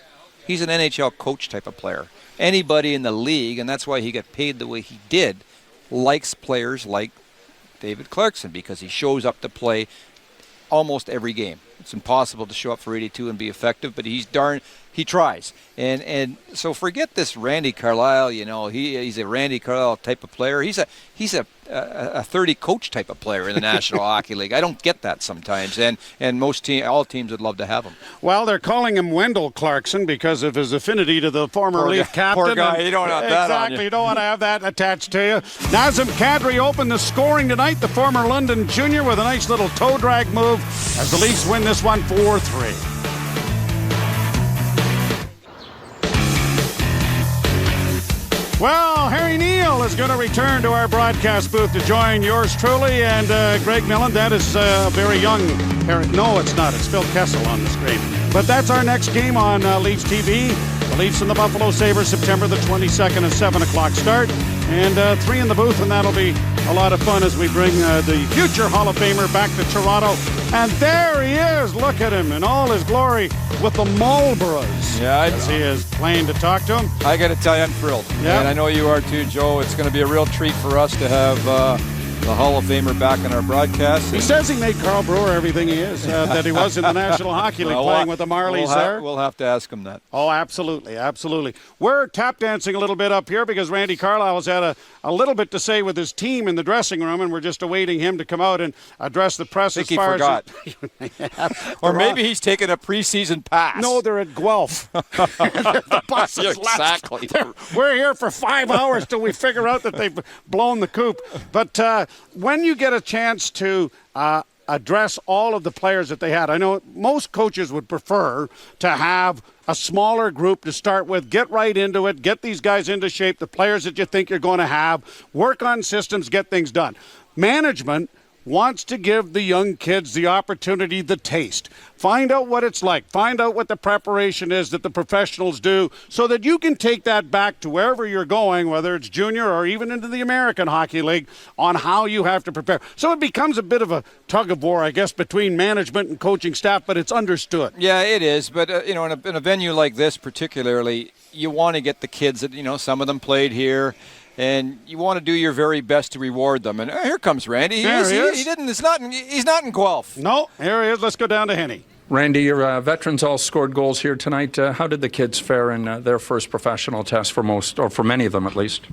He's an NHL coach type of player. Anybody in the league, and that's why he got paid the way he did, likes players like David Clarkson, because he shows up to play almost every game. it's impossible to show up for 82 and be effective, but he tries. And so forget this Randy Carlyle, he's a Randy Carlyle type of player. He's a 30 coach type of player in the National Hockey League. I don't get that sometimes, and all teams would love to have him. Well, they're calling him Wendell Clarkson because of his affinity to the former Leaf captain. Poor guy, you don't have that on Exactly, you don't want to have that attached to you. Nazem Kadri opened the scoring tonight, the former London junior, with a nice little toe drag move as the Leafs win this one 4-3. Well, Harry Neal is going to return to our broadcast booth to join yours truly and Greg Millen. That is a very young Harry. No, it's not. It's Phil Kessel on the screen. But that's our next game on Leafs TV. The Leafs and the Buffalo Sabres, September the 22nd at 7 o'clock start. And 3 in the booth, and that'll be a lot of fun as we bring the future Hall of Famer back to Toronto. And there he is. Look at him in all his glory with the Marlboros. Yeah, as he is playing to talk to him. I got to tell you, I'm thrilled. Yeah. And I know you are too, Joe. It's going to be a real treat for us to have the Hall of Famer back in our broadcast. He says he made Carl Brewer everything he is, that he was in the National Hockey League playing with the Marlies there. We'll have to ask him that. Oh, absolutely, absolutely. We're tap dancing a little bit up here because Randy Carlyle has had a little bit to say with his team in the dressing room, and we're just awaiting him to come out and address the press. I think he forgot. Or maybe he's taking a preseason pass. No, they're at Guelph. The bus is exactly. We're here for 5 hours till we figure out that they've blown the coop. But when you get a chance to address all of the players that they had, I know most coaches would prefer to have a smaller group to start with, get right into it, get these guys into shape, the players that you think you're going to have, work on systems, get things done. Management wants to give the young kids the opportunity, the taste. Find out what it's like. Find out what the preparation is that the professionals do so that you can take that back to wherever you're going, whether it's junior or even into the American Hockey League, on how you have to prepare. So it becomes a bit of a tug of war, I guess, between management and coaching staff, but it's understood. Yeah, it is. But, in a venue like this particularly, you want to get the kids that, some of them played here. And you want to do your very best to reward them. And here comes Randy. There he is. He's not in Guelph. No, here he is. Let's go down to Henny. Randy, your veterans all scored goals here tonight. How did the kids fare in their first professional test for most, or for many of them at least?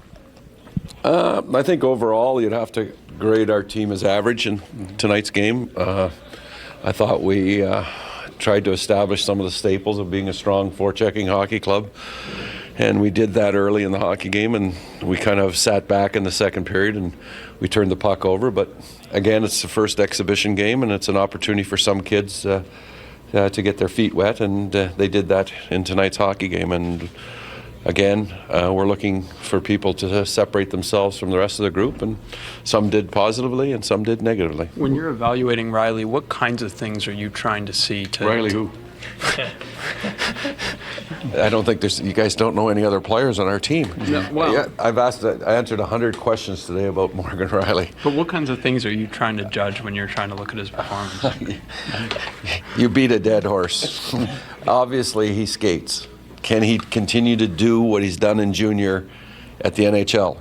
I think overall you'd have to grade our team as average in tonight's game. I thought we tried to establish some of the staples of being a strong forechecking hockey club. And we did that early in the hockey game, and we kind of sat back in the second period and we turned the puck over. But again, it's the first exhibition game, and it's an opportunity for some kids to get their feet wet, and they did that in tonight's hockey game. And again, we're looking for people to separate themselves from the rest of the group, and some did positively and some did negatively. When you're evaluating Riley, what kinds of things are you trying to see? Riley who? I don't think you guys don't know any other players on our team. No, well, yeah, I answered 100 questions today about Morgan Riley. But what kinds of things are you trying to judge when you're trying to look at his performance? You beat a dead horse. Obviously, he skates. Can he continue to do what he's done in junior at the NHL?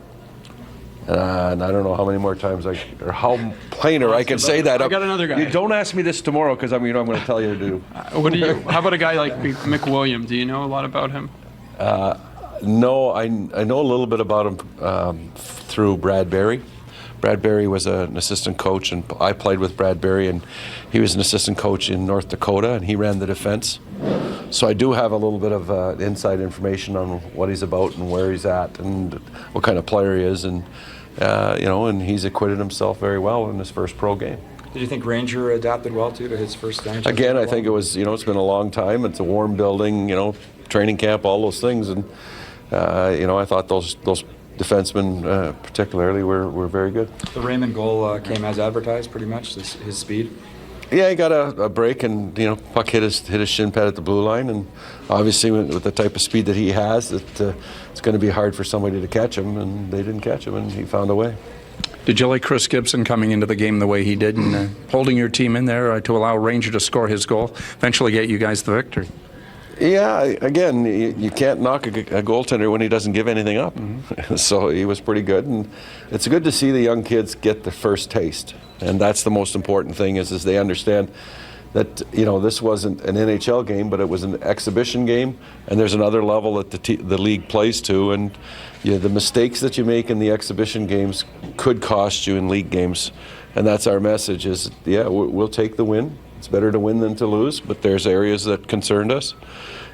And I don't know how many more times or how plainer I can say that. I got another guy. You don't ask me this tomorrow because I'm going to tell you to do. How about a guy like Mick Williams? Do you know a lot about him? No, I know a little bit about him through Brad Berry. Brad Berry was an assistant coach, and I played with Brad Berry, and he was an assistant coach in North Dakota, and he ran the defense. So I do have a little bit of inside information on what he's about and where he's at and what kind of player he is, and and he's acquitted himself very well in his first pro game. Did you think Ranger adapted well to his first NHL? Again, I think it was, it's been a long time. It's a warm building, training camp, all those things, and I thought those defensemen particularly were very good. The Raymond goal came as advertised, pretty much, his speed. Yeah, he got a break, and puck hit his shin pad at the blue line, and obviously with the type of speed that he has, it's going to be hard for somebody to catch him, and they didn't catch him, and he found a way. Did you like Chris Gibson coming into the game the way he did and holding your team in there to allow Ranger to score his goal, eventually get you guys the victory? Yeah, again, you can't knock a goaltender when he doesn't give anything up. Mm-hmm. So he was pretty good, and it's good to see the young kids get the first taste, and that's the most important thing is they understand that, this wasn't an NHL game, but it was an exhibition game, and there's another level that the league plays to, and the mistakes that you make in the exhibition games could cost you in league games, and that's our message is, we'll take the win. It's better to win than to lose, but there's areas that concerned us.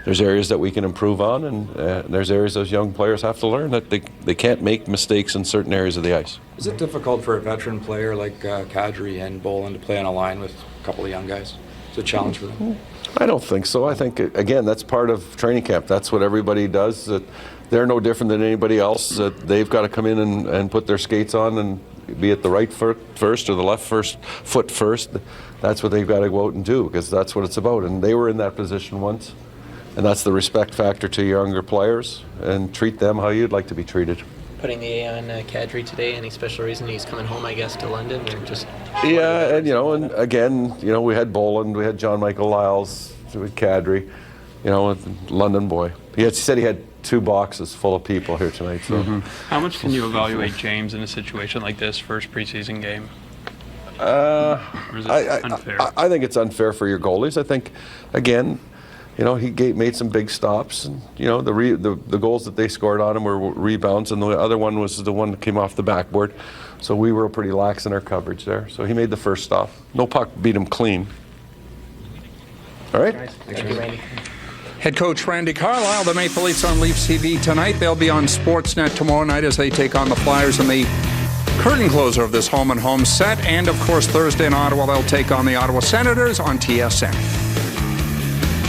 There's areas that we can improve on, and there's areas those young players have to learn that they can't make mistakes in certain areas of the ice. Is it difficult for a veteran player like Kadri and Boland to play on a line with a couple of young guys? It's a challenge for them. I don't think so. I think, again, that's part of training camp. That's what everybody does. That they're no different than anybody else. That they've got to come in and put their skates on and be at the right foot first or the left foot first. That's what they've got to go out and do, because that's what it's about. And they were in that position once. And that's the respect factor to younger players, and treat them how you'd like to be treated. Putting the A on Kadri today, any special reason he's coming home, I guess, to London, or just? Yeah, and again, we had Boland, we had John Michael Lyles, with Kadri, London boy. He said he had 2 boxes full of people here tonight. So. How much can you evaluate James in a situation like this, first preseason game? Or is it unfair? I think it's unfair for your goalies. I think, again, he made some big stops, and the goals that they scored on him were rebounds, and the other one was the one that came off the backboard. So we were pretty lax in our coverage there. So he made the first stop. No puck beat him clean. All right. Thank you, Randy. Head coach Randy Carlyle, the Maple Leafs on Leafs TV tonight. They'll be on Sportsnet tomorrow night as they take on the Flyers in the curtain closer of this home-and-home set. And, of course, Thursday in Ottawa, they'll take on the Ottawa Senators on TSN.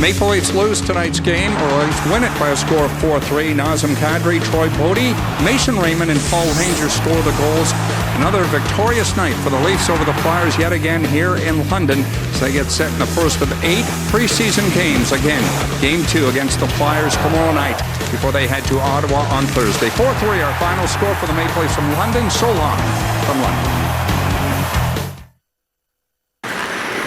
Maple Leafs lose tonight's game, or at least win it by a score of 4-3. Nazem Kadri, Troy Bodie, Mason Raymond, and Paul Ranger score the goals. Another victorious night for the Leafs over the Flyers yet again here in London as they get set in the first of 8 preseason games. Again, Game 2 against the Flyers tomorrow night before they head to Ottawa on Thursday. 4-3 our final score for the Maple Leafs from London. So long from London.